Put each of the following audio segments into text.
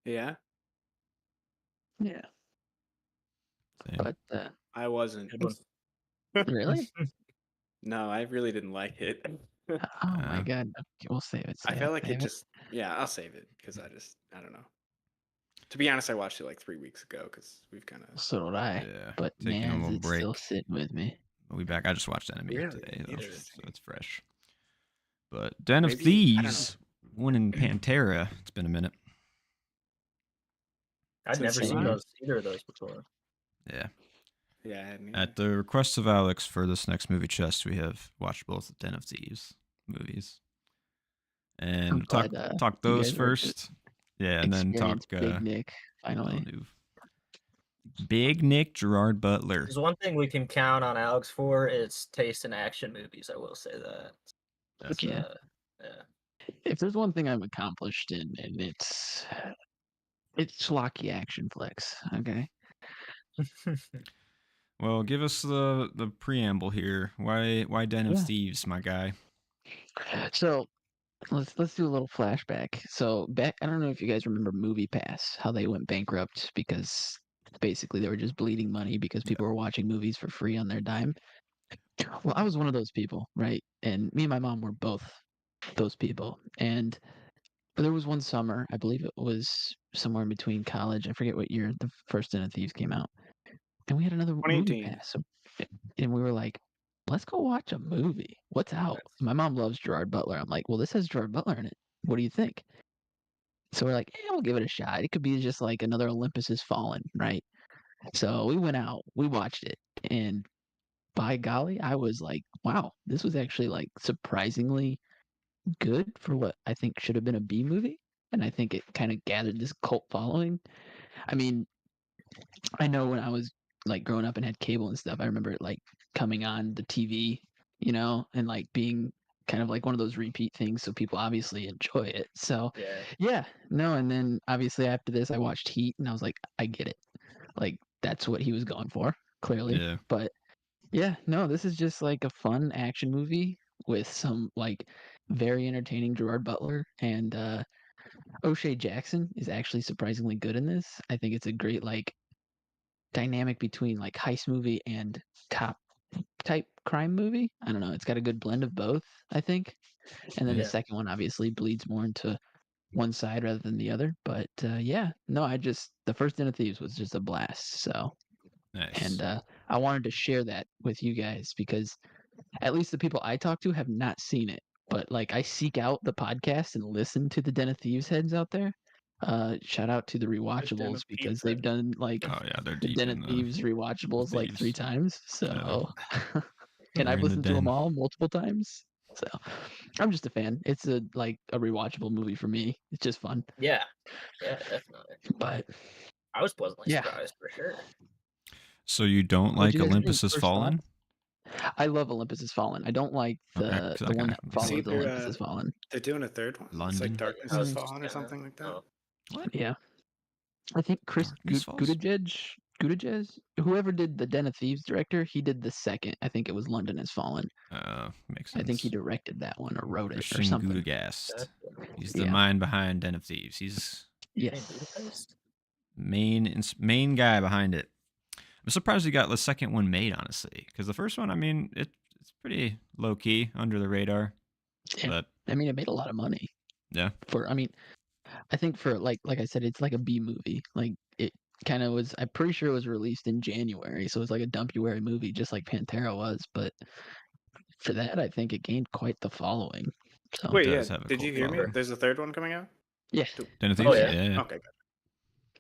Yeah, Yeah, Same. but I wasn't. Good one. really? No, I really didn't like it. Oh my Uh, god. Okay, we'll save it. I felt like it Save it. just yeah, I'll save it because I don't know. To be honest, I watched it like 3 weeks ago because we've kind of So did I. yeah, But taking a man, is little it still break. sitting with me. We'll be back. I just watched Enemy really today though, so interesting. it's fresh. But Den of Maybe I don't know. Thieves winning Pantera. It's been a minute. I'd Since never seen July? either of those before. Yeah. Yeah, I hadn't At either. the request of Alex for this next movie chest, we have watched both the Den of Thieves movies. I'm And glad talk you those guys were able to first. Yeah, and then talk experience Big Nick finally. Villeneuve. Big Nick Gerard Butler. There's one thing we can count on Alex for is taste in action movies. I will say that. That's Yeah. Yeah. If there's one thing I've accomplished and it's schlocky action flicks, okay? Well, give us the preamble here. Why Den of Yeah. Thieves, my guy? So let's do a little flashback. So back, I don't know if you guys remember Movie Pass, how they went bankrupt because basically they were just bleeding money because people were watching movies for free on their dime. Well, I was one of those people, right? And me and my mom were both those people. And there was one summer, I believe it was somewhere in between college. I forget what year the first Den of Thieves came out. And we had another movie 2018. pass. So, and we were like, let's go watch a movie. What's out? My mom loves Gerard Butler. I'm like, well, this has Gerard Butler in it. What do you think? So we're like, we'll give it a shot. It could be just like another Olympus Has Fallen, right? So we went out, we watched it, and by golly, I was like, wow, this was actually like surprisingly good for what I think should have been a B movie. And I think it kind of gathered this cult following. I mean, I know when I was like growing up and had cable and stuff, I remember it like coming on the TV, and like being kind of like one of those repeat things. So people obviously enjoy it. So Yeah. yeah, no. And then obviously after this, I watched Heat and I was like, I get it. Like that's what he was going for, clearly. Yeah. But yeah, no, this is just like a fun action movie with some like very entertaining Gerard Butler and O'Shea Jackson is actually surprisingly good in this. I think it's a great like dynamic between like heist movie and cop type crime movie. I don't know. It's got a good blend of both, I think. And then the Yeah. second one obviously bleeds more into one side rather than the other. But yeah, no, the first Den of Thieves was just a blast. So, Nice. and I wanted to share that with you guys because at least the people I talk to have not seen it. But like I seek out the podcast and listen to the Den of Thieves heads out there. Shout out to the Den rewatchables of because Pizza. they've done like Oh yeah, they're the deep Den of in the Thieves rewatchables like 3 Thieves. times. Yeah. So and They're I've in the listened to them den. all multiple times. So I'm just a fan. It's a rewatchable movie for me. It's just fun. Yeah. Yeah, definitely. But I was pleasantly yeah. surprised for sure. So you don't What'd like you guys think Olympus Has first thought? Fallen? I love Olympus Has Fallen. I don't like Okay, the 'cause the I one kinda that can see follows that. Olympus Has Fallen. They're doing a third one. It's like London. Darkness I Has was just Fallen or gonna. something like that. Oh, What? Yeah. I think Chris Darkness Falls? Gutierrez, whoever did the Den of Thieves director, he did the second. I think it was London Has Fallen. Makes I think he sense. directed that one or wrote it or Christian something. Gudegast. gotcha. He's the Yeah. mind behind Den of Thieves. He's Train Yes. Budapest? main guy behind it. I'm surprised he got the second one made, honestly, because the first one, I mean, it's pretty low key, under the radar. Yeah. But I mean, it made a lot of money. yeah, I think for like I said, it's like a B movie. Like it kind of was. I'm pretty sure it was released in January, so it's like a dumpuary movie, just like Pantera was. But for that, I think it gained quite the following. So it Wait, yeah. does have a Did cult you hear me? following. There's a third one coming out? yeah, Den of Oh, Thieves? yeah? Yeah. Okay, good.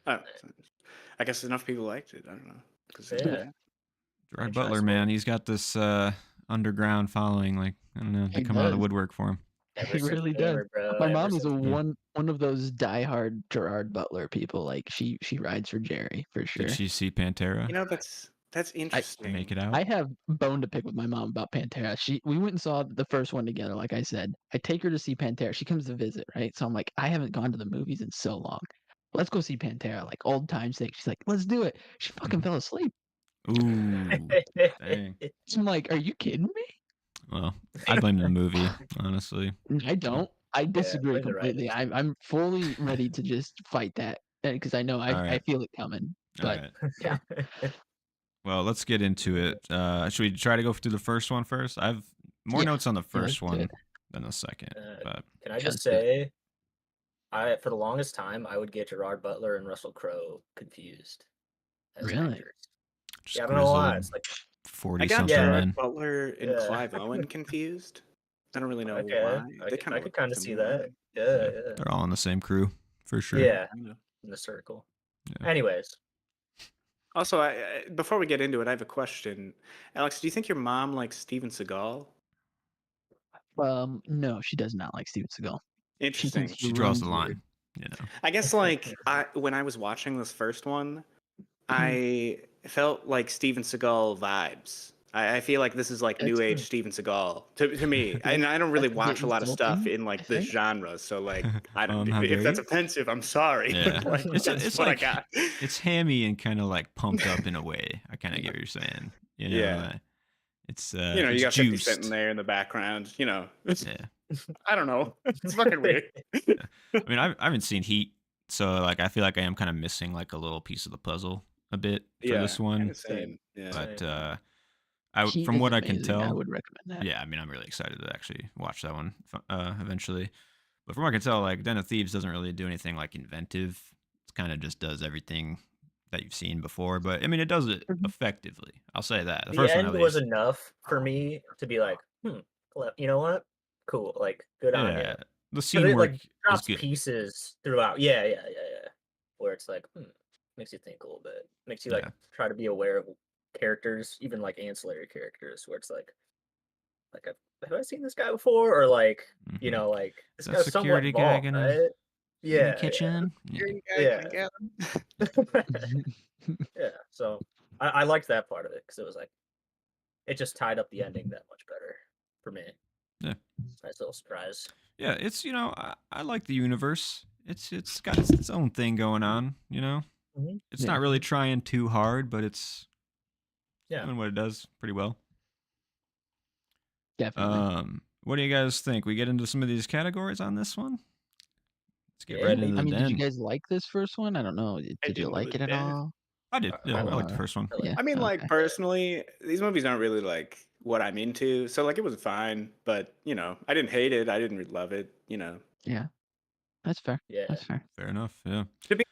Oh, I guess enough people liked it. I don't know. 'Cause it's Yeah. bad. Gerard try Butler, some man, more. he's got this underground following. Like, I don't know, they He come out of the does. woodwork for him. Ever He since really does. Gamer, bro. My Ever mom is since one of those diehard Gerard Butler people. Like she rides for Jerry for Did sure. she see Pantera? You know, that's To interesting. make it out? I have bone to pick with my mom about Pantera. We went and saw the first one together, like I said. I take her to see Pantera. She comes to visit, right? So I'm like, I haven't gone to the movies in so long. Let's go see Pantera, like old times sake. She's like, let's do it. She fucking fell asleep. Ooh, dang. I'm like, are you kidding me? Well, I blame the movie, honestly. I don't. I disagree blame the completely. writers. I'm fully ready to just fight that because I know All I right. feel it coming. All But right. yeah, Well, let's get into it. Should we try to go through the first one first? I have more yeah, notes on the yeah. Let's first do one it. than the second, but Can I Yeah, just let's do it. say, for the longest time, I would get Gerard Butler and Russell Crowe confused as Really? actors. just Yeah, I don't know why. grizzled It's like, 40 I got something Yeah. Gerard men. Butler and yeah, Clive Owen confused. I don't really know okay, why. They kind I of could look kind of see similar. that. Yeah, Yeah, yeah, they're all in the same crew for sure. yeah, You know. in the circle. Yeah. Anyways, Also, before we get into it, I have a question. Alex, do you think your mom likes Steven Seagal? No, she does not like Steven Seagal. She thinks Interesting. he She draws the runs line, weird. I guess like when I was watching this first one, I felt like Steven Seagal vibes. I feel like this is like That's new age Steven Seagal to me. And I don't really that's a bit watch a lot of stuff insulting, in I like this think. genre. So like I don't how if dare that's you? offensive, I'm sorry. Yeah, But like that's it's what like I got. it's hammy and kind of like pumped up in a way. I kind of get what you're saying. You know, Yeah. it's You it's got 50 Cent in juiced. there in the background, Yeah, I don't know. It's fucking weird. yeah. I mean, I haven't seen Heat, so like I feel like I am kind of missing like a little piece of the puzzle a bit for Yeah, this one. kinda same. Yeah. But same. Heat from is what I can amazing. I tell, would recommend that. yeah, I mean, I'm really excited to actually watch that one eventually. But from what I can tell, like Den of Thieves doesn't really do anything like inventive. It kind of just does everything that you've seen before. But I mean, it does it Mhm. effectively. I'll say that. The The first one at end was least. enough for me to be like, you know what? Cool, like good on you. Yeah, the Because scene it work like is drops good. pieces throughout. Yeah. Where it's like, makes you think a little bit. Makes you like Yeah, try to be aware of characters, even like ancillary characters, where it's like have I seen this guy before? Or like, hmm like Is this that guy's somewhat security guy involved, gonna right? be in the Yeah, kitchen? Yeah, Here you guys yeah, can get 'em. yeah. Yeah. So I liked that part of it because it was like it just tied up the ending that much better for me. yeah, Nice little surprise. yeah. It's I like the universe. It's got its own thing going on. It's Yeah, not really trying too hard, but it's Yeah. doing what it does pretty well. definitely. What do you guys think? We get into some of these categories on this one. Let's get Yeah, right maybe. into I the mean, did you den. guys like this first one? I don't know. I Did you didn't know like the it at death. all? I did. Yeah, I I liked liked the it. first one. I liked Yeah. I mean, like Okay. personally, these movies aren't really like what I'm into. So like it was fine, but I didn't hate it. I didn't love it. Yeah. That's fair. Yeah. That's fair. Fair enough. Yeah. To be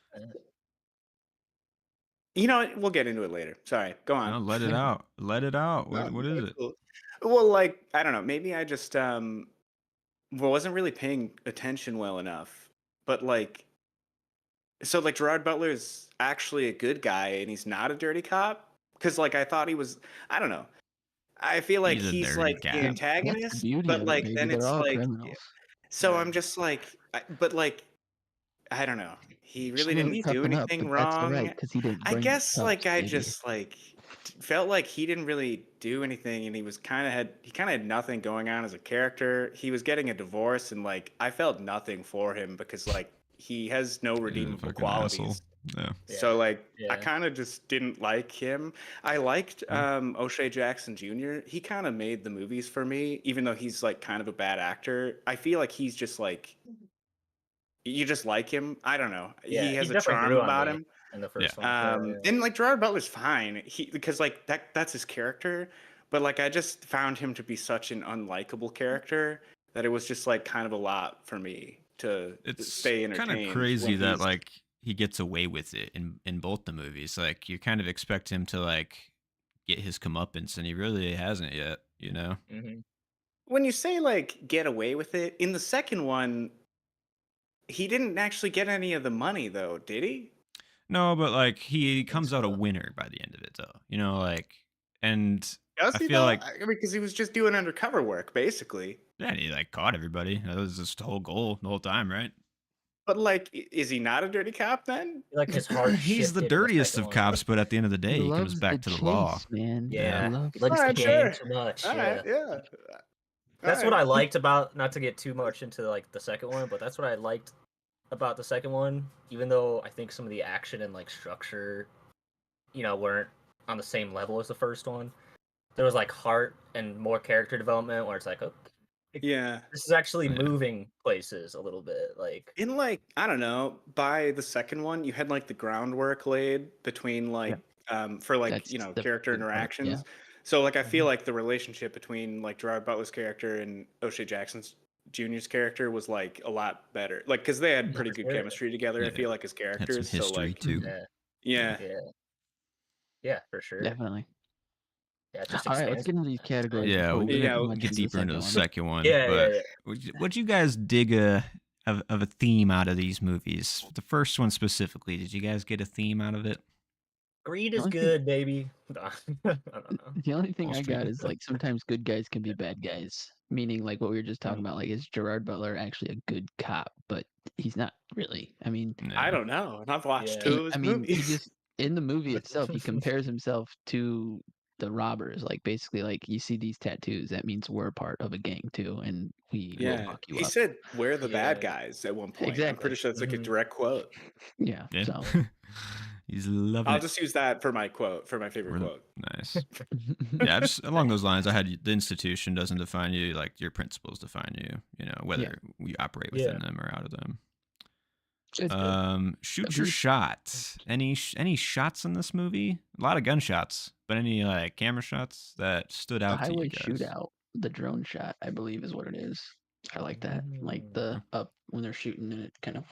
Uh, we'll get into it later. Sorry. Go on. No, let it Yeah. out. Let it out. No, What is okay, it? cool. Well, like, I don't know, maybe I just wasn't really paying attention well enough. But like so like Gerard Butler is actually a good guy and he's not a dirty cop? Because like I thought he was. I don't know. I feel like He's a he's dirty like the cat. That's the antagonist, beauty but of it. like Maybe then they're it's all like criminals. so Yeah. I'm just like but like I don't know. He really He didn't wasn't do toughen up, anything but that's all right wrong. because he didn't I bring the guess like cuffs, I baby. just like felt like he didn't really do anything and he kind of had nothing going on as a character. He was getting a divorce and like I felt nothing for him because like he has no He's a redeemable fucking asshole. qualities. Yeah. So Yeah. like I Yeah. kind of just didn't like him. I liked Yeah. O'Shea Jackson Jr. He kind of made the movies for me, even though he's like kind of a bad actor. I feel like he's just like you just like him. I don't know. Yeah. He He has a definitely charm grew on about me him. in the Yeah. first one. Yeah. And like Gerard Butler's fine. Because like that's his character. But like I just found him to be such an unlikable character that it was just like kind of a lot for me to It's stay kind of entertained crazy when that he's like he gets away with it in both the movies. Like you kind of expect him to like get his comeuppance, and he really hasn't yet. Hmm. when you say like get away with it, in the second one, he didn't actually get any of the money though, did he? No, but like he I think comes out a so. winner by the end of it, though. Like, and Does I he feel though? like I mean, because he was just doing undercover work, basically. yeah, he like caught everybody. That was just the whole goal the whole time, right? But like, is he not a dirty cop then? Like his heart He's the shifted in the dirtiest second of one. cops, but at the end of the He day, he comes loves the back to the law. chase, man. Yeah. He Yeah. loves He likes All the right, game sure. too much. All Yeah. right, yeah. That's All what I right. liked about, not to get too much into like the second one, but that's what I liked about the second one, even though I think some of the action and like structure, weren't on the same level as the first one. There was like heart and more character development where it's like, okay, Yeah. This is actually Yeah. moving places a little bit. Like, In like, I don't know, by the second one, you had like the groundwork laid between like for like, That's the character big part. Yeah. interactions. So like I feel Mhm. like the relationship between like Gerard Butler's character and O'Shea Jackson's Jr.'s character was like a lot better. Like cuz they had Yeah. pretty For good sure. chemistry together, I Yeah. feel like as Had some characters. So history like too. Yeah, yeah. yeah, yeah, for sure. Definitely. Yeah, it just All right, let's expands get into these the categories Yeah, before we we'll get Yeah, too well, much get into the deeper into second the one. second one. Yeah, yeah, But yeah. what'd you guys dig of a theme out of these movies? The first one specifically, did you guys get a theme out of it? Greed The is only thing, good, baby. I don't know. the only thing Wall I Street. got is like sometimes good guys can be bad guys. Meaning like what we were just talking Mm. about. Like is Gerard Butler actually a good cop? But he's not really. I mean, I Yeah. don't know. And I've watched Yeah. two he, of his I mean, he movies. just in the movie itself, he compares himself to the robbers. Like basically, like you see these tattoos, that means we're a part of a gang too, and we will Yeah. fuck you He up. said we're the bad Yeah. guys at one point. I'm pretty Exactly. sure that's like a Mhm. direct quote. Yeah. Yeah. So He's loving I'll it. just use that for my quote, for my favorite quote. Nice. Yeah, just along those lines, I had the institution doesn't define you, like your principles define you, whether you operate within Yeah. them or out of them. it's good. Shoot your Agreed. shot. Any shots in this movie? A lot of gunshots, but any like camera shots that stood The out to you highway guys? shootout, the drone shot, I believe is what it is. I like that. Like the up when they're shooting and it kind of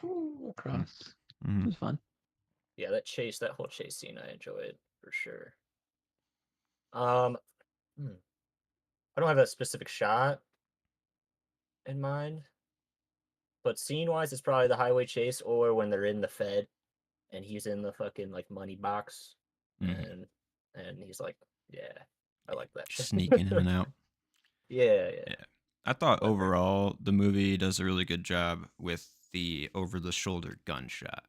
across. It Mm-hmm. was fun. Yeah, that whole chase scene I enjoyed for sure. Um, hmm, I don't have a specific shot in mind, but scene wise, it's probably the highway chase or when they're in the Fed and he's in the fucking like money box Mm-hmm. and he's like, yeah, I like that. Sneaking in and out. Yeah, yeah, Yeah. I thought I like that. overall the movie does a really good job with the over the shoulder gunshot.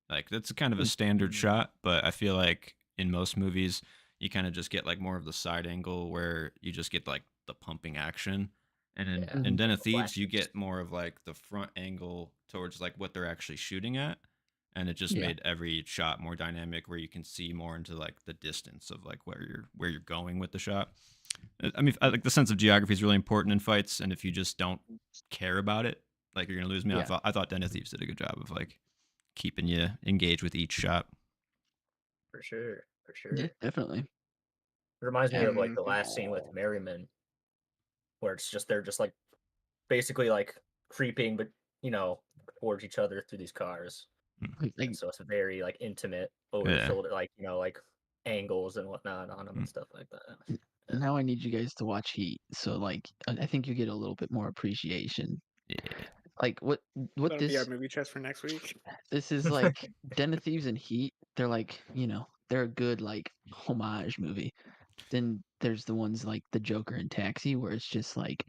Like that's kind of a standard Mm, shot, but I feel like in most movies you kind of just get like more of the side angle where you just get like the pumping action. And yeah, in Mhm. Den like of the Thieves you flashes. get more of like the front angle towards like what they're actually shooting at. And it just Yeah. made every shot more dynamic where you can see more into like the distance of like where you're going with the shot. I mean, I like the sense of geography is really important in fights, and if you just don't care about it, like you're gonna lose me. Yeah. I thought Den of Thieves did a good job of like keeping you engaged with each shot. For sure, for Yeah, sure. definitely. It reminds me of like the Mhm. last scene with Merriman, where it's just they're just like basically like creeping, but you know, towards each other through these cars, and Like so it's very like intimate, over the Yeah. shoulder, like like angles and whatnot on them and Mm. stuff like that. Yeah. now I need you guys to watch Heat. So like I think you get a little bit more appreciation. Yeah. Like what That'll be our movie chest for next week. this is like Den of Thieves and Heat. They're like, they're a good like homage movie. Then there's the ones like the Joker and Taxi where it's just like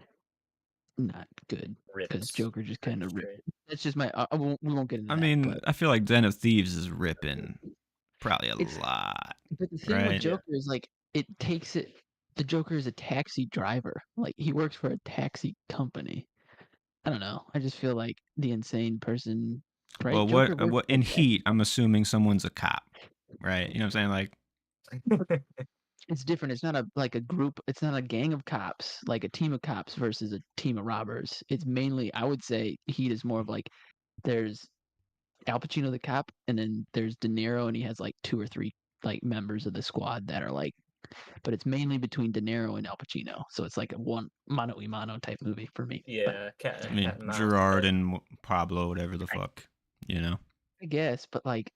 not good because Rips, Joker just kind rips of straight. that's just my we won't get into I that, mean, but I feel like Den of Thieves is ripping probably a it's lot, but the thing with right? Yeah, Joker is like it takes it the Joker is a taxi driver. Like he works for a taxi company. I don't know. I just feel like the insane person, right? Well, Joker works what for a in taxi Heat? I'm assuming someone's a cop, right? You know what I'm saying? Like, it's different. It's not a like a group. It's not a gang of cops, like a team of cops versus a team of robbers. It's mainly, I would say, Heat is more of like there's Al Pacino the cop, and then there's De Niro, and he has like two or three like members of the squad that are like, but it's mainly between De Niro and Al Pacino. So it's like a one mano y mano type movie for me. But yeah, I cat mean, and mouse. Gerard and Pablo, whatever the I, fuck, you know? I guess, but like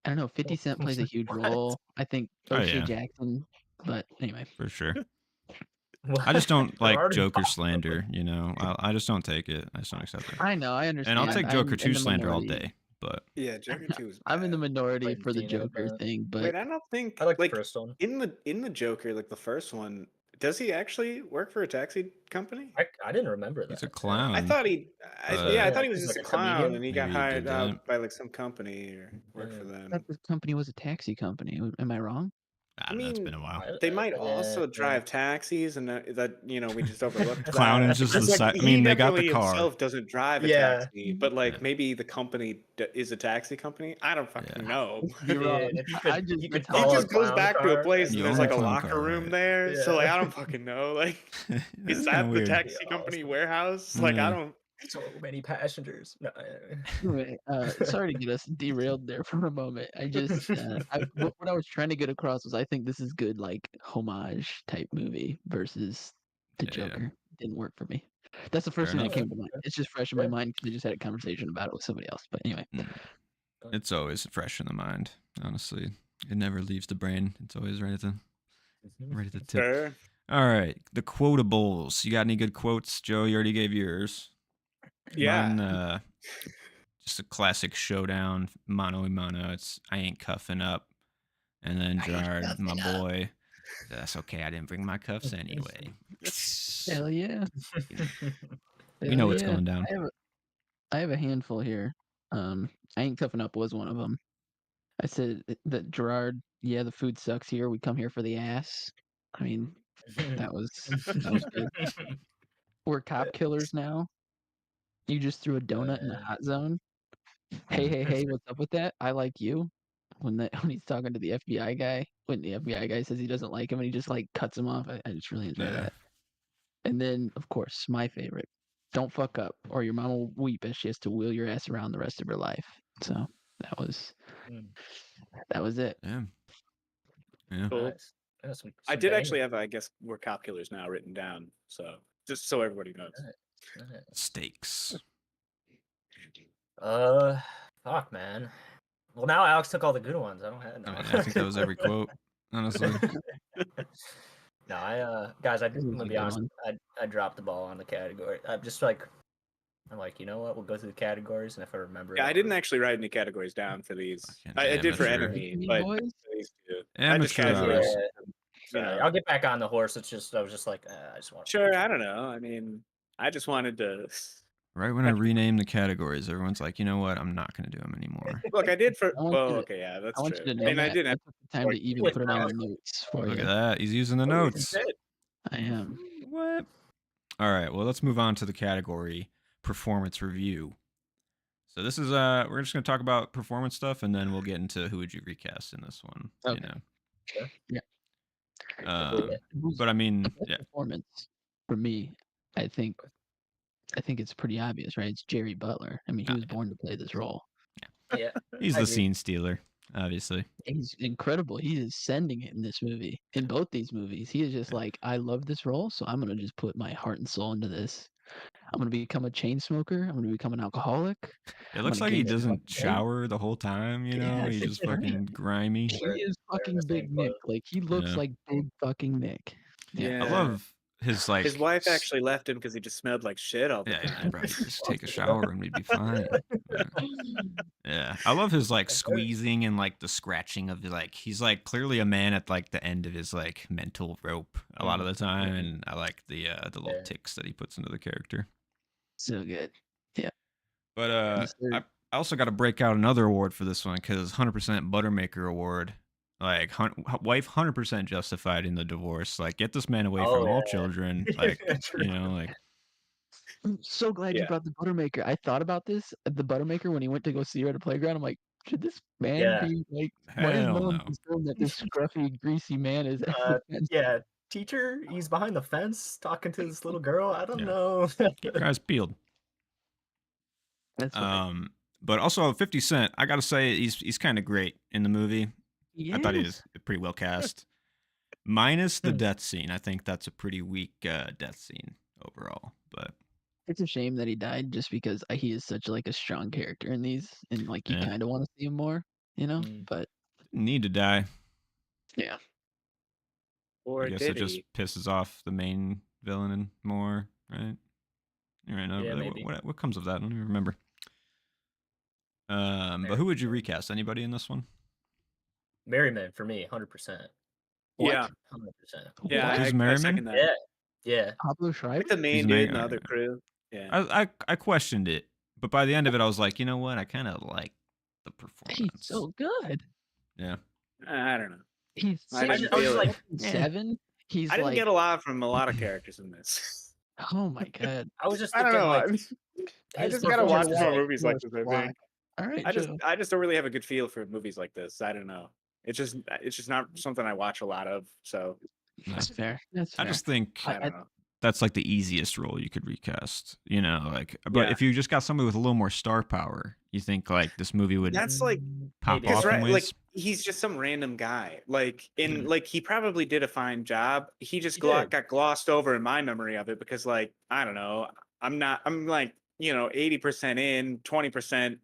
I don't know, 50 Cent plays a huge What? role. I think Oh O'Shea yeah, Jackson, but anyway. for sure. I just What? don't like Gerard and Joker Pablo. slander, I just don't take it. I just don't accept it. I know, I And I'll understand. take Joker I'm in 2 the slander all minority. day, but Yeah, Joker 2 is I'm in the bad. minority Like for the Cena and Joker that. thing, but Wait, I don't think I like the like first one. in the Joker, like the first one, does he actually work for a taxi company? I didn't remember he's a that. Yeah. I clown. thought yeah, I But thought he was He's just like a a clown comedian. and he got maybe he hired did that. out by like some company or worked for Yeah. I thought them. this company was a taxi company. Am I wrong? I don't know. It's been mean, a while. they might Yeah, also yeah. drive taxis, and that we just overlooked Clown that. is just the Because like side. I he mean, they got the definitely car. himself doesn't drive a Yeah. taxi, but Yeah. like maybe the company is a taxi company. I don't fucking Yeah. know. You're wrong. Dude, if you I could, just you that's could how He I call a just goes clown back to a car. place That'd and You be there's own a like a clown locker car, room right? there. So like I Yeah. don't fucking know. Like That's is kind of that the weird. taxi That'd be company awesome. warehouse? Like I Yeah. don't. So many passengers. No, Anyway, sorry to get us derailed there for a moment. I just, what I was trying to get across was I think this is good, like homage type movie versus the Yeah. Joker. Didn't work for me. That's the Fair first thing that enough. came to mind. It's just fresh in my mind because I just had a conversation about it with somebody else. But anyway, Mm. It's always fresh in the mind. Honestly, it never leaves the brain. It's always right at the tip. Sure. All right, the quotables. You got any good quotes, Joe? You already gave yours. Yeah. Mine, just a classic showdown, mano a mano. It's I ain't cuffing up, and then Gerard, my boy, that's okay. I didn't bring my cuffs anyway. hell yeah, We know hell what's yeah. going down. I have a handful here. I ain't cuffing up was one of them. I said that Gerard. Yeah, the food sucks here. We come here for the ass. I mean, that was good. We're cop killers now. You just threw a donut in the hot zone. Hey, hey, hey, what's up with that? I like you. When he's talking to the FBI guy, when the FBI guy says he doesn't like him and he just like cuts him off, I just really enjoy Yeah. that. And then, of course, my favorite: don't fuck up, or your mom will weep as she has to wheel your ass around the rest of her life. So that was it. Yeah. Yeah. Cool. Nice. Yeah, some I did bangers. actually have, I guess, we're cop killers now written down. So just so everybody knows. Nice. Stakes. Fuck, man. Well, now Alex took all the good ones. I don't have. No. I mean, I think that was every quote. Honestly. No, guys, I'm This was gonna a be good honest. one. I dropped the ball on the category. I'm like, you know what? We'll go through the categories, and if I remember, Yeah, I I'll didn't actually write any categories down for these. Fucking I did for amateur. enemy, Me but boys. for these two, I just Amateur casually. hours. Sorry, I'll get back on the horse. It's just I was just like, I just want. Sure, I don't know. I mean, I just wanted to. Right when I rename the categories, everyone's like, you know what? I'm not going to do them anymore. Look, I did for. I want Well, you to, okay, yeah, that's I want true. you to I know mean, I that didn't I have. took the time to even With put them in Alex. the notes for Look you. at that. He's using the notes. I am. What? All right. Well, let's move on to the category performance review. So this is we're just going to talk about performance stuff, and then we'll get into who would you recast in this one. Okay. You know. Yeah. But I mean, Best yeah. performance for me, I think it's pretty obvious, right? It's Jerry Butler. I mean, he was born to play this role. Yeah, He's I the agree. scene stealer, obviously. He's incredible. He is sending it in this movie. In both these movies, he is just like, I love this role, so I'm gonna just put my heart and soul into this. I'm gonna become a chain smoker. I'm gonna become an alcoholic. It I'm looks gonna like he gain some doesn't fucking weight. shower the whole time, you know? Yes, He's just fucking grimy. he Wearing is the fucking same Big Nick. clothes. Like he looks Yeah. like big fucking Nick. Yeah. I love his like His wife actually left him because he just smelled like shit all the Yeah, time. he'd probably just take a shower and we'd be fine. Yeah. I love his like squeezing and like the scratching of the like he's like clearly a man at like the end of his like mental rope a lot of the time, and I like the little ticks that he puts into the character. So good. But Yes, sir. I also got to break out another award for this one because 100% Buttermaker award. Like wife 100% justified in the divorce. Like get this man away from all children. Like you know, like I'm so glad you Yeah. brought the Buttermaker. I thought about this, the Buttermaker, when he went to go see her at a playground. I'm like, should this man be like, why is hell no one no. concerned that this scruffy, greasy man is at the fence? Yeah, teacher, he's behind the fence talking to this little girl. I don't Yeah. know. Keep your eyes peeled. That's right. But also 50 Cent, I gotta say he's kind of great in the movie. I thought he was pretty well cast. Minus the death scene. I think that's a pretty weak death scene overall. But It's a shame that he died just because he is such like a strong character in these, and like you Yeah. kind of want to see him more, you know. But didn't need to die. yeah, Or I guess did it just he? pisses off the main villain more, right? You're right. No, Yeah, really, maybe. what comes of that? I don't even remember. But who would you recast? Anybody in this one? Merriman for me, 100%. Yeah. 100%. Yeah, Who's I Merriman? second that. Yeah. Pablo Like Schreiber. the main He's dude main- and the okay, other yeah. crew. Yeah. I questioned it, but by the end of it, I was like, you know what? I kind of like the He's performance. so good. Yeah. I don't know. He's I six didn't foot feel it. fucking seven. He's I didn't like, get a lot from a lot of characters in this. oh my god. I was just I don't thinking know. like I his just gotta Joe, watch performance is why more like movies like more this. I slack? think All right, Joe. I just don't really have a good feel for movies like this. I don't know. It's just not something I watch a lot of. So No. That's fair. That's I fair. just think I I don't know. that's like the easiest role you could recast, you know, like, but Yeah. if you just got somebody with a little more star power, you think like this movie would That's like pop maybe because off in right, like ways? he's just some random guy. Like in Mm. like he probably did a fine job. He just He did. got glossed over in my memory of it because like I don't know. I'm like 80% in, 20%.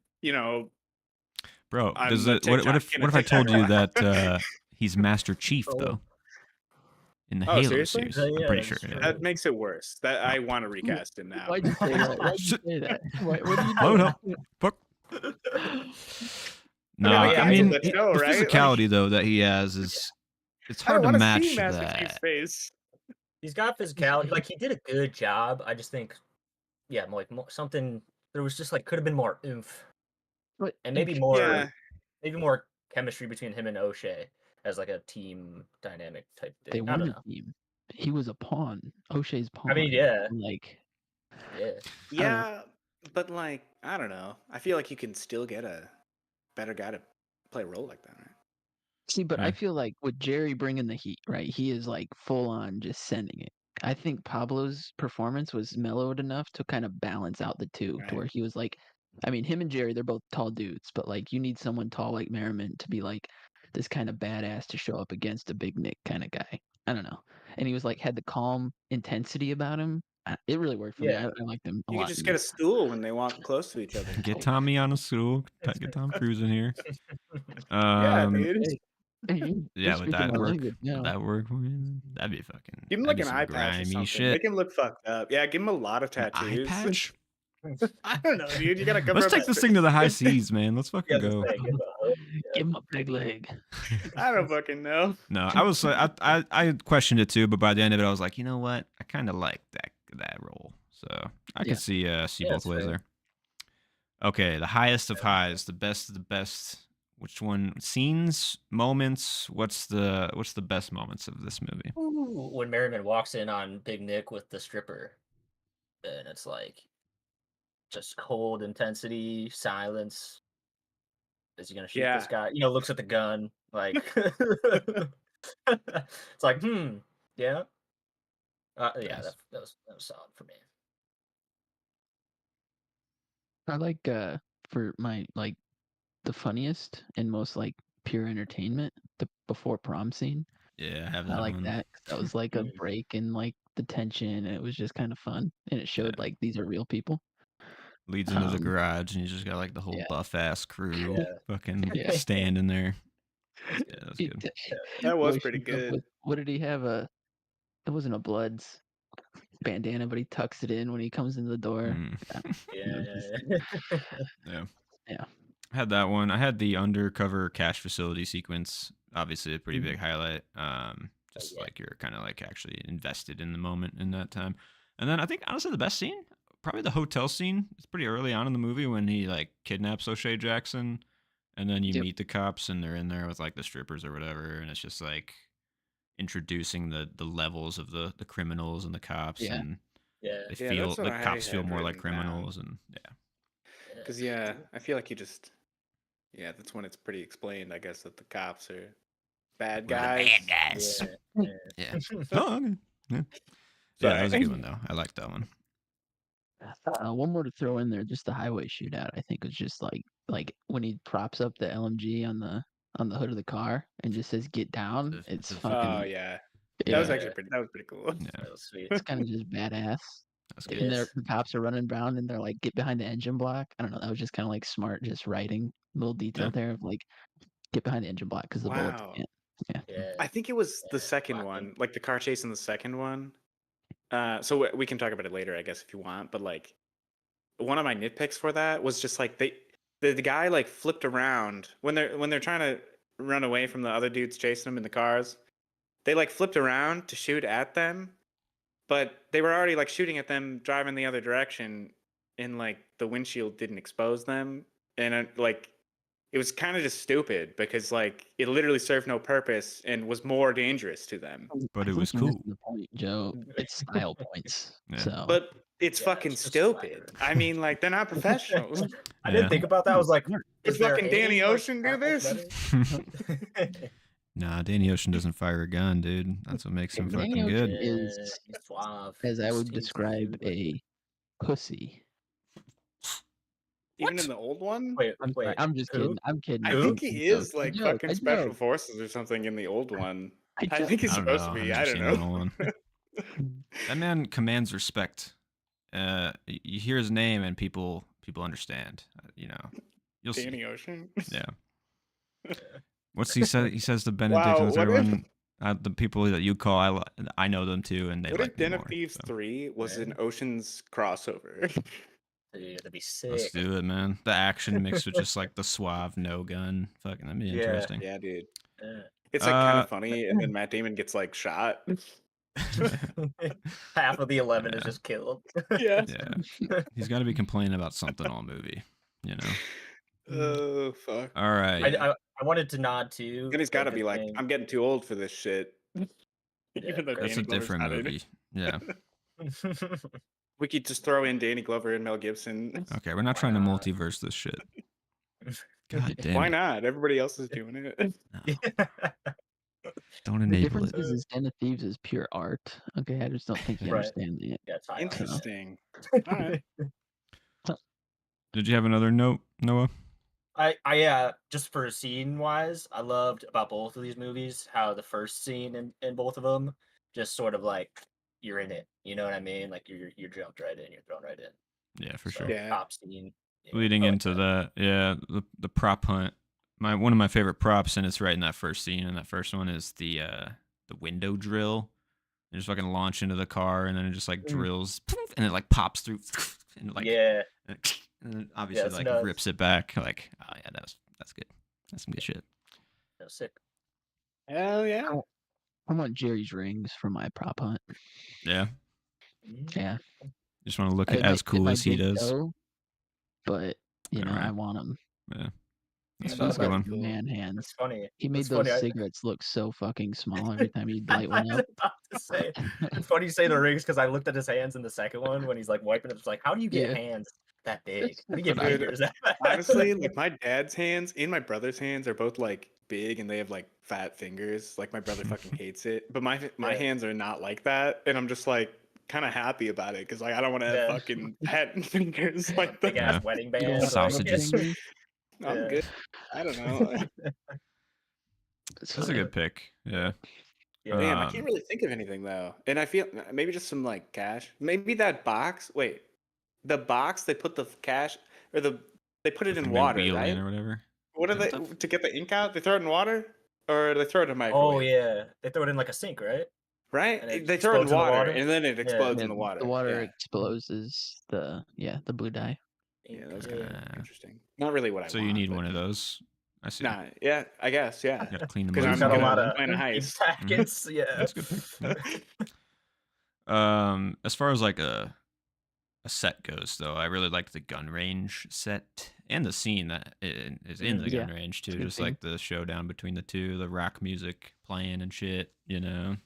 Bro, On does the it what TikTok in a if I TikTok told you a lot. that he's Master Chief Oh, though in the Oh, Halo seriously? series? I'm yeah, pretty sure. that's Yeah. true. That makes it worse. That I want to recast him now. Why'd you say that? Why'd you Shit. say that? What are you Load doing? up. Fuck. No, gotta yeah, I cancel mean that show, the right? physicality though that he has is it's I don't hard to want to see match Master Chief's that. face. He's got physicality. Like he did a good job. I just think, yeah, something. There was just like could have been more oomph But and you Yeah, maybe more chemistry between him and O'Shea as like a team dynamic type they thing. I don't weren't know. a team. He was a pawn. O'Shea's I mean, pawn. yeah, Like, yeah. I don't know. yeah, but like I don't know. I feel like you can still get a better guy to play a role like that, right? See, but I Yeah. feel like with Jerry bringing the heat, right? He is like full on just sending it. I think Pablo's performance was mellowed enough to kind of balance out the two, to Right. where he was like, I mean, him and Jerry, they're both tall dudes, but like you need someone tall like Merriman to be like this kind of badass to show up against a big Nick kind of guy. I don't know. And he was like had the calm intensity about him. It really worked for me. Yeah. I liked him a You could lot just in get a this. stool when they walk close to each other. Get Tommy on a stool. Get Tom Cruise in here. Yeah, dude. Hey, you're Yeah, would speaking that my work? language Would now. that work for you? That'd be fucking. Give him That'd like be an some eye patch or grimy something. shit. Make him look fucked up. Yeah, give him a lot of An eye tattoos. patch. I don't know, dude. You gotta cover Let's up take this thing to the high seas, man. Let's Yeah, fucking I was go. saying, Give him a peg leg. I don't fucking know. No, I was I questioned it too, but by the end of it, I was like, you know what? I kind of like that role, so I Yeah. could see Yeah, both it's ways fair. there. Okay, the highest of highs, the best of the best. Which one? Scenes, moments. What's the best moments of this movie? Ooh, when Merriman walks in on Big Nick with the stripper, and it's like just cold intensity, silence. Is he gonna shoot Yeah. this guy? Looks at the gun like it's like, yeah. Yeah, Nice. that was solid for me. I like for my like the funniest and most like pure entertainment, the before prom scene. Yeah, I have I that like one. that 'cause that was like a Mm. break in like the tension and it was just kind of fun and it showed Yeah. like these are real people. Leads into the Um garage, and you just got like the whole yeah. buff ass crew Yeah. fucking Yeah. standing there. That's Yeah, good. that was It, good. That was boy pretty shows up good. with what did he have it wasn't a Bloods bandana but he tucks it in when he comes into the door. Mm. It was just, Yeah. Yeah. yeah. I had that one. I had the undercover cash facility sequence. Obviously, a pretty Mhm. big highlight. Just yeah. like you're kind of like actually invested in the moment in that time. And then I think honestly the best scene, probably the hotel scene. It's pretty early on in the movie when he like kidnaps O'Shea Jackson, and then you Yep. meet the cops and they're in there with like the strippers or whatever, and it's just like introducing the levels of the criminals and the cops, Yeah. and Yeah. they Yeah, feel that's what the I cops feel had more like written down. criminals, and yeah. Because yeah, I feel like you just that's when it's pretty explained, I guess, that the cops are bad We're the guys. bad guys. Yeah. Yeah. Oh, okay. Yeah. So Yeah, that was a good one though. I like that one. One more to throw in there, just the highway shootout. I think was just like when he props up the LMG on the hood of the car and just says "Get down." It's It's a fucking oh yeah. That was yeah. actually pretty cool. Yeah, That was sweet. It's kind of just badass. that's It good. And is. the cops are running around and they're like, "Get behind the engine block." I don't know. That was just kind of like smart, just writing little detail Yeah. there of like, "Get behind the engine block" because the bullets Wow. can't. Yeah. Yeah. I think it was the Yeah, second locked in. one, like the car chase in the second one. So we can talk about it later, I guess, if you want. But like, one of my nitpicks for that was just like the guy like flipped around when they're trying to run away from the other dudes chasing them in the cars. They like flipped around to shoot at them, but they were already like shooting at them driving the other direction, and like the windshield didn't expose them, and like it was kind of just stupid because like it literally served no purpose and was more dangerous to them. But I it think was you're missing cool. the point, Joe. It's style points. Yeah. So But it's Yeah, fucking it's just stupid. fire. I mean, like they're not professionals. I didn't Yeah. think about that. I was like, Smart. Did is their fucking Danny aim like Ocean do that much this? better? Nah, Danny Ocean doesn't fire a gun, dude. That's what makes him Danny fucking Ocean good. is, He's suave. as I would He's describe, smooth like a pussy. Even What? in the old one? Wait, I'm sorry. wait. I'm just Who? kidding. I'm kidding. I It's Who? think a he joke. is A like joke. fucking A special joke. forces or something in the old one. I I joke. think he's I don't supposed know. to I've be. never I seen don't that know. one. That man commands respect. You hear his name and people understand. You know, you'll see. Danny Ocean. Yeah. What's he say? He says to Wow. Benedictines, What if everyone, the people that you call, I know them too, and they what like if me Den of more. Thieves So 3 was an Man. Ocean's crossover? Dude, that'd be let's sick. do it, man. The action mixed with just like the suave no gun. Fucking, that'd be Yeah. interesting. Yeah, dude. Yeah. It's like kind Uh, of funny, and then Matt Damon gets like shot. Half of the 11 is Yeah. just killed. Yeah. Yeah. He's got to be complaining about something all movie, you know. Oh fuck. All right. I wanted to nod to Then he's got to a be good like, thing. I'm getting too old for this shit. Yeah, Even though That's Danny a Glover's different not in it. movie. Yeah. We could just throw in Danny Glover and Mel Gibson. Okay, we're not Why trying to not? multiverse this shit. God damn Why it. not? Everybody else is doing it. No, don't The enable difference it. is Den of Thieves is pure art. Okay, I just don't think you Right. understand it. Yeah, tie art, Interesting. All right. Did you have another note, Noah? yeah, just for scene wise, I loved about both of these movies how the first scene in both of them just sort of like you're in it. You know what I mean? Like you're jumped right in, you're thrown right in. Yeah, for So sure. Yeah. top scene. Yeah, Leading I like into that, yeah, the prop hunt. One of my favorite props, and it's right in that first scene. And that first one is the window drill. You just fucking launch into the car, and then it just like drills, poof, and it like pops through, and like Yeah, and then obviously it's like nuts. rips it back. Like, oh yeah, that's good. That's some good shit. that was sick. Hell yeah. I want Jerry's rings for my prop hunt. Yeah, Yeah, just want to look it as might fit cool my as he big does. toe, but you know, I Alright. want them. Yeah, that's, Yeah, that's a good that'd one. be cool. Man hands. It's funny. He made It's those funny. cigarettes look so fucking small every time he'd light I one was up. about to say. It's funny you say the rings because I looked at his hands in the second one when he's like wiping it. It's like, how do you get Yeah. hands that big? That's How do you get what I Dude, fingers that honestly, like my dad's hands and my brother's hands are both like big and they have like fat fingers. Like my brother fucking hates it, but my Yeah. hands are not like that, and I'm just like kind of happy about it because like I don't want to have Yeah. fucking fat fingers like big that. ass wedding You band. don't have like, Sausages. fingers? I'm Yeah. good. I don't know. That's a good pick. Yeah. Yeah. Damn, I can't really think of anything though, and I feel maybe just some like cash. Maybe that box. Wait, the box they put the cash or they put it The in thing they water, wheel right? in or whatever. What are Yeah, they what to get the ink out? They throw it in water, or they throw it in a microwave? Oh yeah, they throw it in like a sink, right? Right? And it They throw it in explodes in the water, water? and then it Yeah. explodes Yeah, in the water. the water Yeah. exposes the blue dye. Yeah, that was Yeah. kind of interesting. Not really what I So want. you need but- one of those. I see. Nah, yeah, I guess, yeah. You gotta clean the Because mud I'm from got a it. lot gonna of plan a ink heist. packets. Yeah. That's a good pick. As far as like a set goes, though, I really like the gun range set and the scene that is in the Yeah, gun range it's a too. good Just scene. like the showdown between the two, the rock music playing and shit. You know,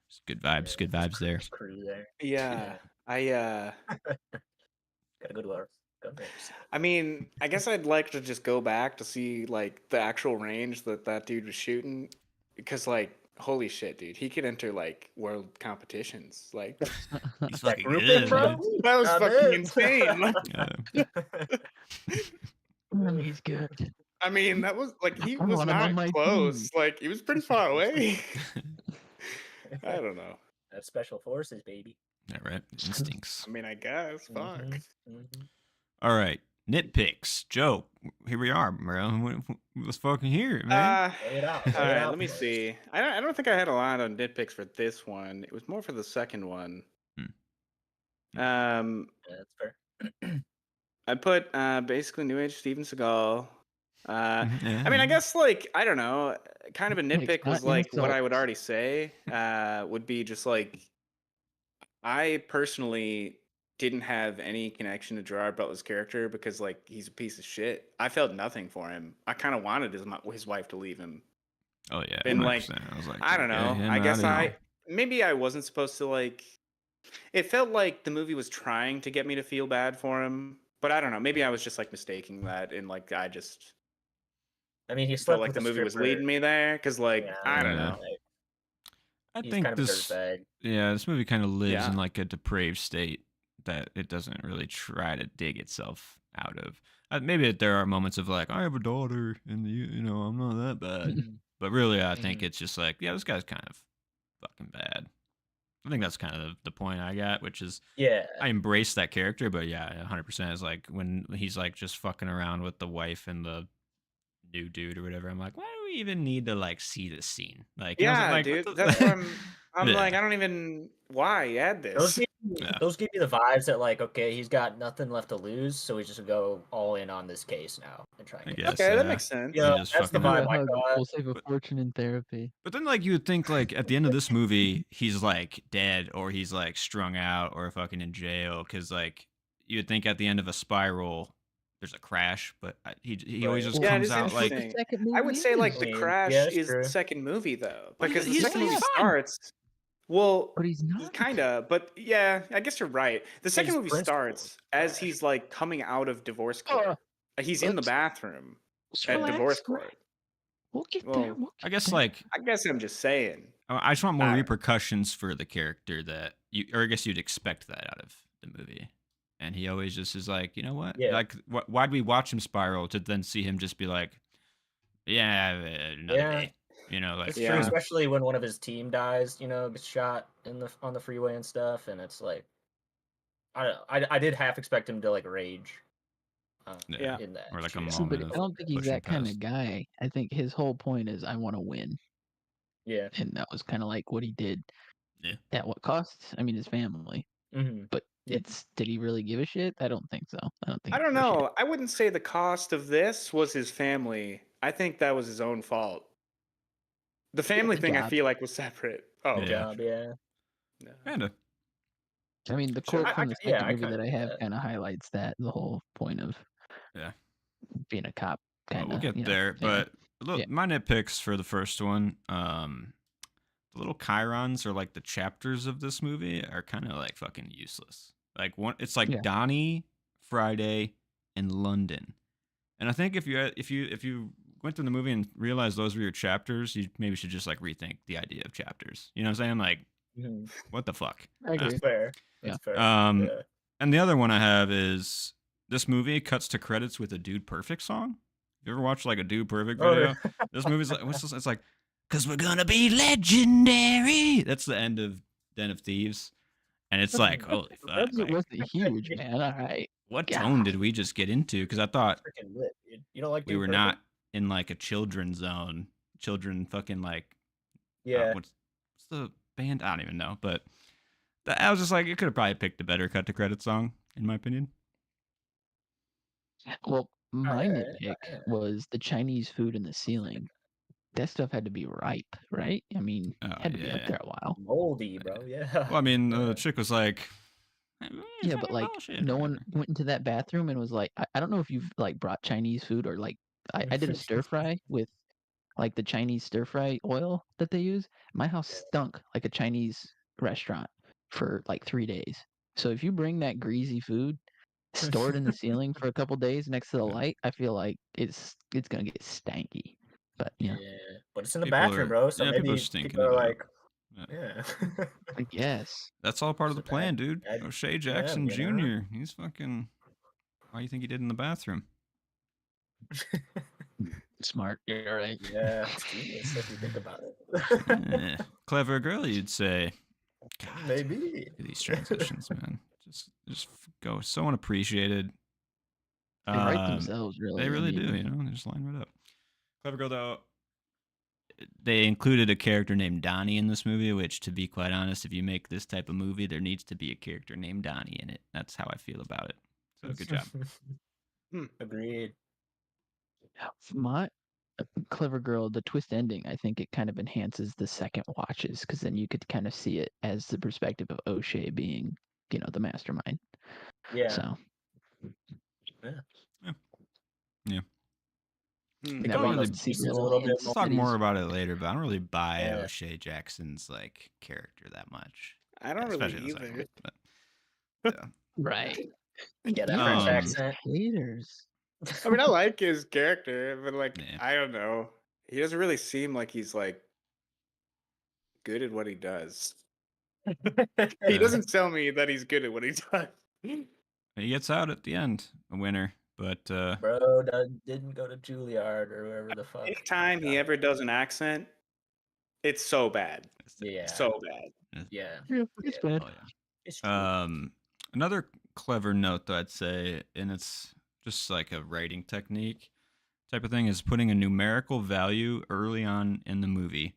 just good vibes. Good vibes there. Just crew there. Yeah, Got a good word. Gun range. I mean, I guess I'd like to just go back to see like the actual range that dude was shooting, because like holy shit, dude, he could enter like world competitions. Like He's That fucking group good, in, bro? man. that was I'm fucking in. insane. He's good. I mean, that was like he I was want him on not my close. team. Like he was pretty far away. I don't know. That's special forces, baby. Yeah, right. Instincts. I mean, I guess. Fuck. Mhm, mhm. All right. Nitpicks. Joe, here we are, bro. Let's fucking hear it, man. Lay it out. All lay it right, out let me for us. see. I don't think I had a lot of nitpicks for this one. It was more for the second one. Yeah, that's fair. I put basically New Age Steven Seagal. I mean, I Yeah. guess like I don't know. Kind of a nitpick was not like what I would insults. already say. Would be just like I personally didn't have any connection to Gerard Butler's character because like he's a piece of shit. I felt nothing for him. I kind of wanted his wife to leave him. Oh yeah, And like 100%. I was like, I don't get know. him I out guess of here. maybe I wasn't supposed to like. It felt like the movie was trying to get me to feel bad for him, but I don't know. Maybe I was just like mistaking that, and like I just I mean, he felt slept like with the a movie was stripper. leading me there because like Yeah, I don't Yeah. know. like, I he's kind think of a this, dirtbag. yeah, this movie kind of lives in Yeah. like a depraved state that it doesn't really try to dig itself out of. Maybe there are moments of like, I have a daughter, and I'm not that bad. Mhm. But really, I think Mhm. it's just like, yeah, this guy's kind of fucking bad. I think that's kind of the point I got, which is Yeah. I embrace that character, but yeah, 100% is like when he's like just fucking around with the wife and the new dude or whatever. I'm like, why do we even need to like see this scene? Like, Yeah, like what dude. That's why the I'm like yeah, I don't even why add Those this. give yeah, those give you the vibes that like, okay, he's got nothing left to lose, so he's just gonna go all in on this case now and try and I get guess, Okay, that yeah. makes sense. you know, And just that's the Give fucking me vibe a I hug. got. We'll save a but fortune in therapy. but then like you would think like at the end of this movie he's like dead or he's like strung out or fucking in jail because like you would think at the end of a spiral there's a crash, but he always Right. just Well, Yeah, it comes is out that's what like the interesting. second I movie would say like I is. the mean, yeah, crash it's is the true. second movie though, well, because the he's Yeah, second still movie yeah, fine. starts. Well, but he's not. kinda, but yeah, I guess you're right. The second He's movie principled. starts as Crash. he's like coming out of divorce Uh, court. He's in the let's bathroom let's at Yeah. divorce relax. court. We'll get there. Well, We'll I get guess there. like I guess I'm just saying. I just want more I don't know. repercussions for the character that you, or I guess you'd expect that out of the movie. And he always just is like, you know what? Yeah. Like, why'd we watch him spiral to then see him just be like, yeah, another Yeah. day. Like, It's true, Yeah. especially when one of his team dies, gets shot in the on the freeway and stuff, and it's like I did half expect him to like rage yeah, Yeah. in that or like a See, shootout. but moment I of don't think he's pushing that kind past. of guy. I think his whole point is I want to win, Yeah. and that was kind of like what he did. Yeah. At what cost? I mean, his family. Mm-hmm. But Yeah. did he really give a shit? I don't think so. I don't think I he don't gave a shit. know. I wouldn't say the cost of this was his family. I think that was his own fault. The Yeah, family the thing I job. feel like was separate. The Oh, Yeah. job, yeah. no. Kind of. I mean, the Sure. quote from the Yeah, second I movie kind that of I get have that. kind of highlights that the whole point of Yeah. being a cop, Well, kind we'll of, get there. family. But look, Yeah. my nitpicks for the first one, the little chyrons or like the chapters of this movie are kind of like fucking useless. Like it's like Yeah. Donnie, Friday, and London. And I think if you went through the movie and realized those were your chapters, you maybe should just like rethink the idea of chapters. You know what I'm saying? Like, Mhm. what the fuck? I agree. That's fair. Yeah. That's fair. Um, Yeah. and the other one I have is this movie cuts to credits with a Dude Perfect song. You ever watch like a Dude Perfect Oh, video? This movie's like, what's this? It's like, cause we're gonna be legendary. That's the end of Den of Thieves, and it's like, holy The fuck! budget Like, wasn't huge, man. All right. what God. tone did we just get into? Because I thought freaking lit, dude. You don't like we Dude were Perfect? not in like a children's zone. Children fucking like, Yeah. what's the band? I don't even know. But I was just like, you could have probably picked a better cut to credit song, in my opinion. Well, my Alright, nitpick alright. was the Chinese food in the ceiling. That stuff had to be ripe, right? I mean, Oh had to be up yeah. there a while. Moldy, bro. Yeah. Well, I mean, the Yeah. chick was like, Yeah, but like bullshit, no or one whatever. went into that bathroom and was like, I don't know if you've like brought Chinese food or like I did a stir fry with like the Chinese stir fry oil that they use. My house Yeah. stunk like a Chinese restaurant for like 3 days. So if you bring that greasy food, store it in the ceiling for a couple days next to the Yeah. light, I feel like it's gonna get stanky. But Yeah. But it's in the People bathroom, are, bro. So yeah, people are maybe stinking people it are up. like, Yeah. yeah. I guess. That's all part of It's the a bad, plan, dude. bad O'Shea PM, Jackson Jr. He's fucking. Why do you think he did in the bathroom? Smart. You're right. Yeah, it's genius if you think about it. Clever girl, you'd say. God, Maybe. look at these transitions, man. Just go so unappreciated. They write themselves, really. They I really do, mean, They just line right up. Clever girl, though. They included a character named Donnie in this movie, which, to be quite honest, if you make this type of movie, there needs to be a character named Donnie in it. That's how I feel about it. So good job. Agreed. my clever girl, the twist ending, I think it kind of enhances the second watches because then you could kind of see it as the perspective of O'Shea being the mastermind. Yeah. So Yeah. Yeah. Yeah. Hmm. I that don't way you really. get to see Pieces a real little bit hints more. We'll talk that more he's about it later, but I don't really buy Yeah. O'Shea Jackson's like character that much, I don't really especially in the second either. one. But yeah. right. Yeah, that You French guys, accent. haters. I mean, I like his character, but like, Yeah. I don't know. He doesn't really seem like he's like good at what he does. He Yeah. doesn't tell me that he's good at what he does. He gets out at the end, a winner. But Bro didn't go to Juilliard or wherever the fuck. Anytime he ever does an accent, it's so bad. Yeah. So bad. Yeah. Yeah, it's bad. oh yeah. It's true. Another clever note, though, I'd say, and it's just like a writing technique type of thing, is putting a numerical value early on in the movie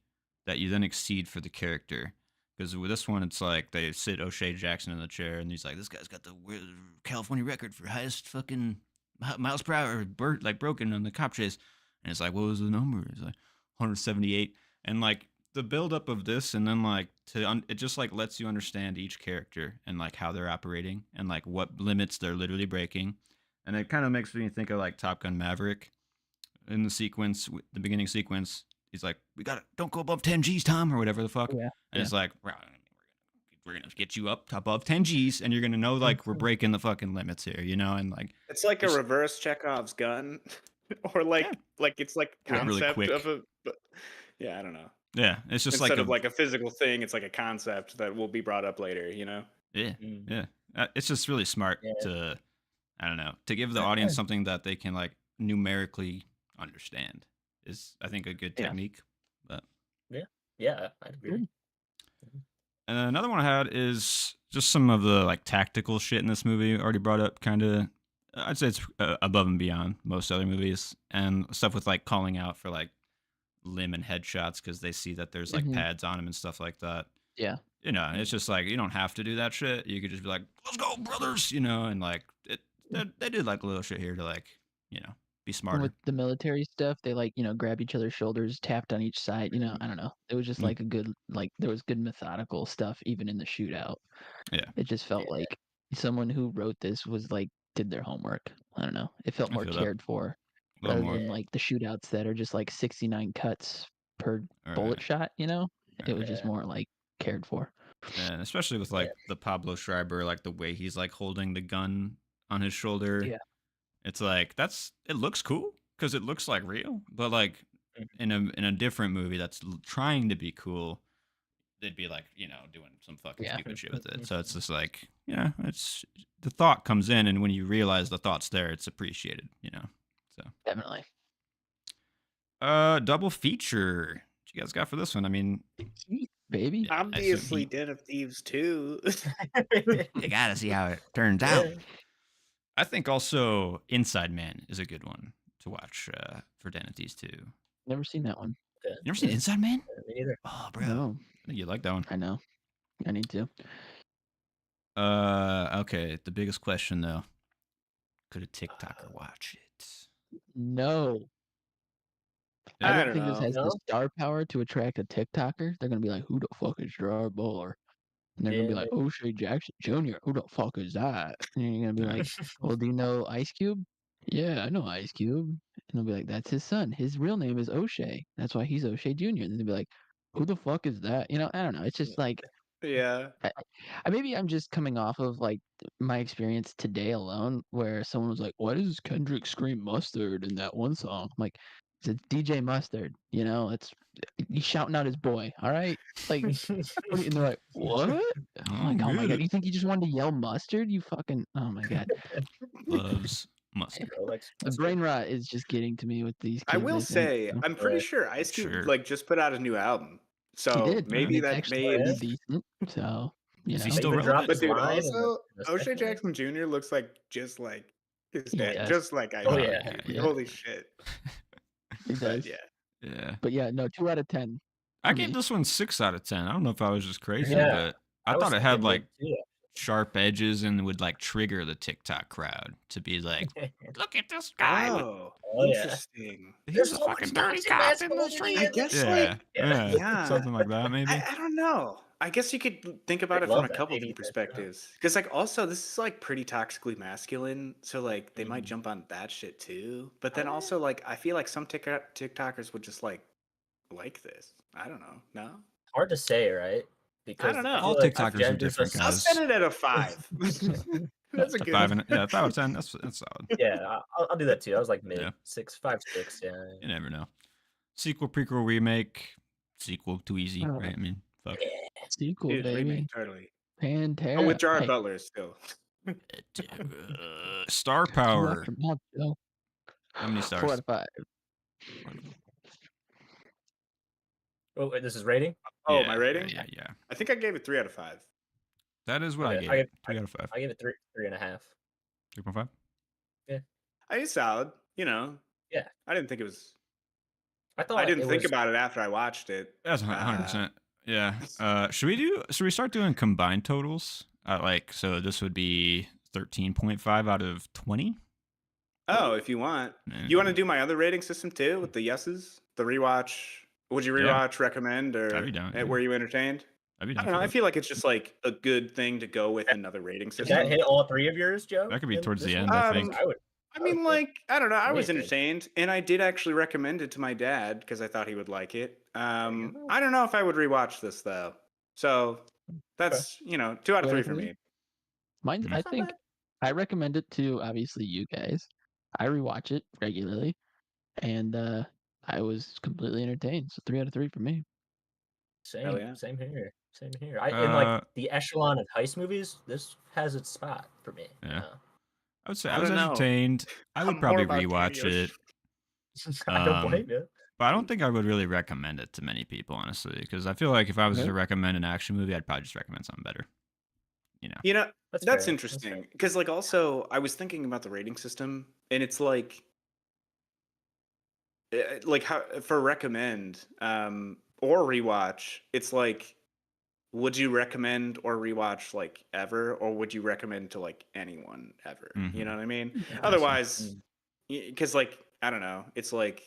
that you then exceed for the character. Because with this one, it's like they sit O'Shea Jackson in the chair, and he's like, "This guy's got the California record for highest fucking miles per hour, like broken on the cop chase." And it's like, "What was the number?" It's like 178, and like the buildup of this, and then like it just like lets you understand each character and like how they're operating and like what limits they're literally breaking, and it kind of makes me think of like Top Gun Maverick in the sequence, the beginning sequence. He's like, don't go above 10 G's, Tom, or whatever the fuck. Yeah. And it's like, we're gonna get you up above 10 G's, and you're gonna know like we're breaking the fucking limits here, and like It's like a reverse Chekhov's gun, or like it's like Yeah, really concept quick. of a. But yeah, I don't know. Yeah, it's just Instead like of like a physical thing, it's like a concept that will be brought up later. yeah, Mm. yeah. It's just really smart Yeah. to, I don't know, to give the audience something that they can like numerically understand is, I think, a good Yeah. technique. But Yeah, I'd agree. Good. and then another one I had is just some of the like tactical shit in this movie already brought up. Kind of, I'd say it's above and beyond most other movies, and stuff with like calling out for like limb and headshots because they see that there's like Mhm. pads on them and stuff like that. Yeah. It's just like you don't have to do that shit. You could just be like, "Let's go, brothers," and like they did like a little shit here to like be And smarter. with the military stuff, they like, grab each other's shoulders, tapped on each side, I don't know. It was just Mm. like a good, like, there was good methodical stuff even in the shootout. Yeah. It just felt Yeah. like someone who wrote this was like, did their homework. I don't know. It felt I more feel that. cared for A little rather more. than like the shootouts that are just like 69 cuts per All bullet right. shot, It was just Yeah. more like cared for. And especially with like the Pablo Schreiber, like the way he's like holding the gun on his shoulder. Yeah. It's like it looks cool because it looks like real, but like Mhm. in a different movie that's trying to be cool, they'd be like doing some fucking Yeah. stupid shit with it. So it's just like it's the thought comes in, and when you realize the thought's there, it's appreciated. So Definitely. double feature. What you guys got for this one? I mean, Baby. Yeah, I assume Obviously, he- Den of Thieves too. you gotta see how it turns out. I think also Inside Man is a good one to watch for Den of Thieves too. Never seen that one. You never seen Inside Man? Me neither. Oh, bro, No, I think you like that one. I know. I need to. Okay. The biggest question though: could a TikToker watch it? No. I I don't don't think this know. has the No? star power to attract a TikToker. They're gonna be like, "Who the fuck is Gerard Butler?" And they're gonna be Yeah, like, "O'Shea Jackson Jr. Who the fuck is that?" And you're gonna be like, "Well, do you know Ice Cube?" "Yeah, I know Ice Cube." And they'll be like, "That's his son. His real name is O'Shea. That's why he's O'Shea Jr." And they'll be like, "Who the fuck is that?" I don't know. It's just like Yeah. maybe I'm just coming off of like my experience today alone, where someone was like, "Why does Kendrick scream mustard in that one song?" I'm like, it's DJ Mustard. He's shouting out his boy. All right, like, and they're like, "What?" I'm like, "Oh my god, you think he just wanted to yell mustard? You fucking, oh my god." Loves mustard. Bro likes The mustard. brain rot is just getting to me with these I kids. will think, say, so. I'm pretty Yeah. sure Ice Cube Sure. like just put out a new album, He so did, and maybe it's that actually made. pretty decent. So Is he They still even dropped relevant? But his dude, line in also the O'Shea second one. Jackson Jr. looks like just like his He dad, does. just like Ice Oh, Cube. yeah. Yeah. Holy shit! He But does. yeah, Yeah. But yeah, no, 2 out of 10. I for gave me. this one 6 out of 10. I don't know if I was just crazy, Yeah, but I was thought it thinking had mid like too. sharp edges and would like trigger the TikTok crowd to be like, "Look at this guy! oh, Oh, yeah. interesting. He's There's a so much fucking dirty toxic cop in the masculinity street." I guess Yeah, like yeah, yeah, something like that maybe. I don't know. I guess you could think about I it from love a that couple different baby face, bro. perspectives. Because like also this is like pretty toxically masculine, so like they might Mhm. jump on that shit too. But then Oh, yeah. also like I feel like some TikTokers would just like this. I don't know. No, Hard to say, right? I don't Because I know. All feel like TikTokers are genders are different, I'll set guys. it at a 5. That's a A good. 5 and yeah, 5 out of 10. That's solid. yeah, I'll do that too. I was like Yeah, mid 6, 5, 6. Yeah. you never know. Sequel, prequel, remake, sequel, too easy, Oh, right? I mean, fuck. Yeah. sequel, Dude, remake baby. totally. Oh, with Pantera. Gerard Hey, Butler still. Star 2 power. after month, Joe. How many 4 out stars? of 5. Oh, wait, this is rating. Oh, my Yeah, rating? yeah. I think I gave it 3 out of 5. That is what I Okay, gave it. 3 out of 5. I gave it 3.5. 3.5. Yeah, I think it's solid. You know, yeah. I didn't think it was. I I thought didn't it think was. about it after I watched it. That's 100%. Yeah. Should we start doing combined totals? So this would be 13.5 out of 20. Oh, if you want. You want to do my other rating system too with the yeses? The rewatch. Would you Yeah, rewatch, recommend, I'd or be down. Yeah. were you entertained? I'd be I down don't for know. I that. feel like it's just like a good thing to go with another rating Did that system. hit all 3 of yours, Joe? That could be in towards this the one? end, I Um, think. I would. I I would mean, think like, I don't know. I for me was it did. entertained, and I did actually recommend it to my dad because I thought he would like it. There you go. I don't know if I would rewatch this though. So Okay, that's 2 out of 3 for me. Mine's, I that's not think bad. I recommend it to obviously you guys. I rewatch it regularly, and I was completely entertained. So 3 out of 3 for me. Hell Same, yeah. same here, same here. I in like Uh, the echelon of heist movies, this has its spot for me. yeah. I would say I I was don't know. entertained. I would I'm more probably about rewatch cameos. it. I don't blame you. But I don't think I would really recommend it to many people, honestly, because I feel like if I was Okay. to recommend an action movie, I'd probably just recommend something better. You know. You know, That's that's fair. interesting because, like, also I was thinking about the rating system, and it's like how for recommend or rewatch, it's like, would you recommend or rewatch like ever, or would you recommend to like anyone ever? You know what I mean? Yeah. I see. Otherwise, because like I don't know, it's like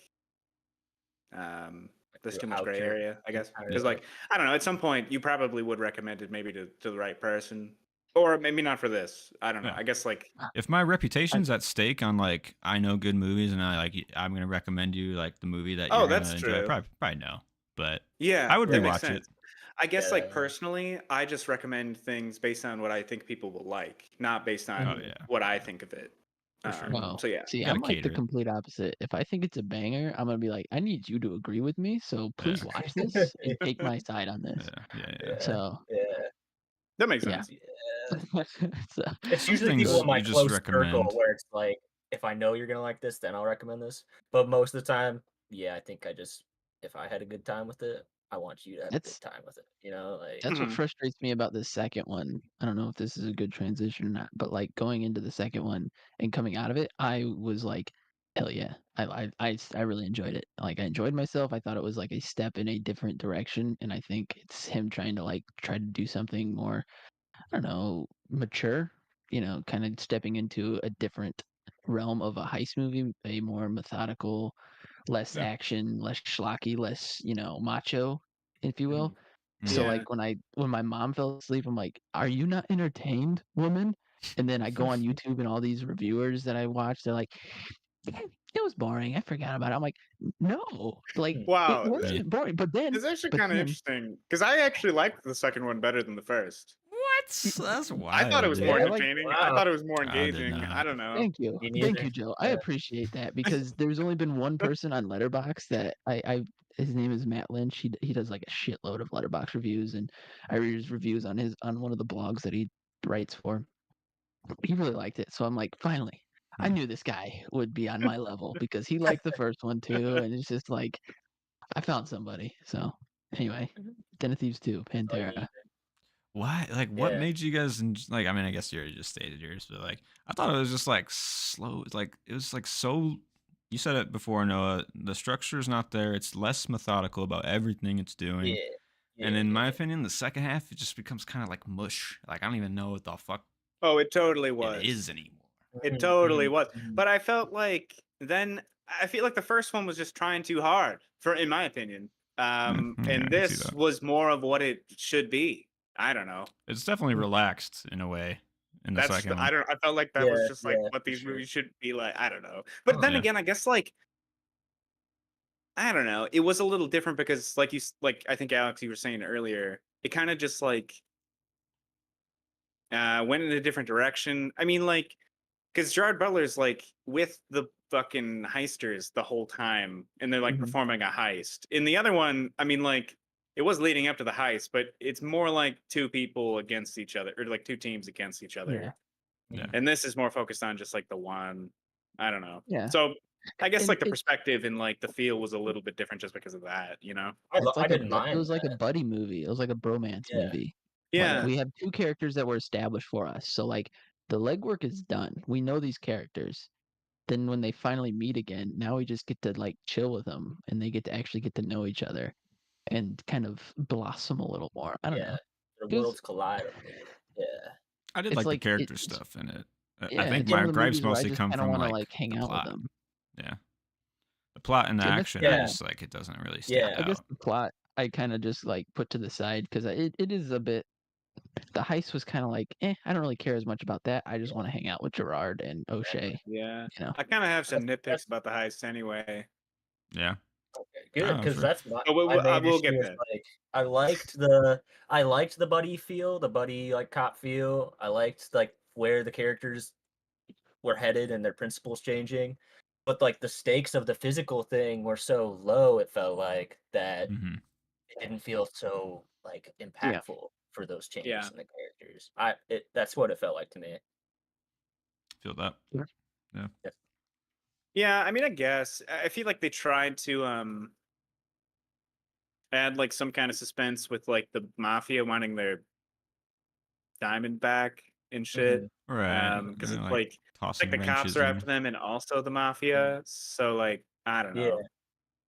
there's too much gray Throughout area, I guess. entire Because like I don't know, at some point you probably would recommend it maybe to the right person, or maybe not for this. I don't know. Yeah. I guess like If my reputation's at stake on like I know good movies and I'm gonna recommend you like the movie that you're that's gonna enjoy, true. probably no. But Yeah, I would that makes rewatch it. sense. I guess like Yeah. personally, I just recommend things based on what I think people will like, not based on Oh yeah. what I think of it. For sure. Well, So yeah. see, Gotta I'm like the cater it. complete opposite. If I think it's a banger, I'm gonna be like, I need you to agree with me. So please Yeah. watch this and take my side on this. Yeah. Yeah, So yeah. That makes yeah. sense. Yeah. So It's Some usually people things in my you just close circle recommend. where it's like, if I know you're gonna like this, then I'll recommend this. But most of the time, yeah, I think if I had a good time with it, I want you to have a that's good time with it. You know, like that's what Mhm. frustrates me about this second one. I don't know if this is a good transition or not, but like going into the second one and coming out of it, I was like, hell yeah. I really enjoyed it. Like I enjoyed myself. I thought it was like a step in a different direction. And I think it's him trying to like try to do something more, I don't know, mature, kind of stepping into a different realm of a heist movie, a more methodical, less Yeah. action, less schlocky, less, macho, if you will. So Yeah. like when my mom fell asleep, I'm like, "Are you not entertained, woman?" And then I go on YouTube and all these reviewers that I watch, they're like, It was boring. I forgot about it." I'm like, No, like it Wow. Me. wasn't boring." It's actually But kind of then, interesting because I actually liked the second one better than the first. What? That's I thought it wild, was yeah, more dude. I like. entertaining. I wow, thought it was more I did engaging. I not. don't know. me Thank neither. you, Joe. I Yeah. appreciate that because there's only been one person on Letterbox that I his name is Matt Lynch. He does like a shitload of Letterbox reviews, and I read his reviews on one of the blogs that he writes for. He really liked it, so I'm like, finally, I Hmm. knew this guy would be on my level because he liked the first one too, and it's just like I found somebody. So anyway, Den of Thieves 2, That's all you need. Pantera. Why? Like, what Yeah. made you guys like? I mean, I guess you already just stated yours, but like, I thought it was just like slow. Like, it was like so. You said it before, Noah. The structure's not there. It's less methodical about everything it's doing. Yeah. And Yeah. in my Yeah. opinion, the second half it just becomes kind of like mush. Like, I don't even know what the fuck Oh, it totally it was. is anymore. It Mhm, totally mhm, was. mhm. But I felt like then I feel like the first one was just trying too hard in my opinion. Yeah, And I can see this that. was more of what it should be. I don't know. It's definitely relaxed in a way in the That's second I one. don't. I felt like that was Yeah, just like yeah, what for these sure. movies should be like. I don't know. But then Yeah. again, I guess like I don't know. It was a little different because like like I think Alex you were saying earlier, it kind of just like went in a different direction. I mean, like because Gerard Butler's like with the fucking heisters the whole time, and they're like Mhm. performing a heist. In the other one, I mean, like it was leading up to the heist, but it's more like two people against each other, or like two teams against each other. Yeah. Yeah. And this is more focused on just like the one. I don't know. Yeah. So I guess And like the perspective and like the feel was a little bit different just because of that, you know? I didn't it mind was like a that. buddy movie. It was like a bromance Yeah. movie. Like Yeah. we have two characters that were established for us. So like the legwork is done. We know these characters. Then when they finally meet again, now we just get to like chill with them and they get to actually get to know each other and kind of blossom a little more. I don't Yeah. know. Their 'Cause worlds collide a little bit. Yeah. I did it's like the like character it's stuff in it. I yeah, think it's one my of the gripes movies where I mostly just come kind of from want to like like hang the out with plot. them. Yeah. The plot and the See, and action Yeah. is like it doesn't really Yeah. stand I guess out. the plot I kind of just like put to the side because it is a bit. The heist was kind of like, I don't really care as much about that. I just want to hang out with Gerard and Exactly. O'Shea. Yeah. You know, I kind of have some That's nitpicks about the heist anyway. Yeah. okay, good, Oh, because sure. that's my But my I main will issue get is that. like I liked the buddy feel, the buddy like cop feel. I liked like where the characters were headed and their principles changing. But like the stakes of the physical thing were so low, it felt like that Hmm. it didn't feel so like yeah, impactful for those Yeah. changes in the characters. That's what it felt like to me. Feel that. Yeah. Yeah. Yeah. Yeah, I mean, I guess I feel like they tried to add like some kind of suspense with like the mafia wanting their diamond back and shit. Right. Because it's Like like tossing the cops wrenches are after in. them and also the mafia. So like I don't Yeah,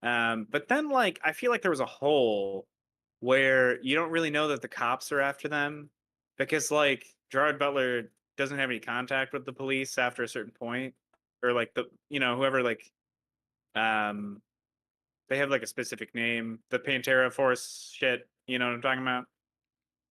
know. But then like I feel like there was a hole where you don't really know that the cops are after them because like Gerard Butler doesn't have any contact with the police after a certain point, or like the whoever like um they have like a specific name, the Pantera Force shit. You know what I'm talking about?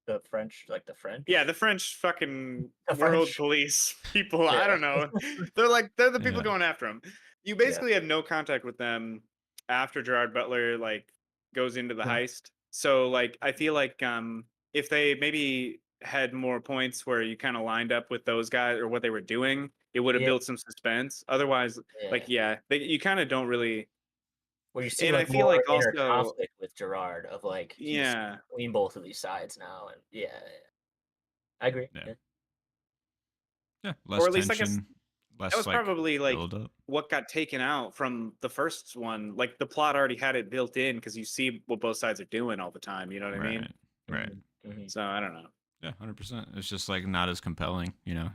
the French, like the Yeah, French, the French fucking the world French. police people. I Yeah, don't know. They're the people Yeah. going after him. You yeah, basically have no contact with them after Gerard Butler like goes into the yeah, heist. So like I feel like if they maybe had more points where you kind of lined up with those guys or what they were doing, it would have yeah, built some suspense. Otherwise, like yeah. yeah, you kind of don't really. Where you see And I like feel more like inner also conflict with Gerard of like he's yeah, between both of these sides now, and yeah, I agree. Yeah. Yeah. Yeah. or Less at least I guess tension, that less was like probably like build up. what got taken out from the first one. Like the plot already had it built in because you see what both sides are doing all the time. You know what I mean? Right. Right. Mm-hmm. So I don't know. Yeah, 100%. It's just like not as compelling,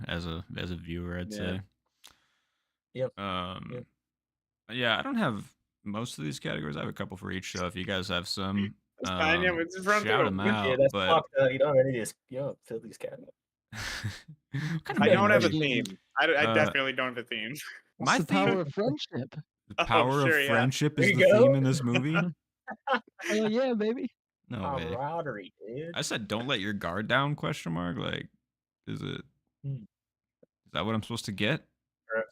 as a viewer, I'd Yeah. say. Yep. Um yeah, I don't have most of these categories. I have a couple for each, so if you guys have some, It's fine. Yeah, it's just run shout through them 'em. Yeah, out. that's But fucked. You don't have any of these. You don't fill these cabinets. what kind of I don't have a energy? theme. I Uh, definitely don't have a theme. my it's the power theme, of friendship. the Oh, power of sure, yeah. friendship There is you the theme go. in this movie. Hell yeah, baby. No way. Camaraderie, dude. I said, "Don't let your guard down?" Question mark. Like, is it? Hmm. Is that what I'm supposed to get?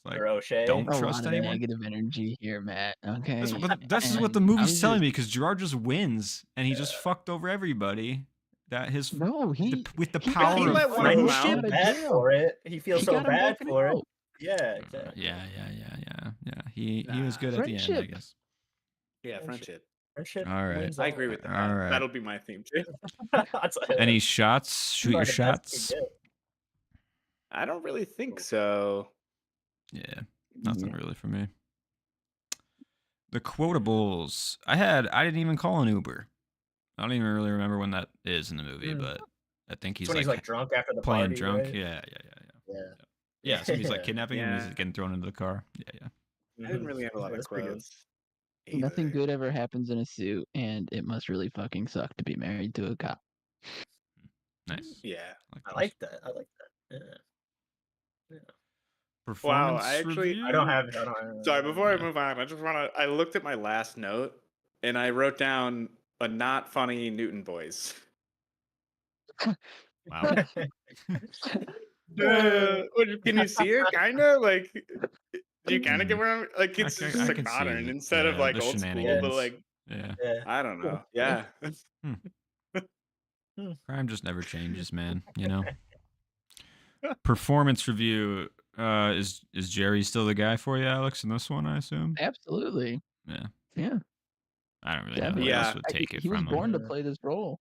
Like, Or O'Shea. don't A trust lot of anyone. negative energy here, Matt. This, Okay, but this is what the and movie's I'm telling just me because Gerard just wins and he just fucked over everybody. That his no. with the He But got he power him. of let one of He them let friendship. him out. out of Bad jail. for it. He feels He so got him bad broken for it. out. Yeah, exactly. Yeah. He was Nah, good at the end, I Friendship. guess. Yeah, Friendship. friendship. Friendship All right. wins I all. agree with that. All right. That'll be my theme too. That's Any shots? Shoot your the best you shots. get. I don't really think so. Yeah, nothing really for me. The quotables. I didn't even call an Uber. I don't even really remember when that is in the movie, but I think It's he's when he's like like drunk after the playing party, drunk. right? Yeah. Yeah. Yeah, somebody's like kidnapping him and Yeah. he's getting thrown into the car. Yeah. I didn't really have a lot Yeah, of that's pretty good. quotes. Nothing either. good ever happens in a suit, and it must really fucking suck to be married to a cop. Nice. Yeah. I those. like that. I like that. Yeah. Performance I actually- review. I don't have. Sorry, before I Yeah. move on, I just want to. I looked at my last note and I wrote down a not funny Newton voice. Wow. Can you see it? Kind of like. Do you kind of get Mhm. where I'm like? I It's can, just I like can see modern the instead of like the old school, but shenanigans. like Yeah. Yeah. I don't Cool. know. Yeah. Hmm. Hmm. Crime just never changes, man. You know. Performance review. Is Jerry still the guy for you, Alex, in this one? I assume. Absolutely. Yeah. Yeah, I don't really know who definitely. else Yeah. would take it He was from him. born to play this role.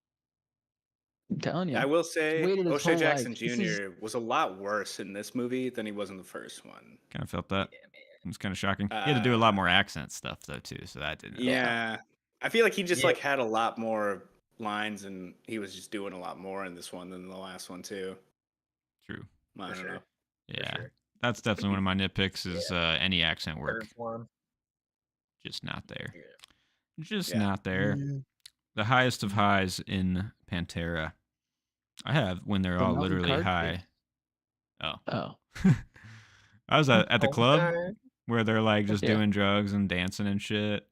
I'm telling you. I will He's say waited his O'Shea whole life. Jackson This is Jr. was a lot worse in this movie than he was in the first one. Kind of felt that. Yeah, man. It was kind of shocking. He had to do a Uh, lot more accent stuff though too, so that didn't help. yeah. yeah, I feel like he just Yeah, like had a lot more lines, and he was just doing a lot more in this one than the last one too. True. I for don't know. sure. For Yeah. sure. That's definitely one of my nitpicks is Yeah. any accent Third work one. just not there. Yeah. Just Yeah. not there. The highest of highs in Pantera. I have when they're The all mountain literally car chase. high. Oh. Oh, I was at the club Okay. where they're like just yeah. doing drugs and dancing and shit.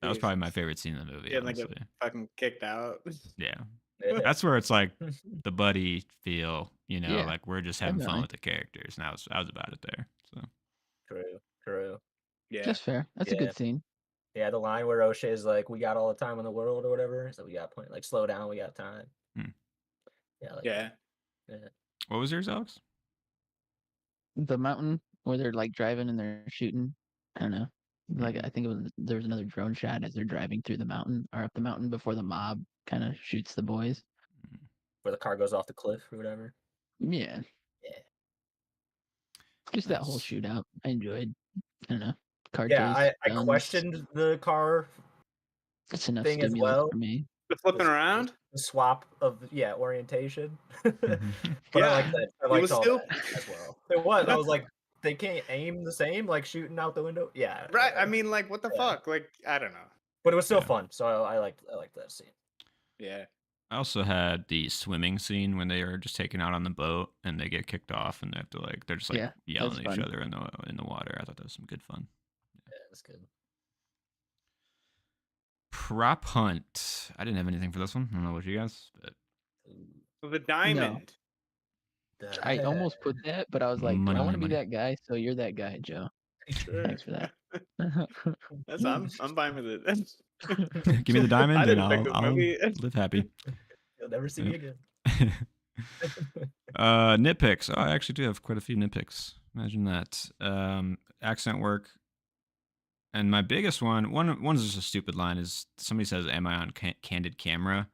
That was probably my Jesus. favorite scene in the movie, Getting like get honestly. fucking kicked out. Yeah. Yeah. That's where it's like the buddy feel, Yeah, like we're just having fun definitely. with the characters. And I was about it there. So True. True. Yeah. That's fair. That's a Yeah. good scene. Yeah, the line where O'Shea's like, "We got all the time in the world" or whatever. So we got plenty. Like, slow down. We got time. Hmm. Yeah, I like Yeah. that. Yeah. what was yours, Alex? The mountain where they're like driving and they're shooting. I don't know. Like Mhm. I think there was another drone shot as they're driving through the mountain or up the mountain before the mob kind of shoots the boys. Mhm. Where the car goes off the cliff or whatever. Yeah, Yeah. just that whole Nice. shootout. I enjoyed. I don't know. Car Yeah, chase, I guns. questioned the car It's enough thing as stimulus well. for me. The flipping The around. swap of orientation. But I like Yeah. that. I It liked was all still that as well. It was. I was like, they can't aim the same, like shooting out the window. Yeah. right. I mean, like, what the Yeah. fuck? Like, I don't know. But it was still Yeah. fun. So I liked that scene. Yeah. I also had the swimming scene when they are just taken out on the boat and they get kicked off and they have to they're just Yeah, yelling that's at each fun. other in the water. I thought that was some good fun. Yeah, that's good. Prop hunt. I didn't have anything for this one. I don't know what you guys, but The diamond. I almost put that, but I was like, Money, I money, want to be money. that guy, so you're that guy, Joe. Sure. Thanks for that. That's I'm fine with it. Give me the I diamond and didn't pick this I'll movie. live happy. You'll never see me again. Nitpicks. Oh, I actually do have quite a few nitpicks. Imagine that. Accent work. And my biggest one's just a stupid line is somebody says, "Am I on candid camera?"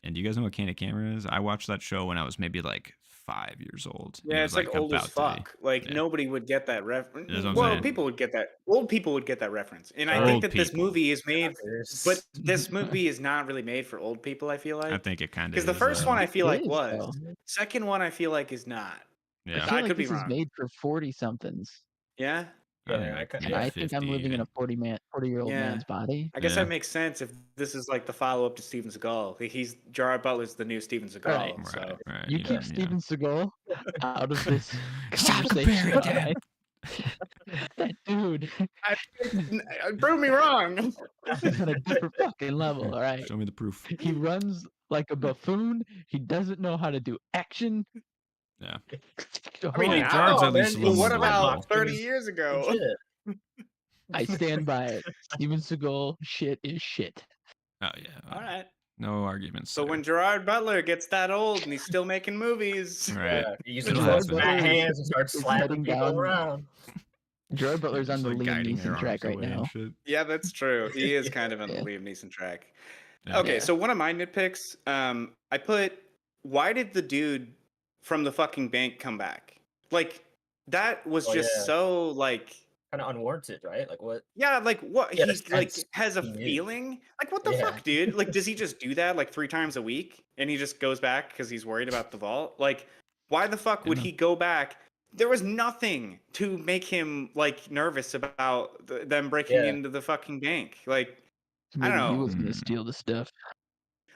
And do you guys know what candid camera is? I watched that show when I was maybe like 5 years old. And it Yeah, was it's like old as about to be. fuck. Like Yeah, nobody would get that reference. that's what I'm Well, saying. people would get that. Old people would get that reference. And I think Old that this people. movie is made, but Suckers. this movie is not really made for old people. I feel I like think it kind of because is. the first one I feel It like is, was. though. Second one I feel like is not. I Yeah, feel I like could be this is wrong. made for 40 somethings. Yeah, I think Yeah, like And maybe I think I'm 50 living in a even. 40-year-old yeah. man's body. I guess Yeah. that makes sense if this is like the follow up to Steven Seagal. He's Gerard Butler's the new Steven Seagal. Right. So Right. You yeah, keep Steven Seagal out of this Stop conversation, comparing, Dad. alright? That dude prove me wrong. is on a different fucking level, all right? Show me the proof. He runs like a buffoon. He doesn't know how to do action. Yeah. I mean, Well, now, Gerard's at least a but little what more about believable. 30 years ago? Shit. I stand by it. Steven Seagal shit is shit. Oh yeah. All right. No arguments. So there. when Gerard Butler gets that old and he's still making movies, Right. Yeah, he uses It'll those happen. fat Butler hands and starts is slapping heading people down- around. Gerard Butler's on Just, the like, Liam guiding their Neeson track arms right away and now. shit. yeah, that's true. He is kind of on the Yeah. Liam Neeson track. Yeah. Okay, Yeah. so one of my nitpicks, I put, why did the dude from the fucking bank come back? Like, that was Oh, just yeah. so, like, Kind of unwarranted, right? Like what? yeah, like, what? Yeah, the He, like, sense has a he knew. feeling? Like, what the Yeah. fuck, dude? Like, does he just do that, like, 3 times a week? And he just goes back because he's worried about the vault? Like, why the fuck would Yeah. he go back? There was nothing to make him, like, nervous about them breaking Yeah. into the fucking bank. Like, I Maybe don't he know. was gonna steal the stuff.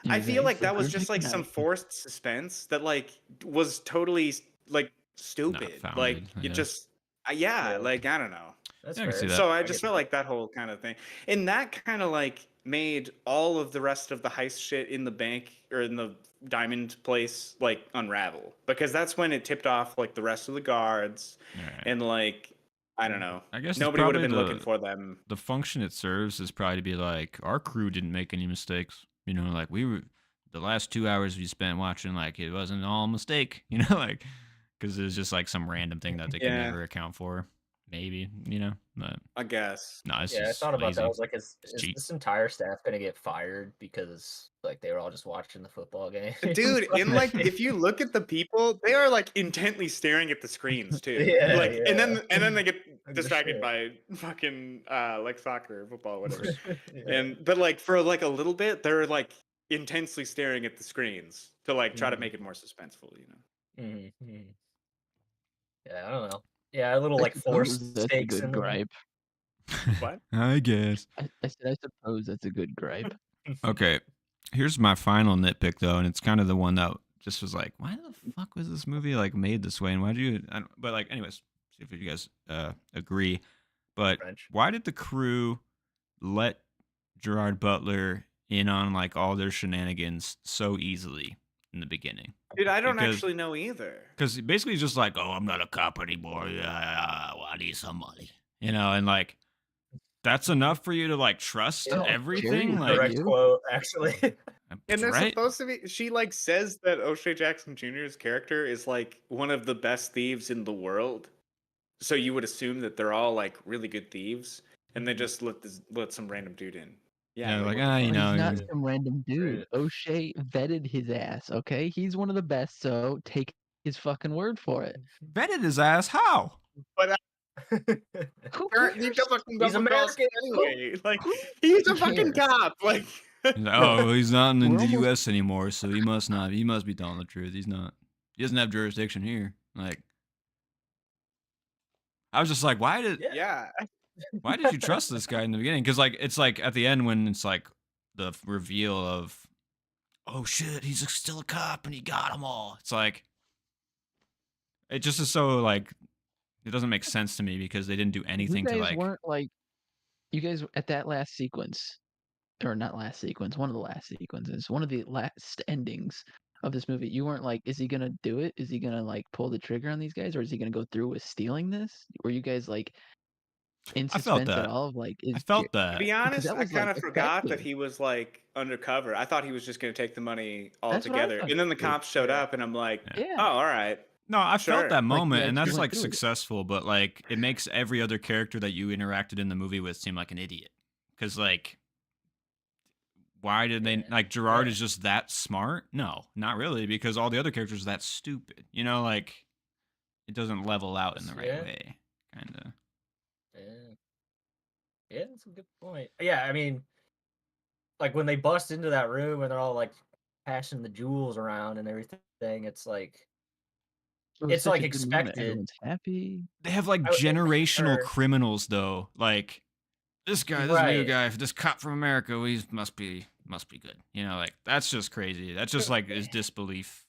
He I was feel like "It's a that was just like perfect some night." forced suspense that like was totally like stupid. Like founded, it yeah. just yeah, Yeah. like I don't know. That's Yeah, I can fair. see that. So I get just felt that. like that whole kind of thing. And that kind of like made all of the rest of the heist shit in the bank or in the diamond place like unravel, because that's when it tipped off like the rest of the guards, All right. and like I don't know, I guess it's nobody would have probably been looking for them. the function it serves is probably to be like, our crew didn't make any mistakes. You know, like the last 2 hours we spent watching, like it wasn't all a mistake. You know, like because it's just like some random thing that they can Yeah, never account for. Maybe, you know, but I guess. no, it's Yeah, I just thought about that. I lazy. was like, It's is cheap. this entire staff gonna get fired because like they were all just watching the football game? Dude, and like Like, if you look at the people, they are like intently staring at the screens too. yeah, Like yeah. and then they get Like, no distracted shit. by fucking like soccer or football or whatever. Yeah. But like for like a little bit, they're like intensely staring at the screens to like try to Mhm, make it more suspenseful, you know. mhm, mhm. Yeah, I don't know. Yeah, a little I like forced suppose that's a stakes good in there. gripe. What? I guess. I said I suppose that's a good gripe. Okay, here's my final nitpick though, and it's kind of the one that just was like, why the fuck was this movie like made this way, and why do you? I don't, but like, anyways, see if you guys agree. But French. why did the crew let Gerard Butler in on like all their shenanigans so easily in the beginning? Dude, I don't Because actually know either. basically he's just like, oh, I'm not a cop anymore. Well, I need some money, you know, and like that's enough for you to like trust Yeah, everything, Jerry, like direct you? quote, actually. And they're right? supposed to be. She like says that O'Shea Jackson Jr.'s character is like one of the best thieves in the world. So you would assume that they're all like really good thieves, and they just let some random dude in. Yeah, Yeah, like like what the you fuck? He's know, not you're, some random dude. Right. O'Shea vetted his ass, okay? He's one of the best, so take his fucking word for it. vetted his ass. How? But Who he cares? fucking He's double crossed American. anyway. Like Who he's a fucking cares? cop. Like He's like, oh, well, he's not in We're the almost U.S. anymore, so he must not. He must be telling the truth. He's not. He doesn't have jurisdiction here. Like, I was just like, Yeah. why did you trust this guy in the beginning? Because like, it's like at the end when it's like the reveal of, oh shit, he's still a cop and he got them all. It's like, it just is so like, it doesn't make sense to me because they didn't do you anything to guys like. weren't like you guys at that last sequence, or not last sequence, one of the last sequences, one of the last endings of this movie. You weren't like, is he gonna do it? Is he gonna like pull the trigger on these guys, or is he gonna go through with stealing this? Were you guys like in I felt suspense at that. all of like I is felt to that. be because honest, that I was like kind of forgot that effective. he was like undercover. I thought he was just gonna take the money That's what I altogether. thought And then the too. cops showed Yeah. up, and I'm like, Yeah. oh, Yeah, all right, No, I felt that sure. like he moment, and actually that's went like through with it. successful, but like it makes every other character that you interacted in the movie with seem like an idiot. Because like, why did they Yeah. like Gerard Yeah. is just that smart? No, not really, because all the other characters are that stupid. You know, like it doesn't level out in the right Yeah. way, kind of. Yeah. Yeah, that's a good point. Yeah, I mean, like when they bust into that room and they're all like passing the jewels around and everything, It was it's such like a good moment. expected. Everyone's happy. They have like I, generational or criminals though, like this guy, this new right. guy, this cop from America, well, he must be good. You know, like that's just crazy. That's just like his disbelief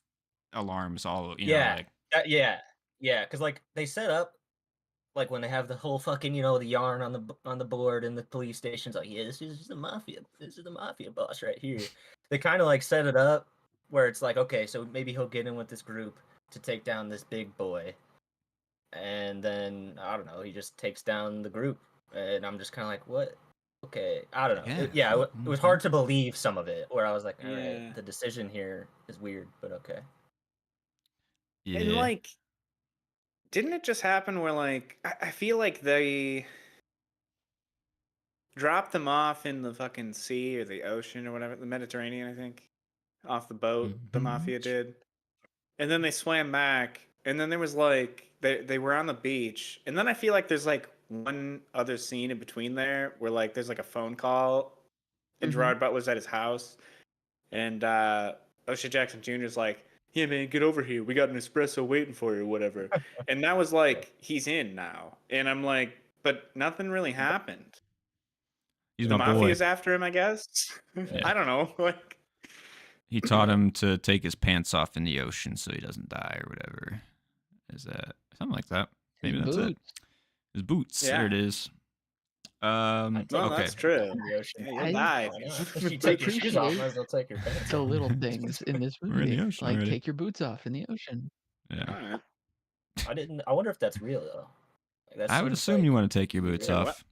alarms all. You know, Yeah. like Yeah. Yeah, because like they set up like when they have the whole fucking, the yarn on the board in the police stations, like, yeah, this is the mafia. This is the mafia boss right here. They kind of like set it up where it's like, okay, so maybe he'll get in with this group to take down this big boy. And then I don't know, he just takes down the group. And I'm just kind of like, what? Okay, I don't know. yeah, Yeah, fuck, it was okay. hard to believe some of it, where I was like, all right, Yeah. the decision here is weird, but okay. And Yeah. like, didn't it just happen where like I feel like they dropped them off in the fucking sea or the ocean or whatever, the Mediterranean, I think, off the boat. The Mhm. mafia did, and then they swam back, and then there was like they were on the beach, and then I feel like there's like one other scene in between there where like there's like a phone call, and Mhm. Gerard Butler's at his house, and O'Shea Jackson Jr. is like, "Yeah, man, get over here. We got an espresso waiting for you, or whatever." And that was like, he's in now, and I'm like, but nothing really happened. He's The my boy. mafia's after him, I guess. Yeah. I don't know. Like, He taught him to take his pants off in the ocean so he doesn't die or whatever. Is that something like that? His Maybe that's it. boots. His boots. There yeah. it is. I'd take Well, Okay. that's true. in the ocean. Yeah, you'll I die. Why if not? you- If you I take your shoes off, appreciate might as well take your pants the off. little things in this We're in the movie, ocean like already. take your boots off in the ocean. Yeah. All right. I wonder if that's real though. Like, that I would seems assume like you want to take your pretty boots real. Yeah, what? off.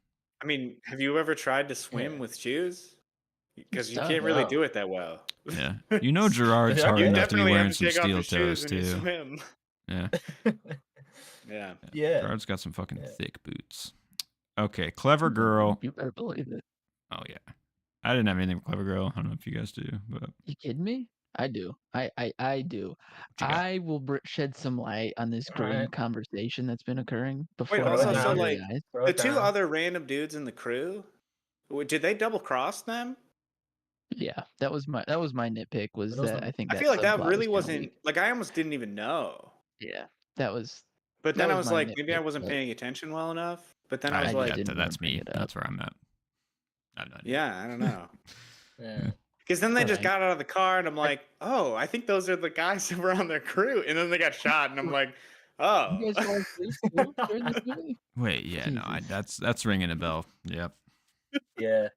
I mean, have you ever tried to swim Yeah. with shoes? Because you tough. can't really No. do it that well. Yeah. You know Gerard's hard Okay. You enough to be definitely have wearing to some take off steel your shoes toes when you too. swim. Yeah. Yeah. Yeah. Gerard's got some fucking Yeah. thick boots. Okay, Clever Girl. You better believe it. Oh yeah. I didn't have anything with Clever Girl. I don't know if you guys do, but You kidding me? I do. I do. what you got? I will shed some light on this All right. great conversation that's been occurring Wait, before Throw it also, my so down. very like eyes. Throw the it two down. other random dudes in the crew, did they double cross them? Yeah, that was my nitpick was Those that are- I think I that feel like that subplot was really kinda wasn't weak. like I almost didn't even know. Yeah, that was But that then I was was my like, maybe I nitpick, wasn't but paying attention well enough. But then I I was just like, didn't wanna that's bring me. it up. That's where I'm at. I have no idea. yeah, I don't know. Yeah. Because then they just Alright. got out of the car, and I'm like, oh, I think those are the guys that were on their crew. And then they got shot, and I'm like, oh. You guys fall asleep too during this movie? Wait, yeah, no, Jesus. that's ringing a bell. Yep. Yeah.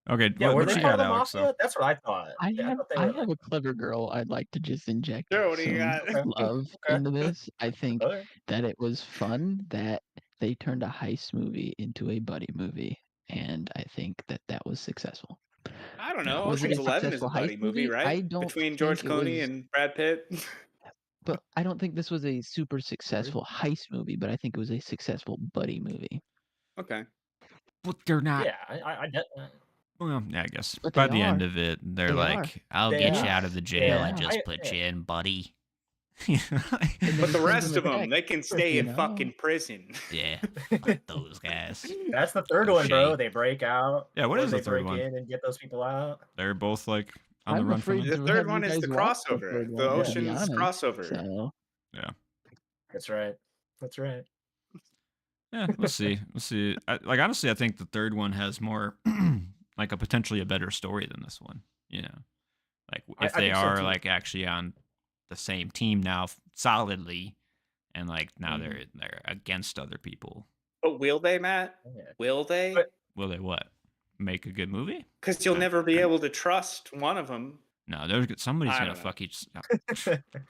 Okay, Yeah. Were what they you part of got, the Alex? mafia? That's what I thought. I Yeah, I have thought they I were have like. a clever girl I'd like to just inject Sure, what do you some got? Okay. love Okay. into this. I think Okay. that it was fun that they turned a heist movie into a buddy movie, and I think that that was successful. I don't Yeah. know. Was it a Ocean's 11 is a successful buddy heist movie, movie? right? I don't Between George think it Clooney was, and Brad Pitt. but I don't think this was a super successful heist movie, but I think it was a successful buddy movie. Okay. But they're not. Yeah. I get that. Well, yeah, I guess. But By they the end are. of it, they're They like, are. "I'll They get you are. out of the jail. I Yeah. just put you in, buddy." And But then the he sends rest them of them, back, they can stay you in know? fucking prison. yeah, fuck those guys. That's the third No one, bro. shade. They break out. Yeah, what or is the they third break one? in and get those people out. They're both like on the I'm run from afraid it. The to third have you one is guys the watch the crossover, third the one, to be Ocean's honest. crossover. So Yeah, That's right. That's right. yeah. We'll see. We'll see. Like honestly, I think the third one has more, like a potentially a better story than this one. You know, like if I they think so, are too. like actually on the same team now solidly, and like now Mhm. they're against other people. But will they, Matt? Yeah. Will they? But- Will they what? Make a good movie? Because you'll I- never be I- able to trust one of them. No, somebody's I gonna don't know. fuck each.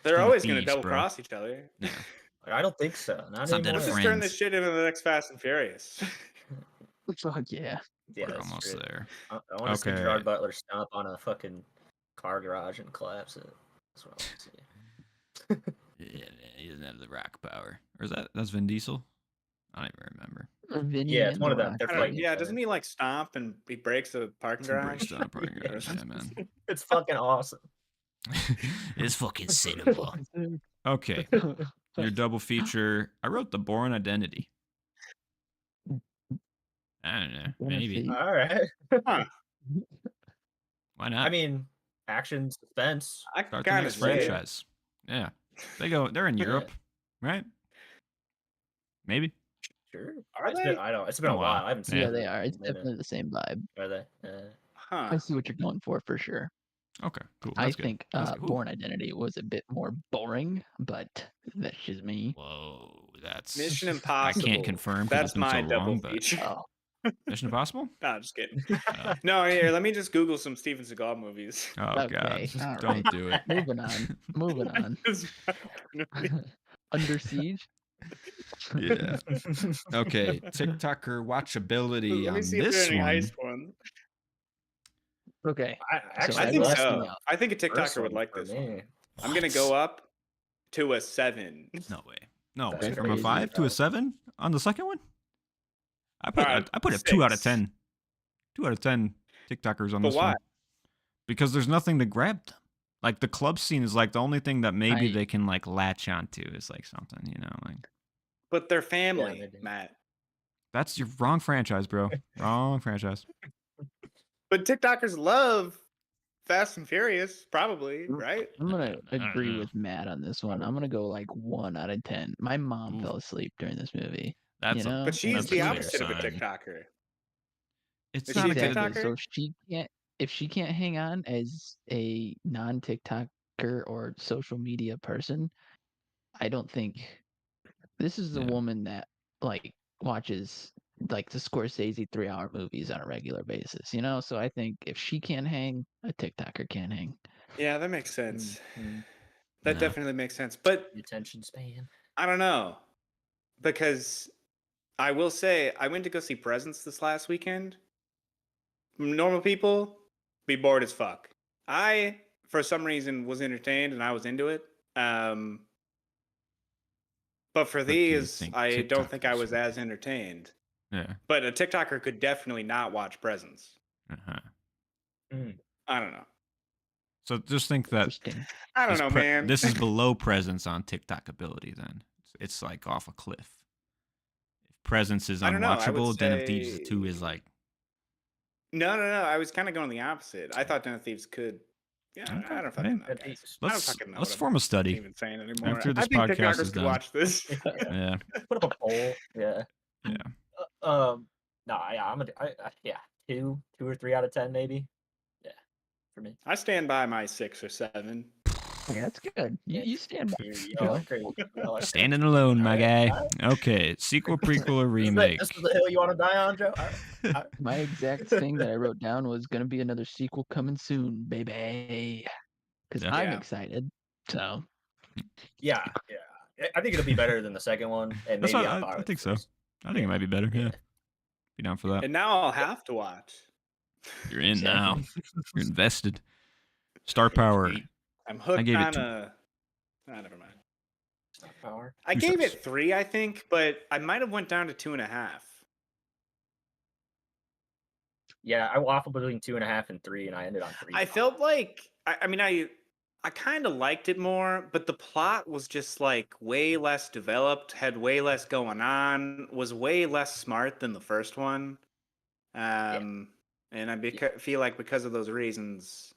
They're Two always going to thieves, double bro. cross each other. Yeah. I don't think so. Not It's not that anymore. Let's a just turn friends. this shit into the next Fast and Furious. fuck yeah. Yeah, We're that's almost true. there. I want to see Okay. Gerard Butler stomp on a fucking car garage and collapse it. That's what I want to see. Yeah, he doesn't have the rock power. Or is that's Vin Diesel? I don't even remember. Vinny Yeah, it's and one of The them. Rock, They're I don't- fighting baby. each yeah, other. doesn't he like stomp and he breaks a parking He garage? breaks down a parking garage. Yeah, man. It's fucking awesome. It's fucking cinema. Okay, your double feature. I wrote The Bourne Identity. I don't know. Wanna Maybe. see? All right. Huh. Why not? I mean, action suspense. I Start the kind of next say. franchise. Yeah. They're in Yeah. Europe, right? Maybe. Sure. Are It's they? been, I don't. It's been a while. I haven't seen. Yeah. Yeah, it they in a are. It's minute. definitely the same vibe. Are they? Huh. I see what you're going for sure. Okay, cool. I That's good. think That's good. Ooh. Born Identity was a bit more boring, but that's just me. Whoa, that's Mission I Impossible. can't confirm because it's That's been my so double long, but feature. Oh, Mission Impossible? No, just kidding. Oh, No, here, let me just Google some Steven Seagal movies. oh Okay, God. all Don't right. do it. moving on. Moving on. Under Siege. Yeah. Okay. TikToker watchability Let me on see if there this are any one. heist ones. Okay. Actually, I I think love so. Seagal. I think a First TikToker would one like for this me. one. I'm gonna go up to a 7. No way. No That's way. From a crazy, 5 to a bro. 7 on the second one? I put Alright, I put a 2 out of 6. 10. 2 out of 10 TikTokers on But this why? one. Because there's nothing to grab them. Like the club scene is like the only thing that maybe I- they can like latch onto is like something, you know, like But they're family, maybe. Matt. that's your wrong franchise, bro. Wrong franchise. But TikTokers love Fast and Furious, probably, right? I'm gonna I don't agree know. with Matt on this one. I'm gonna go like 1 out of 10. My mom Ooh. fell asleep during this movie. That's you know? But she's That's the a fair opposite of a sign. TikToker. It's Is not she a a good. Exactly. TikToker? So if she can't hang on as a non-TikToker or social media person, I don't think this is a Yeah. woman that like watches like the Scorsese 3-hour movies on a regular basis, you know? So I think if she can't hang, a TikToker can't hang. Yeah, that makes sense. Mhm. That Yeah. definitely makes sense. But The attention span. I don't know because I will say I went to go see Presents this last weekend. Normal people be bored as fuck. I, for some reason, was entertained and I was into it. But for What do you these, think I don't think I TikTokers was would as do? entertained. Yeah. But a TikToker could definitely not watch Presents. Uh-huh. Mm. I don't know. So just think that Interesting. I don't know, man. this is below Presence on TikTok ability. Then it's like off a cliff. If Presence is I don't know. I would unwatchable, Den of Thieves say 2 is like no. I was kind of going the opposite. I thought Den of Thieves could. Yeah, okay. I don't Hey, fucking know, And guys. these- I don't fucking know let's what form a study I'm even saying anymore. after I this think podcast TikTokers is could done. watch this. Yeah. Put up a poll. Yeah. Yeah. No, yeah, yeah, 2 or 3 out of 10 maybe. Yeah, for me. I stand by my 6 or 7. Yeah, that's good. Yeah, You stand by Here it, you go. Joe. Agree. I like that. Standing alone, my Alright, guy. alright. Okay. Sequel, prequel, or remake. This is the hill you want to die on, Joe? My exact thing that I wrote down was gonna be another sequel coming soon, baby. Because Yeah. I'm Yeah. excited. So Yeah. I think it'll be better than the second one, and That's maybe what on par I with think the so. first. I think it might be better. Yeah. Yeah. Be down for that. And now I'll have to watch. You're in now. exactly. You're invested. Star power. Sweet. I'm hooked gave it on two. a. Ah, never mind. Star power. I 2 gave stars. it 3, I think, but I might have went down to 2.5. Yeah, I waffled between 2.5 and 3, and I ended on 3. I felt like I mean I kind of liked it more, but the plot was just like way less developed, had way less going on, was way less smart than the first one. Yeah. And feel like because of those reasons,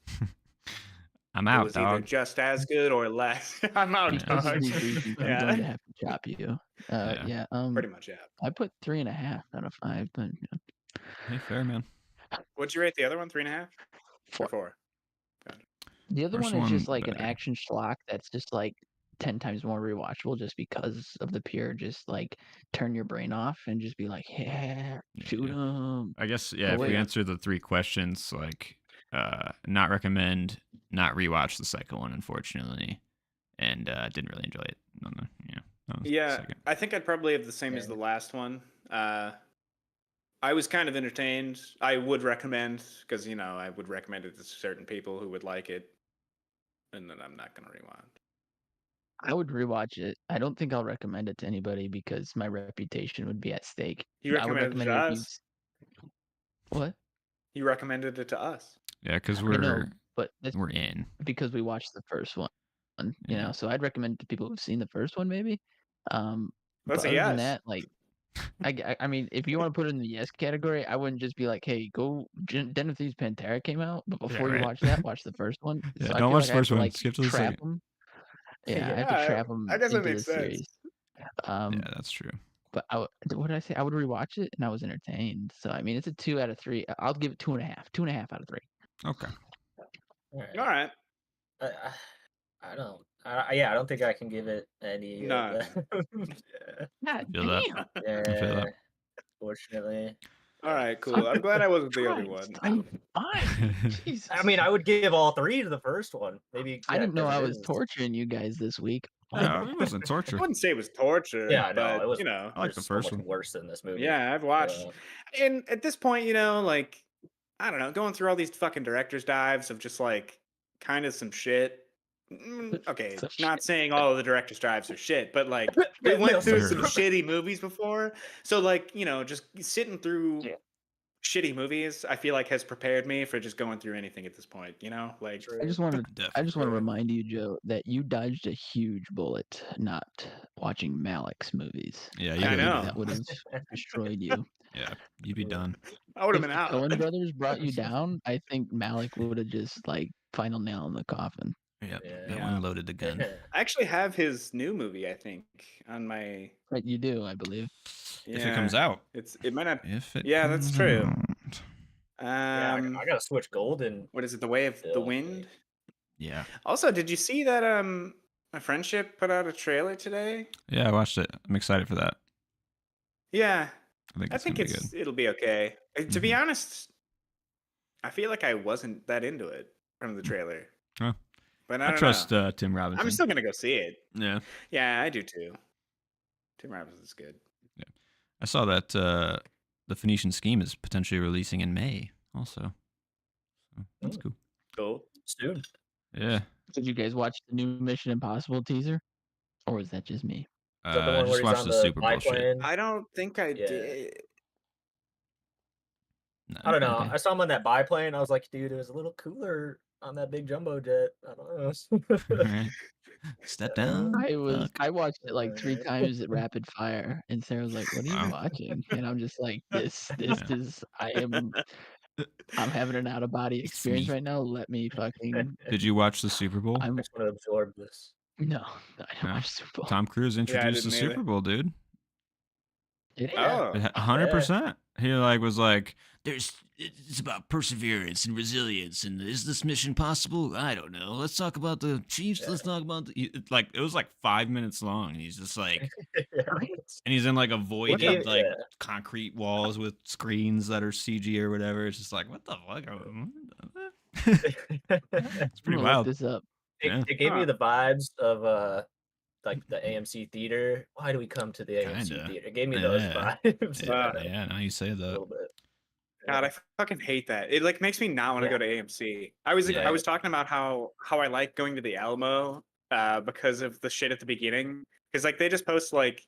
I'm it out, was either dog. just as good or less. I'm out, Because of dog. these reasons, I'm going to have to chop you. Yeah. Yeah. Pretty much, yeah. I put 3.5 out of 5, but you know, Hey, fair man. What'd you rate the other one? 3.5 or 4. 4? The other First one is just one like an better. action schlock that's just like 10 times more rewatchable just because of the pure just like turn your brain off and just be like, yeah, shoot Yeah. 'em. I guess Oh, if we wait. answer the 3 questions, like not recommend, not rewatch the second one, unfortunately, and didn't really enjoy it. No, yeah. That was the Yeah, second. I think I'd probably have the same as Yeah. the last one. I was kind of entertained. I would recommend because I would recommend it to certain people who would like it, and then I'm not gonna rewind. I would rewatch it. I don't think I'll recommend it to anybody because my reputation would be at stake. You But I would recommended it recommend to it if you've us. what? You recommended it to us. Yeah, because I know, we're but that's we're in. because we watched the first one, you Yeah. know. So I'd recommend it to people who've seen the first one, maybe. That's But a other than yes. that, like, I mean, if you want to put it in the yes category, I wouldn't just be like, hey, go. Den of Thieves Pantera came out, but Yeah, before you right. watch that, watch the first one. Yeah, So I don't feel watch like the I have first to one. like Skip to the trap second. them. Yeah, I have to Yeah, trap them I guess that into the makes sense. series. Yeah, that's true. But what did I say? I would rewatch it, and I was entertained. So I mean, it's a 2 out of 3. I'll give it 2.5. 2.5 out of 3. Okay. All right. All right. I don't. I don't think I can give it any of No. the. God Feel that. damn! I feel Yeah, that. fortunately. All right, cool. I'm glad I wasn't the only one. I'm fine. Jesus. I mean, I would give all 3 to the first one. Maybe. I Yeah, didn't know 'cause I it was is. torturing you guys this week. No, it wasn't I torture. wouldn't say it was torture, Yeah, no, but it was. I like the There's so first much one. worse than this movie. yeah, I've watched. Uh, And at this point, like, I don't know, going through all these fucking director's dives of just like kind of some shit. Okay, So not saying all of the director's dives are shit, but like we Yeah, went no, through sir. some shitty movies before. So like, just sitting through Yeah. shitty movies, I feel like has prepared me for just going through anything at this point, like I just want to Definitely. remind you, Joe, that you dodged a huge bullet not watching Malik's movies. Yeah, I you know. would. That would have destroyed you. Yeah, you'd be done. I would have If been the out. Coen brothers brought you down, I think Malik would have just like final nail in the coffin. Yeah, Yeah. that one loaded the gun. I actually have his new movie, I think, on my But you do, I believe. If it comes out. It might not. If it Yeah, that's comes true. out. Yeah, I gotta switch Golden. What is it? The Way of the Still, Wind. Yeah. Also, did you see that My Friendship put out a trailer today? Yeah, I watched it. I'm excited for that. Yeah. I think I it's gonna think be good. it'll be okay. To be Mhm. honest, I feel like I wasn't that into it from the trailer, Well, but I I don't know. trust Tim I'm Robinson. still gonna go see it. Yeah, Yeah, I do too. Tim Robinson's good. yeah. I saw that the Phoenician Scheme is potentially releasing in May, also. So that's Mm, cool. Cool. soon. Yeah. Did you guys watch the new Mission Impossible teaser, or was that just me? Is that the one where Just he's watch on the the Super Bowl shit. biplane? I don't think I Yeah. did. I don't know. Okay. I saw him on that biplane. I was like, dude, it was a little cooler on that big jumbo jet. I don't know. Right. Step down. Fuck. I watched it like 3 times at rapid fire, and Sarah was like, "What are you Wow. watching?" And I'm just like, "This Yeah. is I'm having an out of body It's experience me. right now. Let me fucking Did you watch the Super Bowl? I I'm just want to absorb this. no, I don't No. watch Super Bowl." Tom Cruise Yeah, I introduced the didn't either. Super Bowl, dude. Did he? Yeah. Oh, 100%. He was like, it's about perseverance and resilience, and is this mission possible? I don't know. Let's talk about the Chiefs. Yeah. Let's talk about it was like 5 minutes long. And he's just like, Yeah. and he's in like a void What of the- like Yeah. concrete walls with screens that are CG or whatever. It's just like, what the fuck? It's I'm pretty gonna look wild. this up. Yeah. It gave me Huh. the vibes of like the AMC theater. Why do we come to the AMC Kinda. theater? It gave me those Yeah. vibes. Yeah, Wow. yeah, now you say A that. little bit. God, I fucking hate that. It like makes me not want to Yeah. go to AMC. I was Yeah. talking about how I like going to the Alamo because of the shit at the beginning. Because like they just post like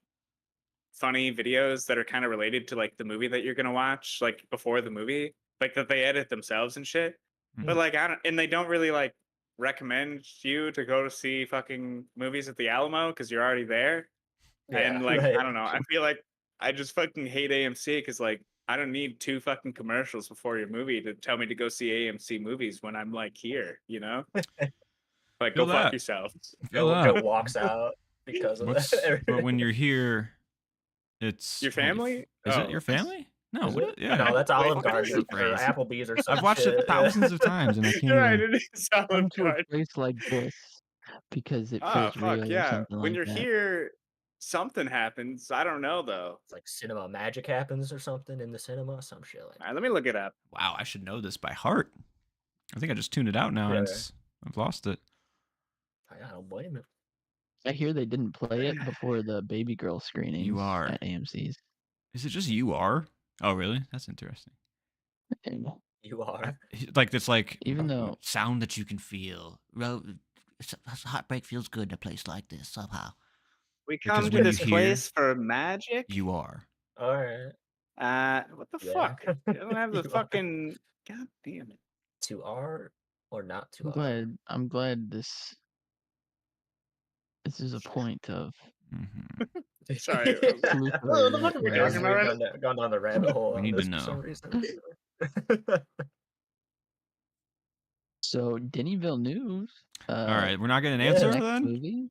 funny videos that are kind of related to like the movie that you're gonna watch, like before the movie, like that they edit themselves and shit. But Mhm. like I don't, and they don't really like recommend you to go to see fucking movies at the Alamo because you're already there. And Yeah, like right. I don't know, I feel like I just fucking hate AMC because like I don't need 2 fucking commercials before your movie to tell me to go see AMC movies when I'm like here, you know? Like Feel go fuck that. yourself. Feel Joe that. walks out because of that. But when you're here, it's Your holy family? Is it Oh. your family? No, Is what? it? Yeah. No, that's Wait, Olive what is Garden the or phrase? Applebee's or some I've watched shit. it thousands of times, and I can't Right, even. it is Come Olive to a Garden. place like this because it Oh feels fuck real or yeah. something When like you're that. here, something happens. I don't know though. It's like cinema magic happens or something in the cinema, some shit like All right, let me look it up. Wow, I should know this by heart. I think I just tuned it out now, and Yeah. I've lost it. I don't blame him. I hear they didn't play it before the Baby Girl screenings are. at AMC's. Is it just you are? Oh, really? That's interesting. And You are. Like it's like even though sound that you can feel. Heartbreak feels good in a place like this somehow. We Because come to when you this hear- place for magic. You are. All right. What the Yeah. fuck? I don't have the You are. fucking. God damn it. To R or not to R? I'm glad this is a point of Sorry. sleuth What the fuck alert are we where talking about right now? We've gone down the rabbit hole We on need to this know. for some reason. so Denis Villeneuve. All right, we're not getting an yeah. answer Next then. movie.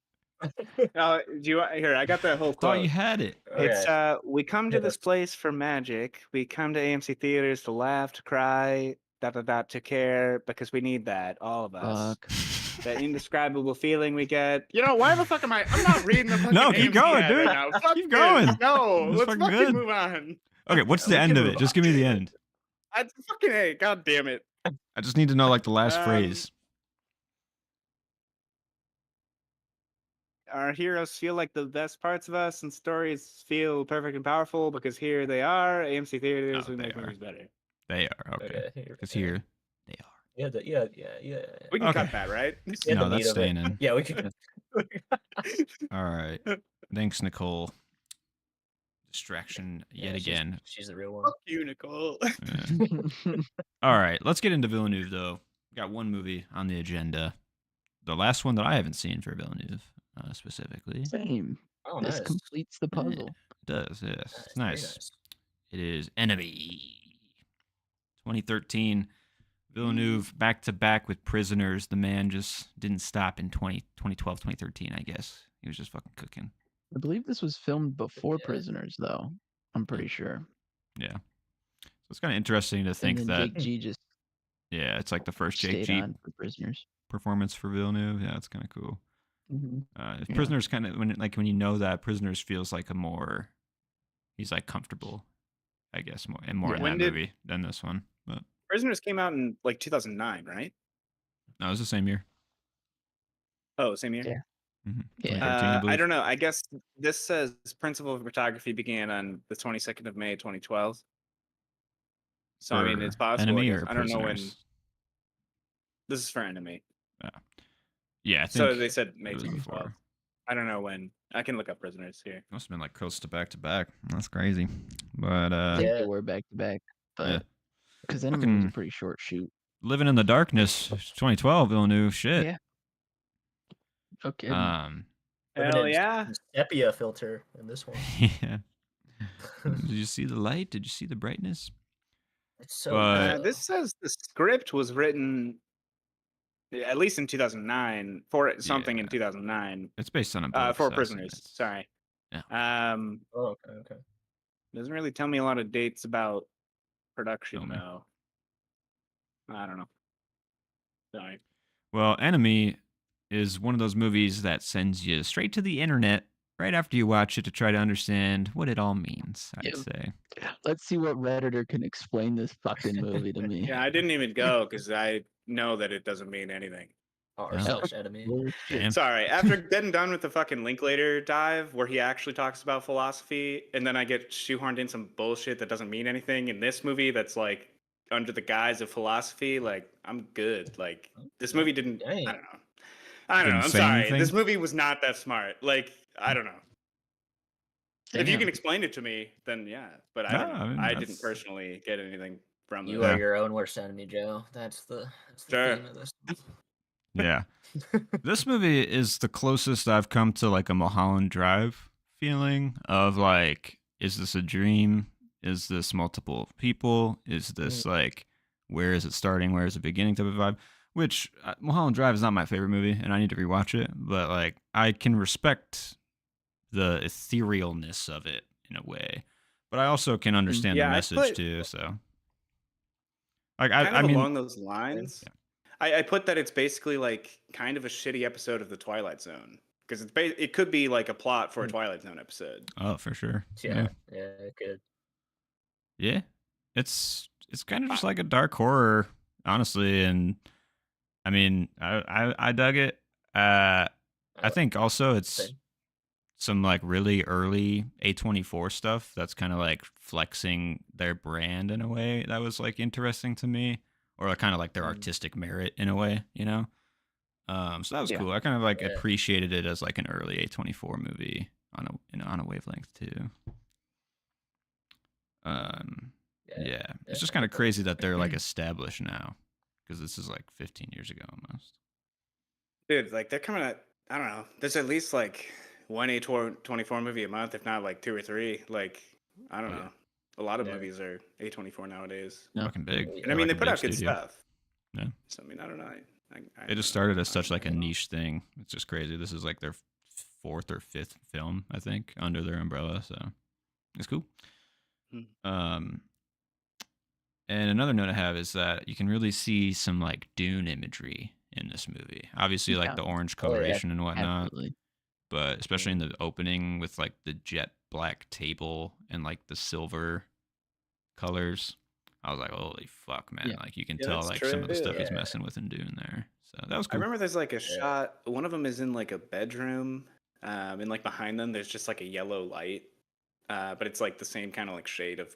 Do you here? I got the whole Thought quote. you had it. It's Okay. we come to Hit this us. place for magic. We come to AMC theaters to laugh, to cry, to care because we need that, all of us. Fuck. That indescribable feeling we get. You know, why the fuck am I? I'm not reading the fucking No, keep AMC going, ad dude. right now. Fuck Keep this. going. No, It's let's fucking fucking good. move on. Okay, what's Yeah, the we end can of move it? Just on. give me the end. I fucking hate. God damn it. I just need to know like the last phrase. Our heroes feel like the best parts of us, and stories feel perfect and powerful because here they are. AMC theaters, Oh, we they make are. movies better. They are okay. Because Yeah. here they are. Yeah. We can Okay. cut that, right? Yeah, No, the that's meat of it. staying in. Yeah, we can. All right. Thanks, Nicole. Distraction yet again. She's the real one. Fuck you, Nicole. Yeah. All right, let's get into Villeneuve though. Got one movie on the agenda. The last one that I haven't seen for Villeneuve, specifically. Same. Oh, This nice. completes the Yeah. puzzle. It does, yes. It's Very nice. It is Enemy. 2013. Villeneuve back to back with Prisoners. The man just didn't stop in 2012, 2013, I guess. He was just fucking cooking. I believe this was filmed before Yeah. Prisoners, though. I'm pretty sure. Yeah. So it's kind of interesting to think and then that, Jake G just yeah, it's like the first Jake stayed G on for Prisoners. performance for Villeneuve. Yeah, it's kind of cool. Mm-hmm. If Yeah. Prisoners kind of when you know that Prisoners feels like a more, he's like comfortable I guess more in Yeah. that When did movie than this one. But Prisoners came out in like 2009, right? no, it was the same year. Oh, same year. Yeah. Yeah. 2013, I I believe. don't know. I guess this says principal photography began on the 22nd of May, 2012. So I mean, it's For possible. I Enemy guess or I don't know when. Prisoners. This is for Enemy. Yeah, yeah. I So think they said May it was 2012. before. I don't know when. I can look up Prisoners here. Must have been like close to back to back. That's crazy. But I think they Yeah. were back to back, yeah, but because Enemy was a fucking pretty short shoot. Living in the Darkness, 2012, Villeneuve. Shit. Yeah. No kidding. Living Hell in yeah! sepia filter in this one. Yeah. Did you see the light? Did you see the brightness? It's so But This says the script was written at least in 2009 for something in yeah, 2009 it's based on a book, for so I assume Prisoners. it's Sorry. yeah. Oh, okay. Doesn't really tell me a lot of dates about production Filming. though. I don't know. Sorry. Well, Enemy is one of those movies that sends you straight to the internet right after you watch it to try to understand what it all means. I'd Yeah. say. Let's see what Redditor can explain this fucking movie to me. Yeah, I didn't even go because I know that it doesn't mean anything. R Yeah. slash enemy. Bullshit. Damn. Sorry, after getting done with the fucking Linklater dive where he actually talks about philosophy, and then I get shoehorned in some bullshit that doesn't mean anything in this movie that's like under the guise of philosophy, like I'm good. Like this movie didn't. Dang. I don't know. I don't know. Didn't I'm say sorry. anything? This movie was not that smart. Like I don't know. If you Damn. can explain it to me, then yeah. But I No, don't know. I mean, I didn't that's- personally get anything from You this. are Yeah. your own worst enemy, Joe. That's the Sure. theme of this. Yeah. This movie is the closest I've come to like a Mulholland Drive feeling of like, is this a dream? Is this multiple people? Is this like, where is it starting? Where is it beginning type of vibe? Which Mulholland Drive is not my favorite movie, and I need to rewatch it. But like, I can respect the etherealness of it in a way, but I also can understand Yeah, the I message put- too. So, like, Kind I of mean, along those lines. I put that it's basically like kind of a shitty episode of the Twilight Zone because it could be like a plot for a Twilight Zone episode. oh, for sure. Yeah, good. Yeah, it's kind of just like a dark horror, honestly, and I mean, I dug it. I think also it's Same. some like really early A24 stuff that's kind of like flexing their brand in a way that was like interesting to me, or kind of like their artistic merit in a way, you know. So that was Yeah. cool. I kind of like Yeah. appreciated it as like an early A24 movie on a wavelength too. Yeah. It's just kind of crazy that they're like established now because this is like 15 years ago almost. Dude, like they're coming at, I don't know, there's at least like one A24 movie a month, if not like 2 or 3. Like, I don't Oh, know. A lot of Yeah. movies are A24 nowadays. Yeah. Fucking big. And I mean, they Fucking put big out good studio. stuff. Yeah. So, I mean, I don't know. I They just started as such like a niche thing. It's just crazy. This is like their 4th or 5th film, I think, under their umbrella. So it's cool. Hmm. And another note I have is that you can really see some like Dune imagery in this movie. Obviously, like Yeah. the orange Oh, yeah. coloration and whatnot, Absolutely. but especially in the opening with like the jet black table and like the silver colors. I was like, holy fuck, man. Yeah. Like you can Yeah, tell that's like some of the true. stuff he's Yeah. messing with in Dune there. So that was I cool. remember there's like a shot, one of them is in like a bedroom, and like behind them, there's just like a yellow light. But it's like the same kind of like shade of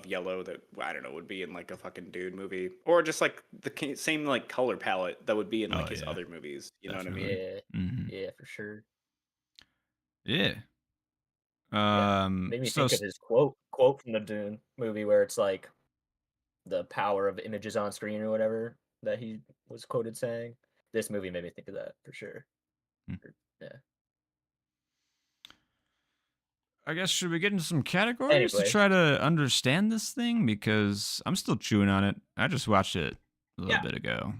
yellow that I don't know would be in like a fucking Dude movie, or just like the same like color palette that would be in like Oh, his yeah. other movies. You know Definitely. what I mean? Yeah, Mhm. yeah, for sure. Yeah. Made me So think of his quote from the Dune movie where it's like the power of images on screen or whatever that he was quoted saying. This movie made me think of that for sure. Yeah. I guess should we get into some categories to Anyway. try to understand this thing because I'm still chewing on it. I just watched it a little Yeah. bit ago.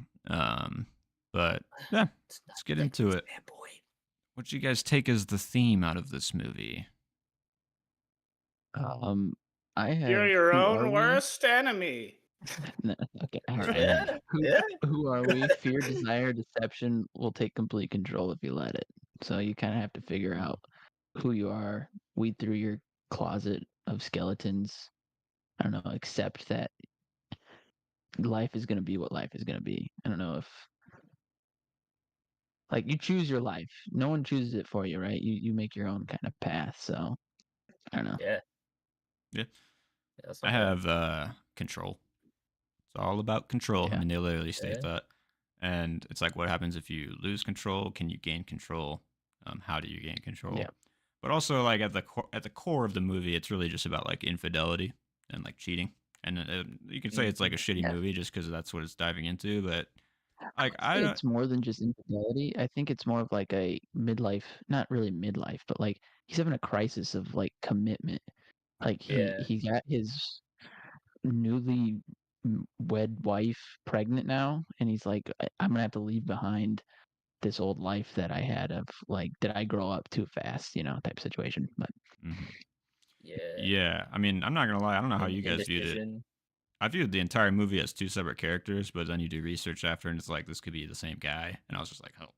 But yeah, let's get into it. Man, boy. What do you guys take as the theme out of this movie? I have. You're your Who own Are We? worst enemy. No, okay, all right. Yeah, yeah. Who are we? Fear, desire, deception will take complete control if you let it. So you kind of have to figure out who you are, weed through your closet of skeletons, I don't know, accept that life is gonna be what life is gonna be. I don't know if like you choose your life. No one chooses it for you, right? You make your own kind of path. So I don't know. Yeah, Yeah. that's I not bad. have control. It's all about control. I Yeah. mean, they literally state Yeah. that. And it's like, what happens if you lose control? Can you gain control? How do you gain Yeah. control? But also, like at the core of the movie, it's really just about like infidelity and like cheating. And you can say it's like a shitty Yeah. movie just because that's what it's diving into. But like, I I say don't. it's more than just infidelity. I think it's more of like a midlife, not really midlife, but like he's having a crisis of like commitment. Like Yeah. he got his newly wed wife pregnant now, and he's like, I'm gonna have to leave behind this old life that I had of like, did I grow up too fast, type situation. But Mhm. Yeah. Yeah, I mean, I'm not gonna lie. I don't know how you guys viewed it. Indecision. I viewed the entire movie as two separate characters, but then you do research after, and it's like this could be the same guy, and I was just like, holy,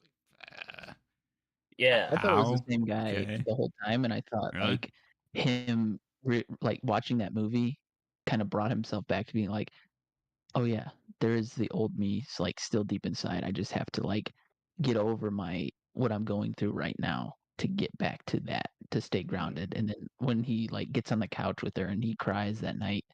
Yeah. I thought it was the how? same guy Okay, the whole time, and I thought really? like him, like watching that movie, kind of brought himself back to being like, oh yeah, there is the old me, like still deep inside. I just have to like get over my what I'm going through right now to get back to that, to stay grounded. And then when he like gets on the couch with her and he cries that night,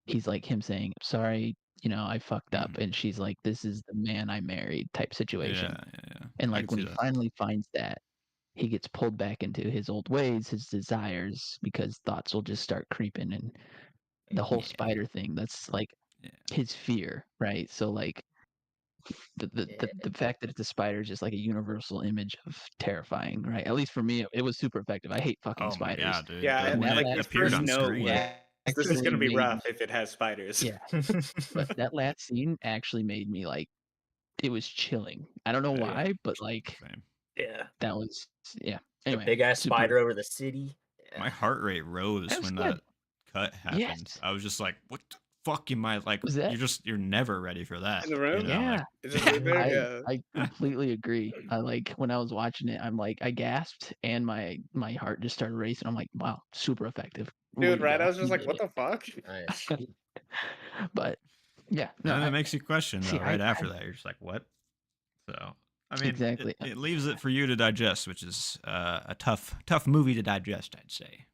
he's like him saying, "Sorry, I fucked up." Mhm. And she's like, "This is the man I married," type Yeah, situation. yeah. And I like can when see he that. finally finds that, he gets pulled back into his old ways, his desires, because thoughts will just start creeping and the whole Yeah, spider thing, that's like yeah. his fear, right? So like Yeah. the fact that it's a spider is just like a universal image of terrifying, right? At least for me, it was super effective. I hate fucking Oh my spiders, god, dude! Yeah, but When that it like you last appeared first on scene know, screen, yes, this is actually gonna be made rough me, if it has spiders. yeah. But that last scene actually made me like it was chilling. I don't know yeah, why, but like same. Yeah. that was yeah. A Anyway, big ass super. spider over the city. My Yeah. heart rate That rose was when good. that cut happened. Yes. I was just like, what the fuck am I like? Was that? You're never ready for In that, the you room, know? Like, Yeah. it's just sitting there. I Yeah, I completely agree. I like when I was watching it, I'm like I gasped and my heart just started racing. I'm like, wow, super effective. Way dude, to right? I go. was just You like, did what it. the fuck? Nice. But yeah, no, and then it I makes you question see. though. Right I after that, you're just like, what? So, I mean, exactly. it leaves it for you to digest, which is a tough movie to digest, I'd say.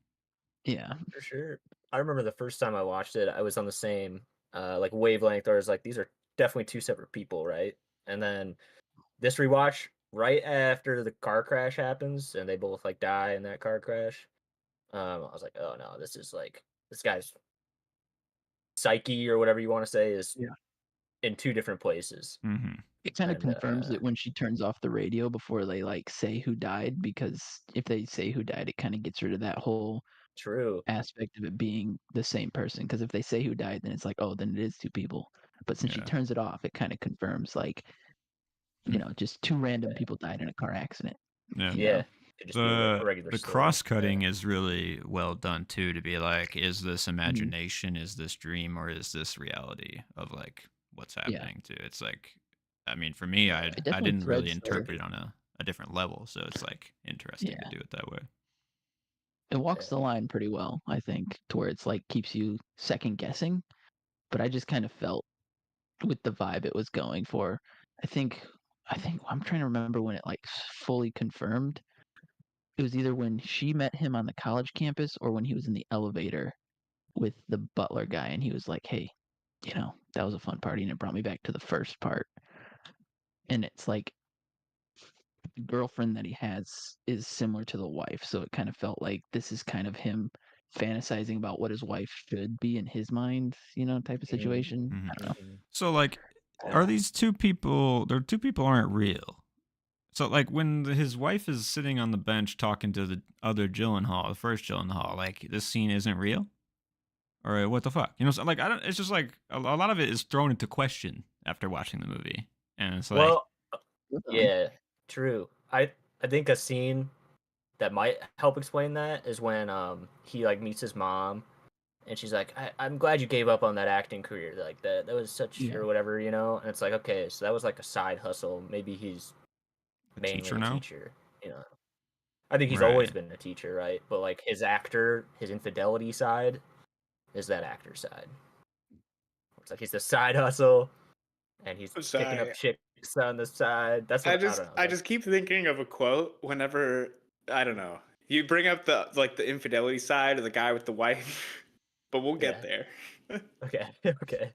Yeah, For sure. I remember the first time I watched it, I was on the same like wavelength. Where I was like, these are definitely two separate people, right? And then this rewatch, right after the car crash happens, and they both like die in that car crash. I was like, oh no, this is like this guy's psyche or whatever you want to say is yeah. in two different places. Mm-hmm. It kind of And confirms it when she turns off the radio before they like say who died, because if they say who died, it kind of gets rid of that whole true. aspect of it being the same person. Because if they say who died, then it's like, oh, then it is two people. But since she Yeah. turns it off, it kind of confirms like just two random people died in a car accident. Yeah. You Yeah. know, Could just be a The regular the story. cross Yeah. cutting is really well done too. To be like, is this Mhm. imagination? Is this dream? Or is this reality of like what's Yeah, happening to? It's like, I mean, for me, I Yeah. it I definitely didn't really threads the interpret it on a different level. So it's like interesting to yeah. do it that way. It walks Yeah. the line pretty well, I think, to where it's like keeps you second guessing. But I just kind of felt with the vibe it was going for. I think I'm trying to remember when it like fully confirmed. It was either when she met him on the college campus or when he was in the elevator with the butler guy and he was like, "Hey, that was a fun party," and it brought me back to the first part. And it's like the girlfriend that he has is similar to the wife, so it kind of felt like this is kind of him fantasizing about what his wife should be in his mind, type of Mm, situation. hmm I don't mhm. So like, are know. these two people? Their two people aren't real. So like when his wife is sitting on the bench talking to the other Gyllenhaal, the first Gyllenhaal, like this scene isn't real, or what the fuck? So like I don't. It's just like a lot of it is thrown into question after watching the movie, and it's like, Well, yeah, true. I think a scene that might help explain that is when he like meets his mom and she's like, I'm glad you gave up on that acting career. Like that was such Yeah, or whatever, And it's like, okay, so that was like a side hustle. Maybe he's a mainly teacher a now, teacher, I think he's always right? been a teacher, right? But like his infidelity side is that actor side. It's like he's the side hustle, and he's picking up Sorry. chicks on the side. That's what I don't know. I just keep thinking of a quote whenever, I don't know. You bring up the infidelity side of the guy with the wife, but we'll get there. Okay. Okay.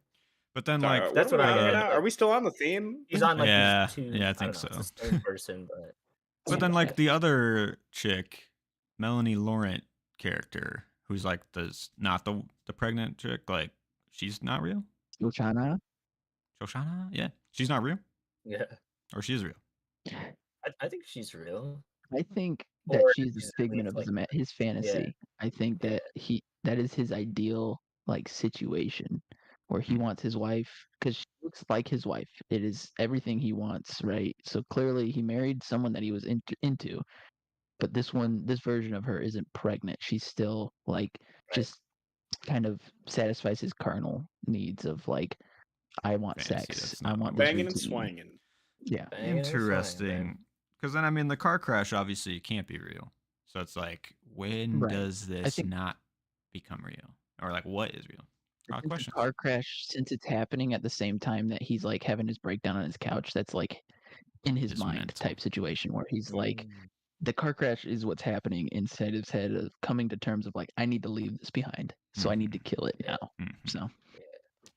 But then Sorry, like what That's are what we I on right get. now? Are we still on the theme? He's on like Yeah, these two. yeah, I I think don't know. so. It's the same person, but But then like the other chick, Melanie Laurent character, who's like not the pregnant chick, like she's not real. Shoshana? Shoshana, yeah, she's not real, yeah, or she is real. I think she's real. I think Or that she's a she's at figment least of like his fantasy. I think yeah. that that is his ideal like situation where he wants his wife because she looks like his wife. It is everything he wants, right? So clearly he married someone that he was into, but this version of her isn't pregnant. She's still like Right. just kind of satisfies his carnal needs of like I want Fantasy, sex. that's I not want my this Banging and routine. swinging. Yeah. Banging and swinging, Interesting. Because then I mean the car crash obviously can't be real. So it's like when Right. does I this think not become real? Or like what is real? I think the Questions. car crash, since it's happening at the same time that he's like having his breakdown on his couch, that's like in his His mind mental. type situation where he's like, Mm. the car crash is what's happening inside his head of coming to terms of like, I need to leave this behind. So I need to kill it now. So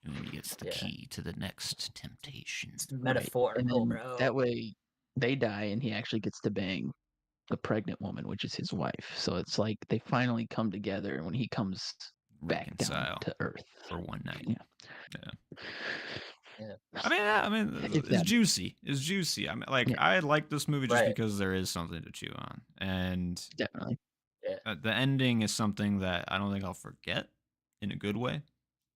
And then he gets the key to the next temptation. It's right. metaphorical, And then bro. that way they die and he actually gets to bang the pregnant woman, which is his wife. So it's like they finally come together when he comes back down Reconcile to earth. for one night. Yeah. Yeah. I mean, it's juicy. It's juicy. I mean, like Yeah. I like this movie just Right. because there is something to chew on, and Definitely. the ending is something that I don't think I'll forget in a good way,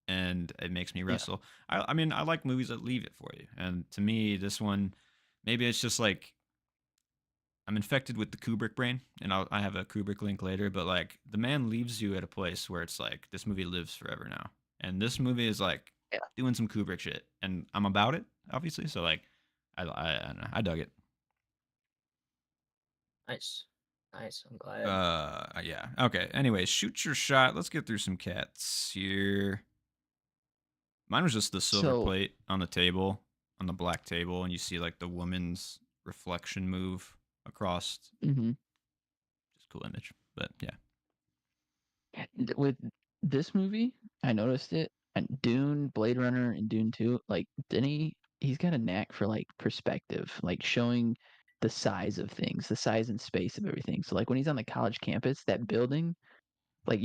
and it makes me wrestle. I mean, I like movies that leave it for you, and to me, this one, maybe it's just like I'm infected with the Kubrick brain, and I have a Kubrick link later, but like the man leaves you at a place where it's like this movie lives forever now, and this movie is like doing some Kubrick shit, and I'm about it, obviously. So like, I don't know, I dug it. Nice. I'm glad. Yeah. Okay. Anyways, shoot your shot. Let's get through some cats here. Mine was just the silver plate on the table, on the black table, and you see like the woman's reflection move across. Just cool image, but yeah. With this movie, I noticed it. And Dune, Blade Runner, and Dune 2, like he's got a knack for like perspective, like showing the size of things, the size and space of everything. So like when he's on the college campus, that building, like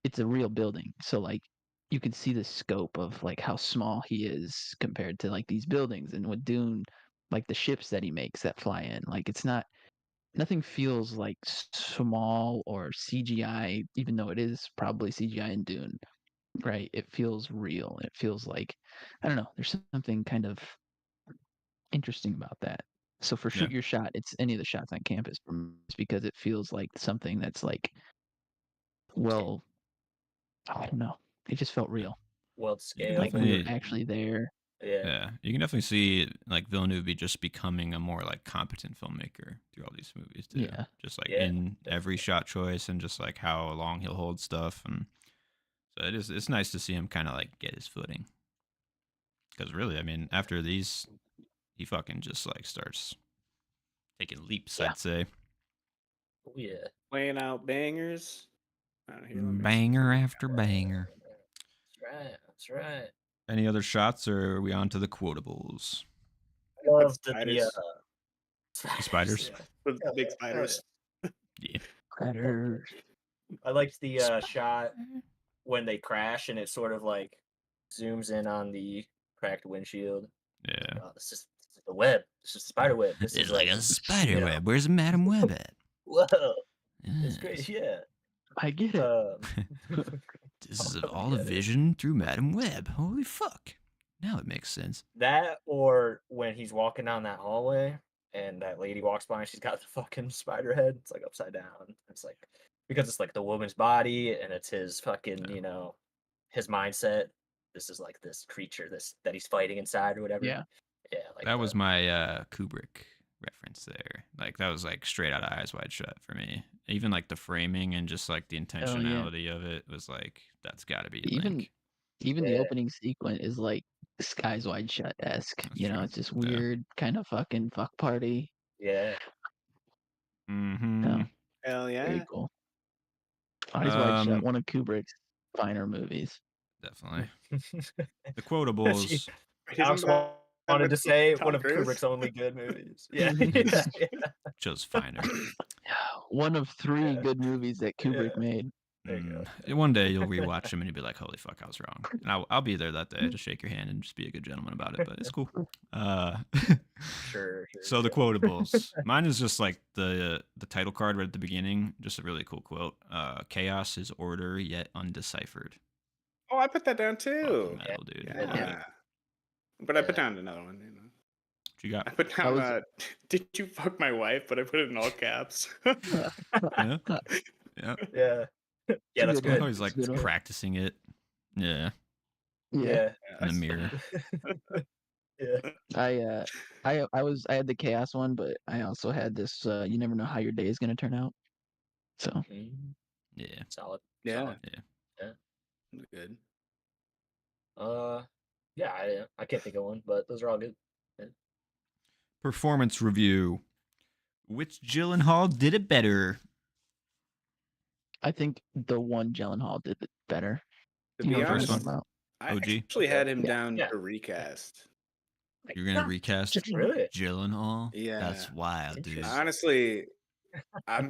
it's a real building. So like you can see the scope of like how small he is compared to like these buildings. And with Dune, like the ships that he makes that fly in, like nothing feels like small or CGI, even though it is probably CGI in Dune, right? It feels real. It feels like, I don't know, there's something kind of interesting about that. So for Shoot Your Shot, it's any of the shots on campus it's because it feels like something that's like, well, I don't know. It just felt real. World scale. Like we were actually there. Yeah, you can definitely see like Villeneuve just becoming a more like competent filmmaker through all these movies too. Yeah, just like in every shot choice and just like how long he'll hold stuff, and so it's nice to see him kind of like get his footing. Because really, I mean, after these, he fucking just like starts taking leaps. I'd say. Oh yeah, playing out bangers. Banger after banger. That's right. Any other shots, or are we on to the quotables? I love spiders. The spiders. The big spiders. Yeah. Spiders. I liked the shot when they crash and it sort of like zooms in on the cracked windshield. Yeah. Oh, this is the web. This is the spider web. This It's is like a spider web. Where's Madam Web at? Whoa. It's great. Yeah. I get it. This is all a vision through Madam Web. Holy fuck. Now it makes sense. That, or when he's walking down that hallway and that lady walks by and she's got the fucking spider head. It's like upside down. It's like, because it's like the woman's body and it's his fucking, you know, his mindset. This is like this creature that he's fighting inside or whatever. Yeah. Yeah. Like that was my Kubrick reference there. Like that was like straight out of Eyes Wide Shut for me. Even like the framing and just like the Oh yeah. intentionality of it was like that's got to be a Even link. even the Yeah. opening sequence is like Skies Wide Shut-esque. That's You know, true. it's this Yeah. weird kind of fucking fuck party. Yeah. Mm-hmm. So Hell very yeah. cool. Eyes Wide Shut, Um, one of Kubrick's finer movies. definitely. The She, quotables. Isn't Alex that wanted to with say one Tom of Cruise? Kubrick's only good movies. Yeah. Yeah. Yeah. Just finer. One of 3 Yeah. good movies that Yeah. Kubrick made. There you go. One day you'll rewatch them and you'll be like, "Holy fuck, I was wrong." And I'll be there that day to shake your hand and just be a good gentleman about it. But it's cool. Uh, Sure. so the quotables. Mine is just like the title card right at the beginning. Just a really cool quote. Chaos is order yet undeciphered. Oh, I put that down Fucking too. metal, dude. Yeah. Yeah. But I put Yeah. down another one. You know. What you got? I put I down, was did you fuck my wife? But I put it in all caps. Yeah. Yeah. Yeah. It's Yeah, a that's good I one. good. always It's like a good one. practicing it. Yeah. Yeah. Yeah. In the mirror. Yeah. I had the chaos one, but I also had this you never know how your day is gonna turn out. So Mhm. Yeah. Solid. Yeah. Solid. Yeah. Good. Yeah, I can't think of one, but those are all good. Yeah. Performance review. Which Gyllenhaal did it better? I think the one Gyllenhaal did it better. To You know be what I'm First talking honest, one? about? I OG. actually had him Yeah. down Yeah. for recast. You're gonna recast Really? Gyllenhaal? Yeah. That's wild, dude. Interesting. Honestly,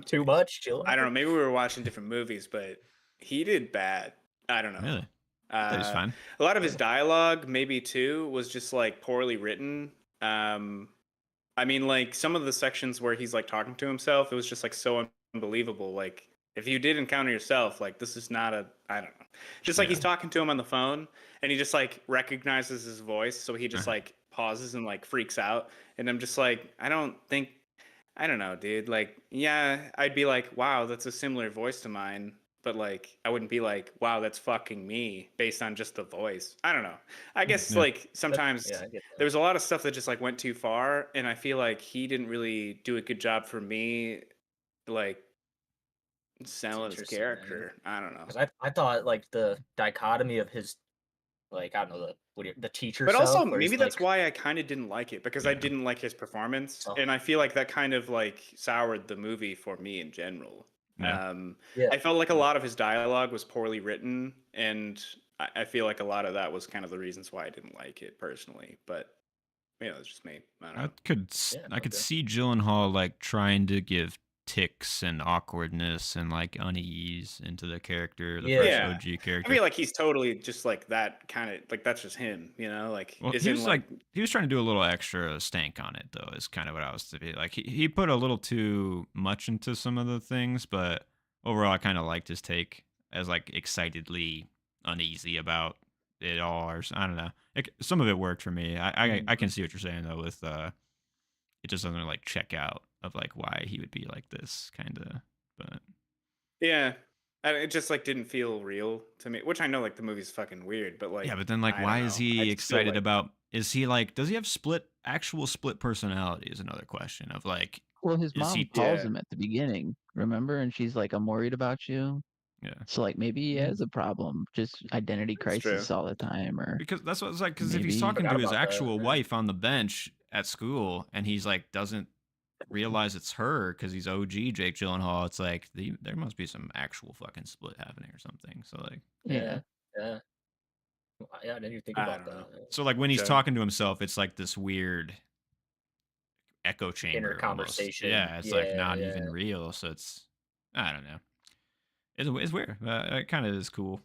Too much, chill. I don't know. Maybe we were watching different movies, but he did bad. I don't know. Really? I thought he was fine. A lot of his dialogue, maybe too, was just like poorly written. I mean, like some of the sections where he's like talking to himself, it was just like so unbelievable. Like if you did encounter yourself, like this is not a, I don't know. Just like Yeah. he's talking to him on the phone and he just like recognizes his voice. So he just Uh-huh. like pauses and like freaks out. And I'm just like, I don't know, dude. Like, yeah, I'd be like, wow, that's a similar voice to mine. But like, I wouldn't be like, wow, that's fucking me based on just the voice. I don't know. I guess Yeah. like sometimes Yeah, I get that. there was a lot of stuff that just like went too far. And I feel like he didn't really do a good job for me, like selling his interesting, man. character. I don't know. 'Cause I thought like the dichotomy of his, like, I don't know, the teacher But also, self, where maybe he's that's like, why I kind of didn't like it because I Yeah. didn't like his performance, oh, and I feel like that kind of like soured the movie for me in general. Yeah. yeah, I felt like a lot of his dialogue was poorly written, and I feel like a lot of that was kind of the reasons why I didn't like it personally. But you know, it's just me. I don't know. yeah, I could okay. see Gyllenhaal like trying to give ticks and awkwardness and like unease into the character, the first Yeah. OG I character. feel like he's totally just like that kind of like that's just him, you know? Like Well, is he in was like he was trying to do a little extra stank on it though, is kind of what I was to be like. He put a little too much into some of the things, but overall I kind of liked his take as like excitedly uneasy about it all, or I don't know. Some of it worked for me. I can see what you're saying though with it just doesn't like check out of like why he would be like this kind of, but yeah. It just like didn't feel real to me, which I know like the movie's fucking weird, but like yeah, but then like I don't why is know. I he just feel excited like about, is he like, does he have actual split personality is another question of like, Well, his is mom he calls yeah, him at the beginning, remember? And she's like, "I'm worried about you." yeah. So like maybe he has a problem, just identity that's true. crisis all the time, or Because that's what it's like. Because if he's maybe talking Forgot to his about that. actual Yeah. wife on the bench at school, and he's like doesn't realize it's her because he's OG Jake Gyllenhaal, it's like there must be some actual fucking split happening or something. So like, yeah. Yeah. Yeah, I didn't even think I about don't know. that. when he's So talking to himself, it's like this weird echo Inner chamber almost. conversation. Yeah, it's like Yeah, not yeah. even real. So it's, I don't know. It's weird. It kind of is cool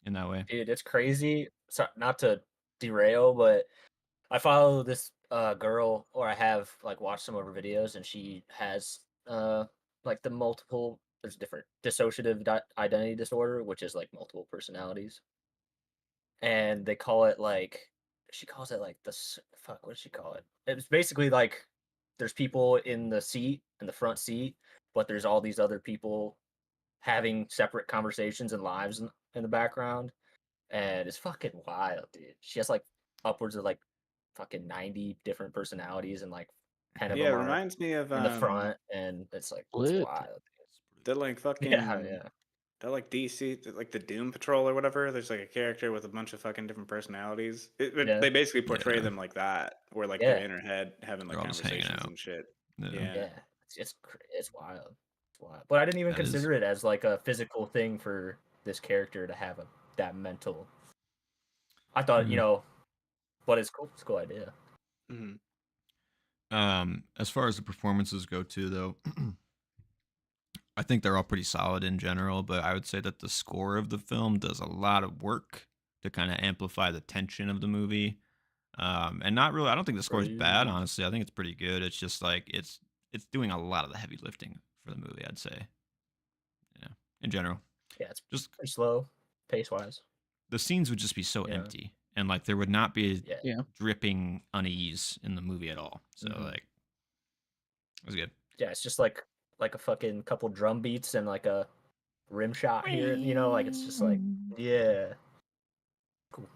in that way. Dude, it's crazy. So, not to derail, but I follow this girl, or I have like watched some of her videos, and she has like the multiple. There's different dissociative identity disorder, which is like multiple personalities, and they call it like, she calls it like fuck. What does she call it? It's basically like there's people in the seat, in the front seat, but there's all these other people having separate conversations and lives in the background, and it's fucking wild, dude. She has like upwards of like fucking 90 different personalities and like 10 of Yeah, them it are reminds me of in the front, and it's like it's Split. wild. the like Yeah, fucking yeah, that like DC like the Doom Patrol or whatever. There's like a character with a bunch of fucking different personalities. yeah, They basically portray Yeah, them like that, where like they're yeah, in her head having they're like all just hanging conversations out. and shit. Yeah, Yeah. yeah. It's wild. It's wild. But I didn't even that is. consider it as like a physical thing for this character to have that mental. I thought, Mm. but it's cool. It's a cool idea. Mhm. As far as the performances go, too, though, I think they're all pretty solid in general. But I would say that the score of the film does a lot of work to kind of amplify the tension of the movie. And not really. I don't think the score is bad, True. honestly. I think it's pretty good. It's just like it's doing a lot of the heavy lifting for the movie. I'd say, yeah, in general. Yeah, it's Just pretty slow, pace wise. the scenes would just be so Yeah, empty, and like there would not be yeah. Yeah. dripping unease in the movie at all. So Mhm. like, it was good. Yeah, it's just like a fucking couple drum beats and like a rim shot here. Like it's just like yeah, cool.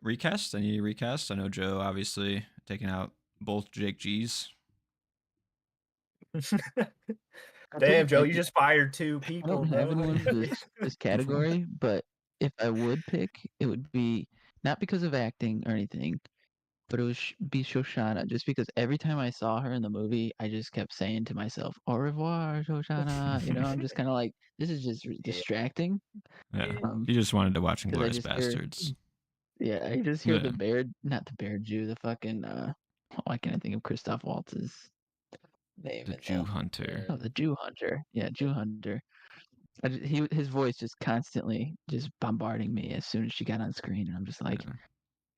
Recast? Any recast? I know Joe obviously taking out both Jake G's. I Damn, think Joe, I you could, just fired 2 I people, don't have bro. anyone for this category, but if I would pick, it would be not because of acting or anything, but it would be Shoshana, just because every time I saw her in the movie, I just kept saying to myself, "Au revoir, Shoshana." I'm just kind of like, this is just Yeah, distracting. Yeah, yeah. he just wanted to watch Because I Inglourious just hear, Bastards. yeah, I just hear Yeah, the bear, not the bear Jew, the fucking, why can't I think of Christoph Waltz's name the in Jew that? Hunter. Oh, the Jew Hunter. Yeah, Jew Hunter. His voice just constantly just bombarding me as soon as she got on screen, and I'm just like,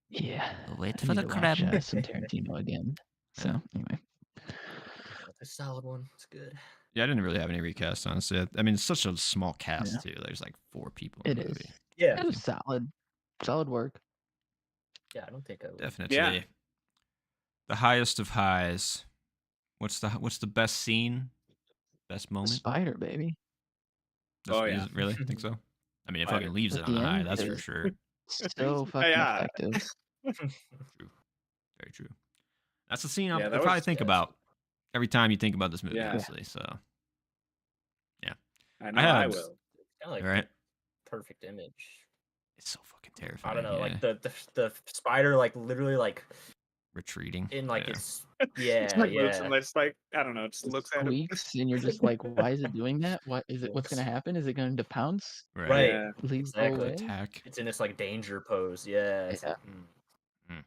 Yeah. yeah, Wait I for need the to watch crab. some Tarantino again. So Yeah. anyway, That's a solid one. It's good. Yeah, I didn't really have any recasts, honestly. I mean, it's such a small yeah, cast too. There's like 4 people in it the is. movie. Yeah, It was solid work. yeah. I don't think I would. Yeah. Definitely the highest of highs. What's the best scene? Best The moment? spider, baby, That's Oh is yeah. it really think so? I mean, it fucking Spider. leaves it at on the a high. end That's for is sure. so fucking Yeah. effective. True. Very true. That's the scene Yeah, you'll that probably was think Yeah, it's about every time you think about this movie, yeah. Yeah, honestly. So yeah, I I know I had it's will. kind of like all right. perfect image. It's so fucking I don't terrifying. know, Yeah, like the spider, like literally, like retreating. in like Yeah, its It's yeah, like moves yeah. and it's like I don't know, just it looks at him. squeaks, and you're just like, why is it doing that? What is it? What's gonna Yes. happen? Is it going to pounce? right. Right, Yeah. Leave go exactly. away? Attack. It's in this like danger pose. Yeah, it's Yeah. like Mm.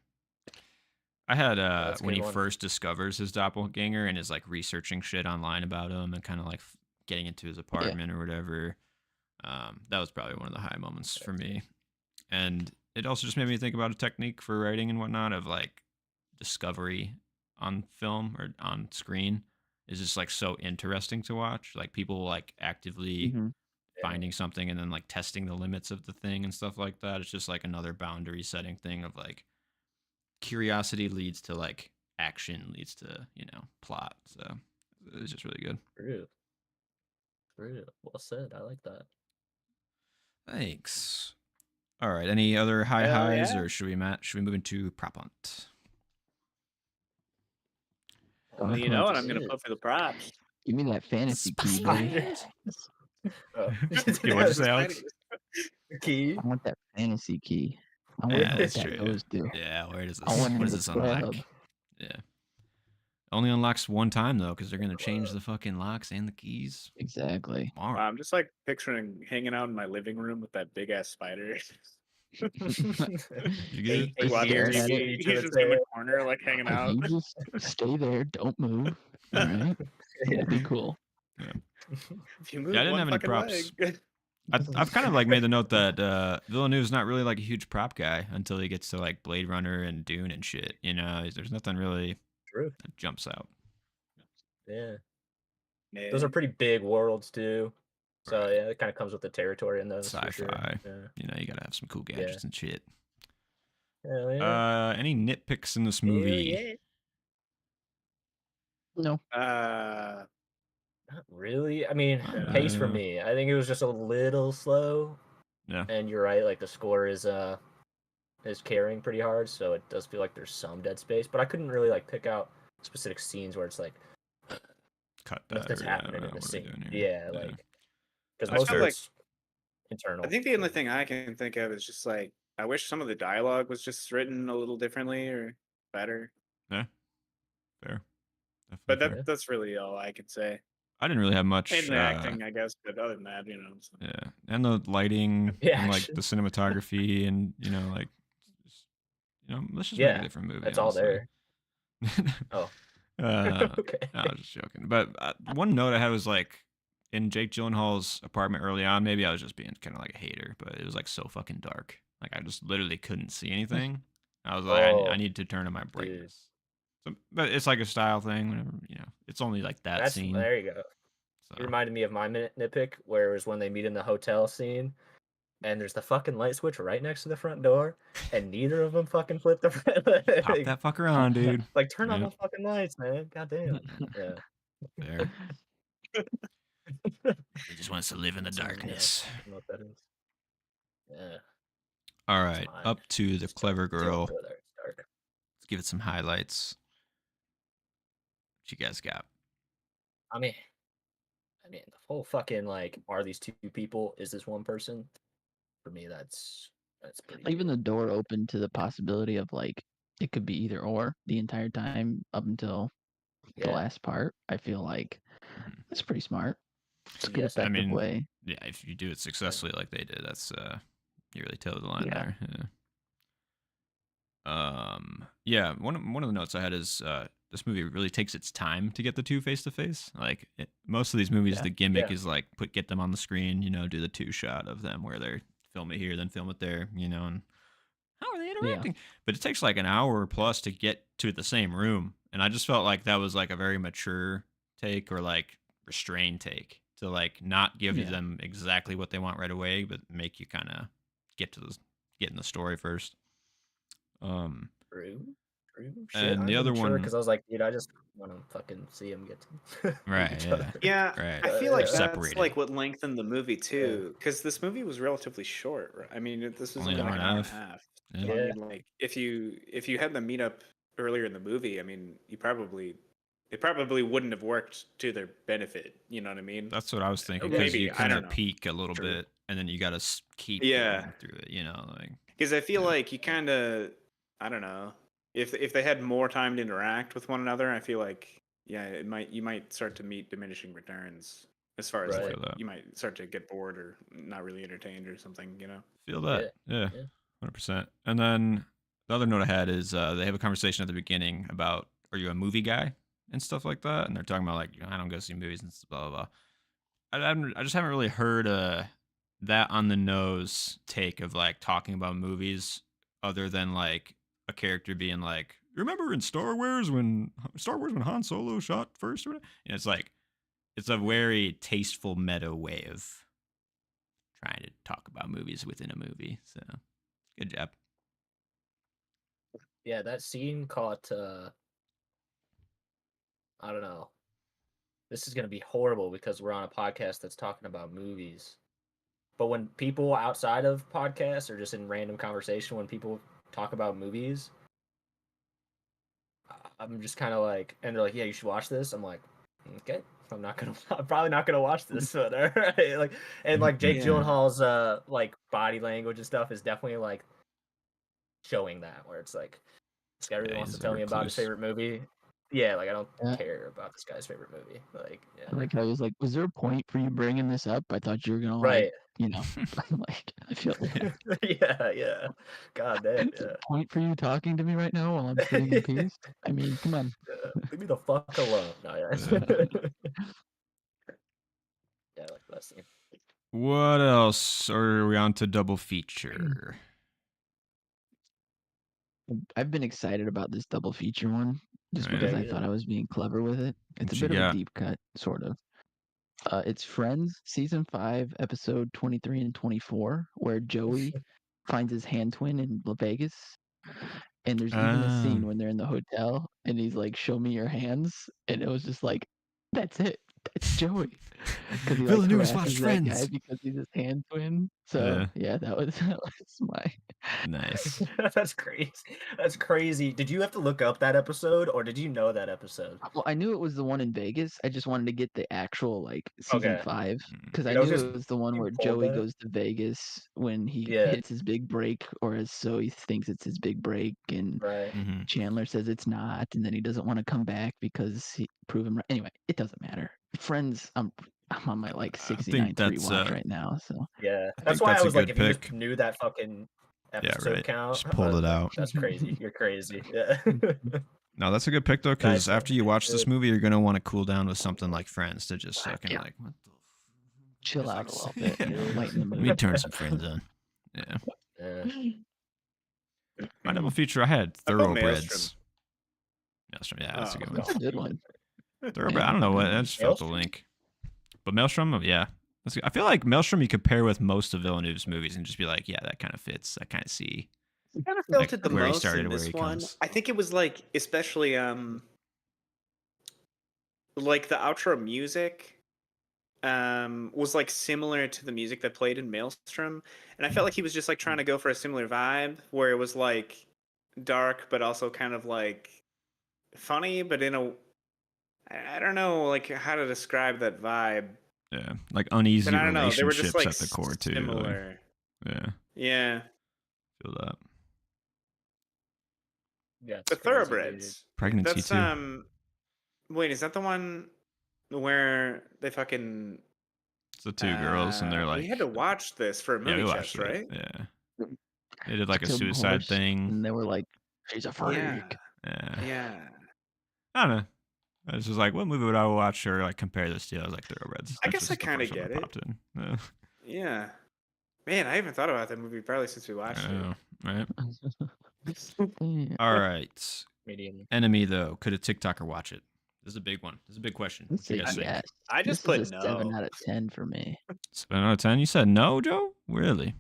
I had no, that's a when good he one. first discovers his doppelganger and is like researching shit online about him and kind of like getting into his Yeah. apartment or whatever. That was probably one of the high moments for me. And it also just made me think about a technique for writing and whatnot of like discovery on film or on screen is just like so interesting to watch. Like people like actively hmm Yeah, finding something and then like testing the limits of the thing and stuff like that. It's just like another boundary setting thing of like curiosity leads to like action leads to, plot. So it's just really good. true. True. Well said. I like that. Thanks. All right. Any other high Hell highs yeah. or should we move into prop hunt? Well, you know what I'm gonna put for the props. Give me that fantasy key, baby. Spiders. Oh, Yeah, what'd you The say, Alex? spiders. The key. I want that fantasy key. I want Yeah, to know what that's that true. goes to. Yeah, where does I this? want What in does the this unlock? club. Yeah, only unlocks one time though, because they're gonna change the fucking locks and the keys Exactly. tomorrow. I'm just like picturing hanging out in my living room with that big ass spider. You good? Eight Just Watching staring at TV. it. each He's other's just in the head. corner, like hanging If out. you just stay there, don't move. All right, Yeah. we'll be cool. Yeah. If you Yeah, move I didn't one have any fucking props. leg. I've kind of like made the note that Villeneuve's not really like a huge prop guy until he gets to like Blade Runner and Dune and shit. There's nothing really True. that jumps out. Yeah. Yeah. Those are pretty big worlds too. So Right. yeah, it kind of comes with the territory in those Sci-fi. for sure. Yeah. You gotta have some cool gadgets and shit. Hell yeah. Any nitpicks in this Hell movie? yeah. No, Not really. I mean, Not pace for really. me. I think it was just a little slow. Yeah. And you're right, like the score is carrying pretty hard, so it does feel like there's some dead space. But I couldn't really like pick out specific scenes where it's like Cut that, that's or happening in the what are we scene. doing here? Yeah, Yeah, like because I that's most feel of fair. like it's I internal. think the only thing I can think of is just like I wish some of the dialogue was just written a little differently or better. Yeah, fair. But Definitely fair. that's really all I can say. I didn't really have much. And the acting, I guess, but other than that, you know. So. Yeah, and the lighting Yeah, and like actually. the cinematography, and like, just, let's just make a Yeah, different movie. that's all Honestly. there. Oh, okay. No, I was just joking. But one note I had was like in Jake Gyllenhaal's apartment early on. Maybe I was just being kind of like a hater, but it was like so fucking dark. Like I just literally couldn't see anything. I was like, I Oh, need to turn on my dude, brightness. So, but it's like a style thing. Whenever it's only like that scene. there you go. So It reminded me of my nitpick, where it was when they meet in the hotel scene, and there's the fucking light switch right next to the front door, and neither of them fucking flip the pop that fucker on, dude. like turn on Yep, the fucking lights, man. Goddamn. Yeah. fair. He just wants to live in the darkness. I don't know what that is. Yeah, All it's right, mine. up to the Just don't clever girl. go there. It's dark. Let's give it some highlights. What you guys got? I mean, the whole fucking like, are these two people? Is this one person? For me, that's pretty Even good. the door open to the possibility of like it could be either or the entire time up until the Yeah, last part. I feel like Mhm. it's pretty smart. It's a good yes, I effective mean, way. yeah, if you do it successfully like they did, that's you really toe the line Yeah. there. Yeah. One of the notes I had is this movie really takes its time to get the two face to face. Like most of these movies, Yeah. the gimmick Yeah. is like get them on the screen, do the two shot of them where they're film it here, then film it there, and how are they interacting? But it takes like an hour plus to get to the same room, and I just felt like that was like a very mature take or like restrained take to like not give Yeah. them exactly what they want right away, but make you kind of get in the story first. True. Shit, And the I'm other mature one, because I was like, dude, I just want to fucking see him get to meet right? each Yeah, other. Yeah, right. I feel Yeah, like They're that's separated. like what lengthened the movie too, because this movie was relatively short. Right? I mean, this was Only an only hour like and an a hour and a half. half. Yeah. So I Yeah. mean, like if you had them meet up earlier in the movie, I mean, it probably wouldn't have worked to their benefit. You know what I mean? That's what I was Or thinking because you maybe I kind don't of know. peak a little True. bit, and then you got to keep Yeah, going through it. Like because I feel yeah. like you kind of I don't know if they had more time to interact with one another. I feel like you might start to meet diminishing returns as far as I Right. feel like that. you might start to get bored or not really entertained or something. Feel Yeah. that. Yeah. Yeah. 100%. And then the other note I had is they have a conversation at the beginning about, are you a movie guy and stuff like that? And they're talking about like, I don't go see movies and blah blah blah. I just haven't really heard that on the nose take of like talking about movies other than like a character being like, remember in Star Wars when Han Solo shot first? It's like it's a very tasteful meta way of trying to talk about movies within a movie. So good job. Yeah, that scene caught I don't know. This is gonna be horrible because we're on a podcast that's talking about movies. But when people outside of podcasts or just in random conversation, when people talk about movies, I'm just kind of like, and they're like, "Yeah, you should watch this." I'm like, "Okay, I'm probably not gonna watch this." But all right, like, and like Jake Yeah. Gyllenhaal's like body language and stuff is definitely like showing that, where it's like this guy really Yeah, wants he's to a tell me about his recluse. favorite movie. Yeah, like I don't Yeah. care about this guy's favorite movie. Like, yeah, Like I was like, was there a point for you bringing this up? I thought you were gonna like, right. like I feel like Yeah. God damn, is there a point for you talking to me right now while I'm sitting in yeah. peace? I mean, come on. Leave me the fuck alone. No, yeah. Yeah. Yeah, like that scene. What else? Or are we on to double feature? I've been excited about this double feature one just Oh, because yeah. I Okay, thought yeah. I was being clever with it. It's a What you bit of a got? deep cut, sort of. It's Friends, season 5, episode 23 and 24, where Joey finds his hand twin in Vegas. And there's even a scene Um, when they're in the hotel and he's like, "Show me your hands." And it was just like, that's it. It's Joey. Because he like Villeneuve's harasses watched that guy Friends. because he's his hand twin. So yeah, that was my. Nice. That's crazy. That's crazy. Did you have to look up that episode, or did you know that episode? Well, I knew it was the one in Vegas. I just wanted to get the actual like season Okay. 5 Mm. because I Dude, I was knew just it was the one being where told Joey that. goes to Vegas when he Yeah. hits his big break, or as so he thinks it's his big break, and Right. Mm-hmm. Chandler says it's not, and then he doesn't want to come back because he prove him right. Anyway, it doesn't matter. Friends, I'm on my like I 69th think that's rewatch right now, so Yeah. I That's think why I that's a was like, good if you just pick. knew that fucking Yeah, episode right. count, Just pulled it like, out. that's crazy. You're crazy. Yeah. No, that's a good pick though, because Nice, man. after you watch this Good. movie, you're gonna want to cool down with something like Friends to just fucking Yeah. like what the chill just, out like, a little bit, you know, Yeah. lighten the Let me mood. turn some Friends on. Yeah. Yeah. My double feature, I had How about Maelstrom? Thoroughbreds. Maelstrom, yeah, that's a good Oh, one. That's a good one. Thoroughbred, I don't know what, I just felt the Maelstrom? link. But Maelstrom, yeah. I feel like Maelstrom you could pair with most of Villeneuve's movies and just be like, yeah, that kind of fits. I kind of see I kind of felt like it the where he most started, in where this he one. comes. I think it was like, especially like the outro music was like similar to the music that played in Maelstrom, and I felt like he was just like trying to go for a similar vibe where it was like dark but also kind of like funny, but in a I don't know like how to describe that vibe. Yeah, like But uneasy I don't know, they were just relationships like at the core too. Like, similar. yeah, Yeah, feel that. Yeah, it's the crazy, dude. Thoroughbreds. Pregnancy That's too. wait, is that the one where they fucking It's the two girls and they're we had like, to watch this for a yeah, we movie watched chest, it. right? Yeah, they did like a Took some suicide horse, thing. and they were like, "She's a Yeah. freak." Yeah, Yeah. I don't know. I was just like, what movie would I watch or like compare this to? I was like, Thoroughbreds. I That's guess I just the kind of first one get that it. popped in. Yeah, Yeah. Man, I haven't thought about that movie probably since we watched I it. know, right? Yeah. All right. Medium. Enemy though, could a TikToker watch it? This is a big one. This is a big question. What Let's do you say guys think? yes. I just This put is a 7 no. out of 10 for me. 7 out of 10. You said no, Joe? Really?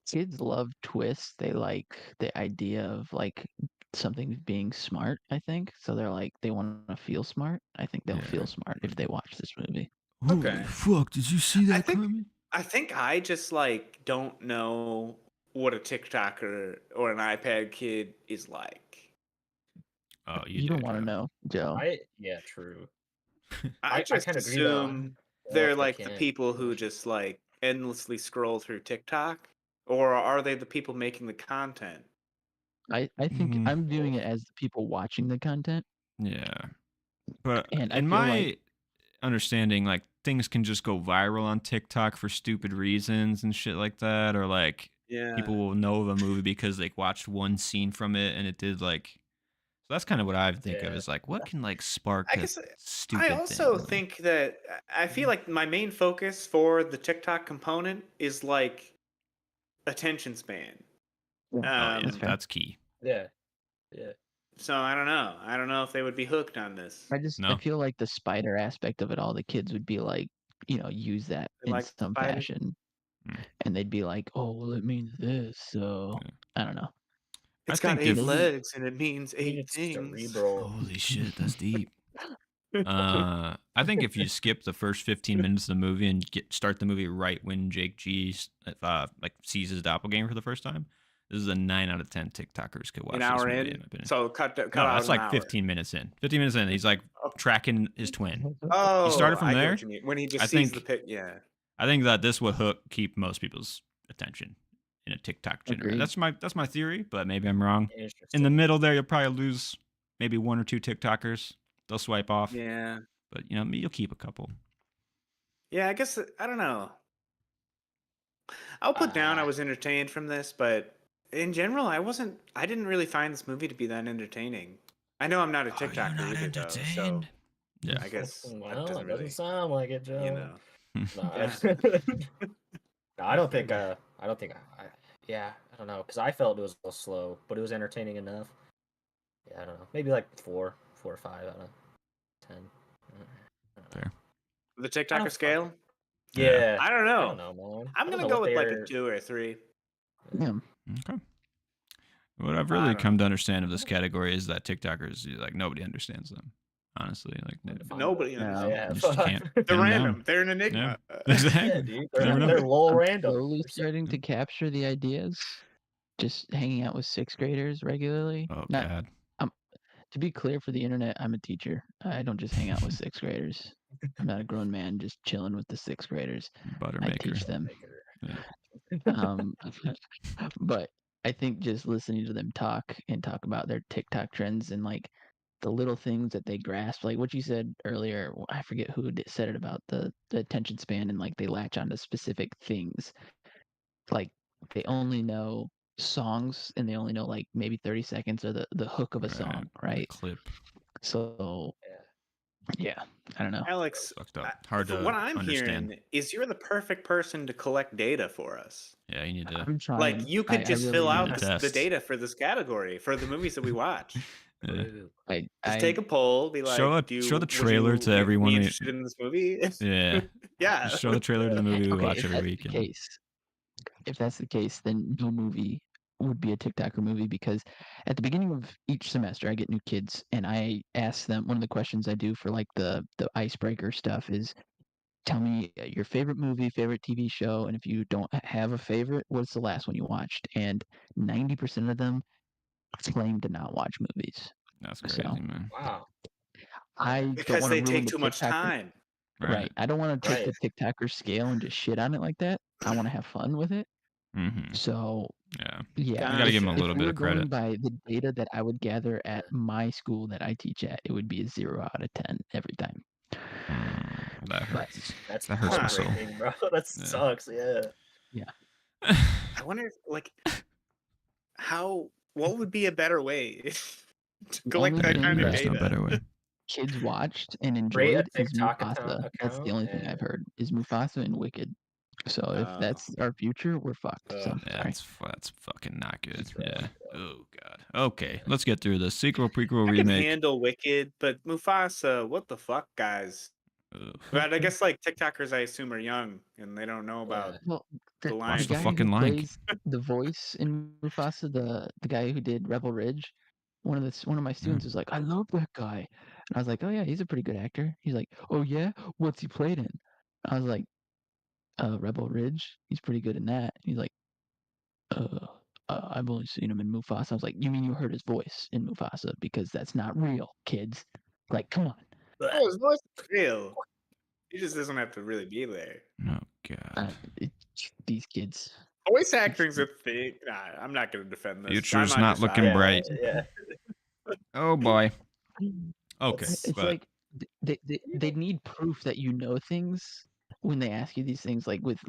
Kids love twists. They like the idea of like something being smart, I think. So they're like they want to feel smart. I think they'll Yeah. feel smart if they watch this movie. Okay. Holy fuck! Did you see I that think- coming? I think I just like don't know what a TikToker or an iPad kid is like. Oh, You don't want to know, Joe. Yeah, true. I I just kinda agree, though. assume Yeah, they're if they like the can't people who watch it. just like endlessly scroll through TikTok, or are they the people making the content? I think Mm. I'm viewing it as the people watching the content. Yeah, but And I in feel my like- understanding, like things can just go viral on TikTok for stupid reasons and shit like that, or like Yeah. people will know of a movie because they watched one scene from it and it did like. So that's kind of what I think of Yeah. is like what can like spark I a guess stupid I thing. also like- think that I feel like my main focus for the TikTok component is like attention span. Oh yeah, that's fair. that's key. Yeah. Yeah. So I don't know. I don't know if they would be hooked on this. I No. feel like the spider aspect of it all, the kids would be like, use that They in like the some spider? fashion. Mm. And they'd be like, "Oh, well, it means this." So Yeah. I don't know. It's I got think 8 if- legs and it means I mean, 8 it's things. cerebral. Holy shit, that's deep. I think if you skip the first 15 minutes of the movie and start the movie right when Jake G like sees his doppelganger for the first time, this is a 9 out of 10 TikTokers could watch An this hour movie, in. in my opinion. So cut out that's an like hour. 15 minutes in. 15 minutes in, he's like Oh. tracking his twin. Oh, started from I get there? what you mean. When he just I sees think- the pic, yeah. I think that this would keep most people's attention in a TikTok generator. Agreed. That's my theory, but maybe I'm wrong. Interesting. In the middle there, you'll probably lose maybe 1 or 2 TikTokers. They'll swipe off, Yeah. but you'll keep a couple. Yeah, I guess I don't know. I'll put down I Ah. was entertained from this, but in general, I didn't really find this movie to be that entertaining. I know I'm not a TikToker either, though, so Yeah. I guess that Well, doesn't it really, doesn't sound like it, Joe. you know. No, Yeah. No, I don't think. I don't know, because I felt it was a little slow, but it was entertaining enough. Yeah, I don't know. Maybe like 4 or 5 out of 10. I don't know. Fair. The I TikToker don't scale? Yeah. I don't I know. don't know, man. I'm I don't gonna know go what with like they're- a 2 or 3. Yeah. Okay. What I've I really don't come to understand of this category is that TikTokers, like nobody understands them. honestly. Like, Hard to find Nobody them. No. Yeah, you just fuck. can't They're pin 'em down. random. They're an Yeah, enigma. Yeah, exactly. dude. You They're, never know. they're lol I'm random. slowly They're so- starting to capture the ideas. Just hanging out with sixth graders regularly. Oh Not, God, to be clear for the internet, I'm a teacher. I don't just hang out with sixth graders. I'm not a grown man just chilling with the sixth graders. I Buttermaker. teach them. Yeah. Um, but I think just listening to them talk and talk about their TikTok trends and like the little things that they grasp, like what you said earlier. I forget who said it about the attention span and like they latch onto specific things. Like they only know songs and they only know like maybe 30 seconds or the hook of a Right. song, The right? clip. So Yeah. yeah, I don't know. Alex, Fucked up. Hard from to what I'm understand. hearing is you're the perfect person to collect data for us. Yeah, you need to. I'm trying. Like you could I just really fill need out to the test. data for this category for the movies that we watch. Yeah. True. Just take a poll, be like, Show show the trailer to be everyone. interested in this movie? Yeah. Yeah. Just show the trailer to the movie we okay, watch if every that's week. the And case, if that's the case, then no movie would be a TikToker movie because at the beginning of each semester I get new kids and I ask them one of the questions I do for like the icebreaker stuff is tell me your favorite movie, favorite TV show, and if you don't have a favorite, what's the last one you watched? And 90% of them claim to not watch movies. that's So crazy, man. Wow. I don't Because want to they ruin take the too much TikToker. time. Right. I don't want to take Right. the TikToker scale and just shit on it like that. I want to have fun with it. Mm-hmm. So Yeah. yeah, You gotta give them a if little we bit were of going credit. by the data that I would gather at my school that I teach at, it would be a 0 out of 10 every time. That But hurts. That's That hurts my soul. heartbreaking, bro. That Yeah. sucks. Yeah. I wonder if, like, what would be a better way to collect only that thing kind of that- There's no data? better way. kids watched and Create a enjoyed is TikTok Mufasa. That's the account only thing and I've heard is Mufasa and Wicked. So if Oh. that's our future, we're fucked. So sorry. That's fucking not good. That's rough, Yeah. bro. Oh God. Okay, let's get through this sequel, prequel, I can remake. handle Wicked, but Mufasa, what the fuck, guys? Ugh. But I guess like TikTokers, I assume, are young and they don't know about. Yeah. Well, The Watch the the guy fucking who Lion plays the voice in Mufasa, the guy who did Rebel Ridge, one of my students was like, "I love that guy," and I was like, "Oh yeah, he's a pretty good actor." He's like, "Oh yeah, what's he played in?" I was like, Rebel Ridge. He's pretty good in that." He's like, "Uh, I've only seen him in Mufasa." I was like, "You mean you heard his voice in Mufasa? Because that's not real, kids. Like, come on." Oh, his voice is real. He just doesn't have to really be there. Oh God. These kids. Voice acting's a thing. Nah, I'm not going to defend this. Future's I'm on not your looking side. bright. Yeah. Oh boy. Okay, It's but like they need proof that you know things when they ask you these things. Like with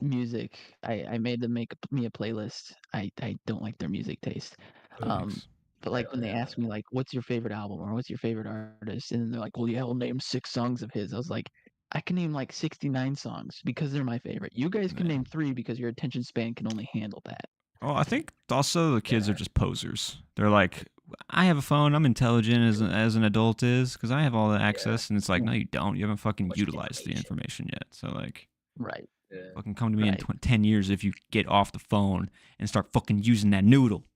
music, I made them make me a playlist. I don't like their music taste. thanks. But like when they Yeah. ask me like, "What's your favorite album?" or "What's your favorite artist?" and then they're like, "Well, yeah, I'll name 6 songs of his." I was like, I can name like 69 songs because they're my favorite. You guys can Yeah. name 3 because your attention span can only handle that. Well, I think also the kids are just posers. They're like, I have a phone. I'm intelligent as an adult is because I have all the access. And it's like, no, you don't. You haven't fucking Much utilized the information. information yet. So like, Right. Yeah. fucking come to me in Right. 10 years if you get off the phone and start fucking using that noodle.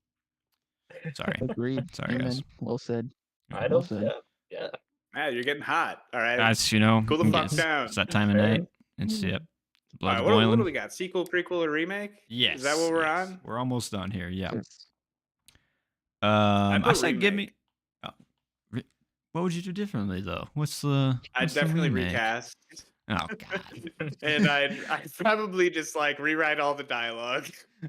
Sorry. Agreed. Sorry, Amen. guys. Well said. I Well don't. said. Yeah. Man, you're getting hot. All right. That's, Cool the fuck it's, down. it's that time of Fair. night. It's, yep. All Blood's right, what boiling. do we got? Sequel, prequel, or remake? Yes. Is that what we're yes. on? We're almost done here. Yeah. Yes. I'd I put said give remake. me. What would you do differently though? What's the? I'd what's the definitely remake? recast. Oh God. And I'd probably just like rewrite all the dialogue.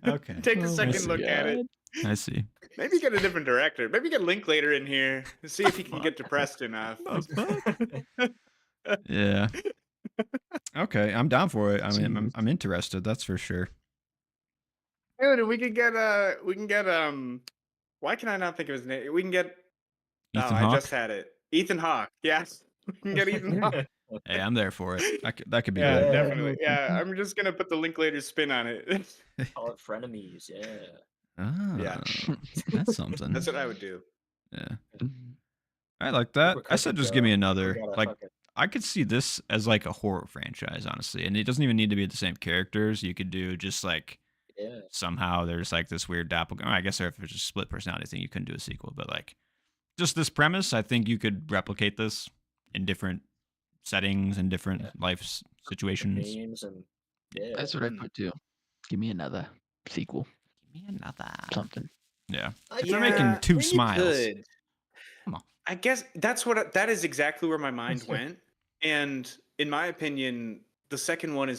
Okay. Take a Oh second my look at it. I see. Maybe get a different director. Maybe get Linklater in here to see if he can get depressed enough. Yeah. Okay, I'm down for it. I mean, Jeez. I'm interested. That's for sure. Dude, we can get why can I not think of his name? We can get Ethan I Hawke. just had it. Ethan Hawke. Yes. We can get Ethan Hawke. Hey, I'm there for it. That could be Yeah, good. definitely. Yeah, I'm just gonna put the Linklater spin on it. Call it frenemies. Yeah. Oh, Yeah. that's something. That's what I would do. Yeah, I like that. We're I said cooking, just give me bro. We another. gotta Like, fucking- I could see this as like a horror franchise, honestly, and it doesn't even need to be the same characters. You could do just like Yeah. somehow there's like this weird doppelganger. I guess if it's a split personality thing, you couldn't do a sequel, but like just this premise, I think you could replicate this in different settings and different Yeah. life situations. Themes and yeah. That's what I put too. Give me another sequel, Give me another. something. Yeah. I If they're mean, making Yeah, two you smiles, could. come on. I guess that is exactly where my mind went. And in my opinion, the second one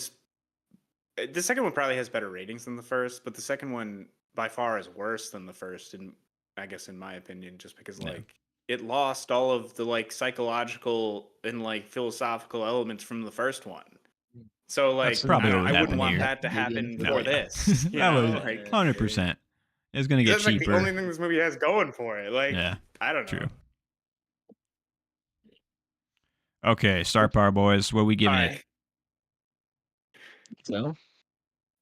probably has better ratings than the first, but the second one by far is worse than the first, and I guess in my opinion, just because Yeah. like it lost all of the like psychological and like philosophical elements from the first one. So like That's probably what was I wouldn't happening want here. that to happen No, No, for yeah. this. You That was know, like 100%. It's gonna get that's like the cheaper. only thing this movie has going for it. Like Yeah, I don't know. true. Okay, Star Power Boys. What are we giving All it? right. So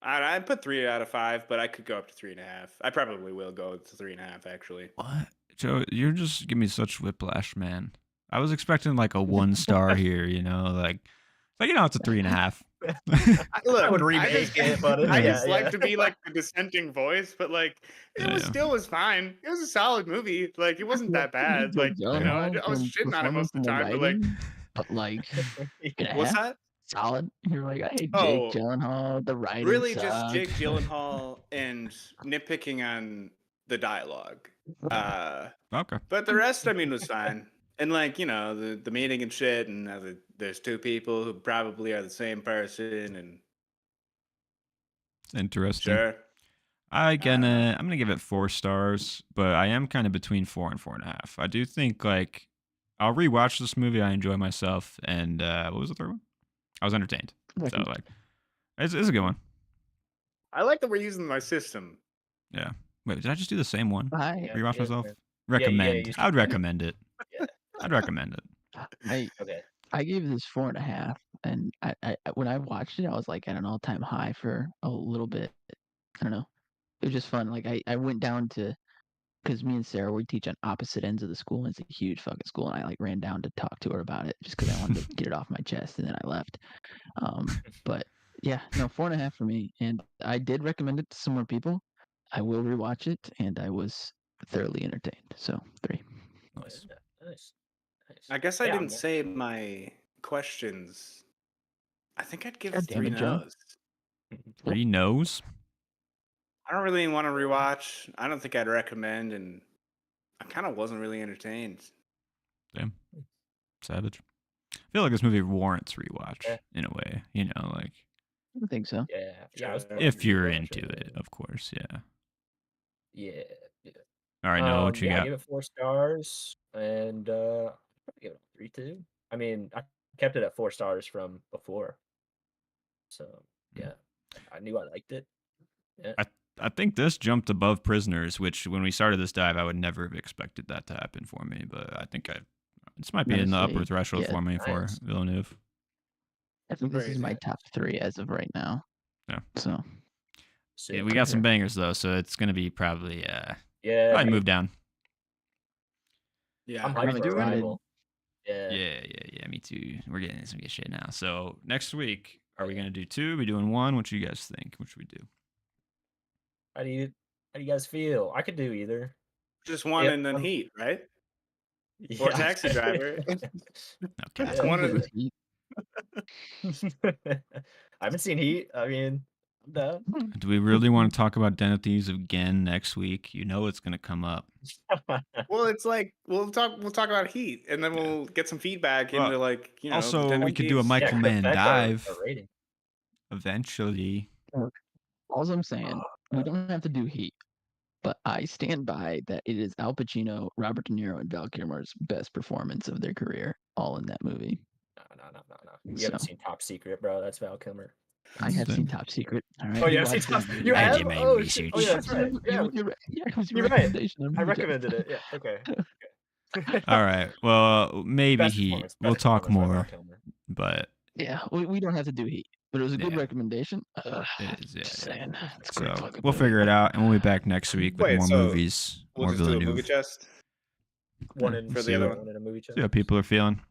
I'd put 3 out of 5, but I could go up to 3.5. I probably will go to 3.5 actually. What? Joe, you're just giving me such whiplash, man. I was expecting like a 1 star here, like it's a 3.5. I would I remake just, it, but I yeah, just like yeah. to be like the dissenting voice, but like it Yeah. still was fine. It was a solid movie. Like it wasn't that bad. Jake Like Gyllenhaal I was from shitting on it performance most of and the the time, but like writing, but like and a what's half that? solid. You're like, I hate Jake Oh, Gyllenhaal. The writing really just sucked. Jake Gyllenhaal and nitpicking on the dialogue. Okay. But the rest, I mean, was fine. And like the meeting and shit, and there's two people who probably are the same person, and Interesting. sure, I'm don't know. gonna give it 4 stars, but I am kind of between 4 and 4.5. I do think like I'll rewatch this movie. I enjoy myself, and what was the third one? I was entertained. So like, it's a good one. I like that we're using my system. Yeah. Wait, did I just do the same one? I Rewatch yeah, myself. yeah. Recommend. you I would said- recommend it. Yeah. I'd recommend it. Okay. I gave this 4.5, and I when I watched it, I was like at an all-time high for a little bit. I don't know. It was just fun. Like I went down to because me and Sarah we teach on opposite ends of the school, and it's a huge fucking school, and I like ran down to talk to her about it just because I wanted to get it off my chest, and then I left. But yeah, no, 4.5 for me, and I did recommend it to some more people. I will rewatch it, and I was thoroughly entertained. So 3. Nice. Nice. I guess I Yeah, didn't say my questions. I think I'd give God it damn 3 it, Joe. no's. 3 no's. I don't really want to rewatch. I don't think I'd recommend, and I kind of wasn't really entertained. Damn. Savage. I feel like this movie warrants rewatch Yeah. in a way. Like I think so. Yeah. I was Sure. if you're rewatching into it, of course. Yeah. Yeah. All right, Noah, what you I got? give it 4 stars, and I'd probably give it a 3 too. I mean, I kept it at 4 stars from before, so yeah, I knew I liked it. Yeah. I think this jumped above Prisoners, which when we started this dive, I would never have expected that to happen for me. But I think this might be in the upper Honestly, threshold yeah, for me for nice. Villeneuve. I think this is Crazy. my top 3 as of right now. Yeah. So Yeah, we got some bangers though, so it's gonna be probably Yeah, move down. Yeah, I'm I'm hyped for excited. Arrival. Yeah. Yeah. Me too. We're getting some good shit now. So next week, are we gonna do 2? Are we doing 1? What do you guys think? What should we do? How do you guys feel? I could do either. just one Yep, and then Heat, right? Yeah. Or Taxi Driver. Okay. That's Yeah. one of with the. Heat. I haven't seen Heat. I mean, I'm down. Do we really want to talk about Den of Thieves again next week? You know it's gonna come up. Well, it's like we'll talk about Heat, and then we'll get some feedback Well, into like the also, Den of we could do a Thieves. Michael Yeah, could Mann affect dive our rating. eventually. All I'm saying, we don't have to do Heat, but I stand by that it is Al Pacino, Robert De Niro, and Val Kilmer's best performance of their career, all in that movie. No. You haven't seen Top Secret, bro. That's Val Kilmer. I have seen Top Secret. All right. Oh, we you have seen watched Top that movie. You I have? did my Oh, shit. research. Oh, yeah, that's right. Yeah, It was your you're right. recommendation. I recommended it. Yeah, okay. All right. Well, maybe Best Heat. performance, We'll best talk performance by Val more, Kilmer. but Yeah, we don't have to do Heat, but it was a good Yeah. recommendation. it is. Just Yeah. saying. It's a great So fucking we'll movie. figure it out, and we'll be back next week with Wait, more so movies, We'll more just do a movie Villeneuve. chest. One Yeah, in we'll for see the other what- one. one in a movie chest. See how people are feeling.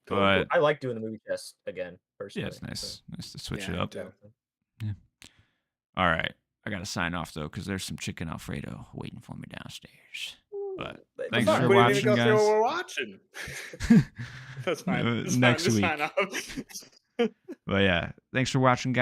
Cool. But I like doing the movie chest again, personally. yeah, it's nice. Nice to switch Yeah, it up. too. All right. I got to sign off, though, because there's some chicken Alfredo waiting for me downstairs. But But thanks Fuck, for we didn't even watching, go through what guys. we're watching. That's fine. That's Next fine. Just week. sign off. But yeah, thanks for watching, guys.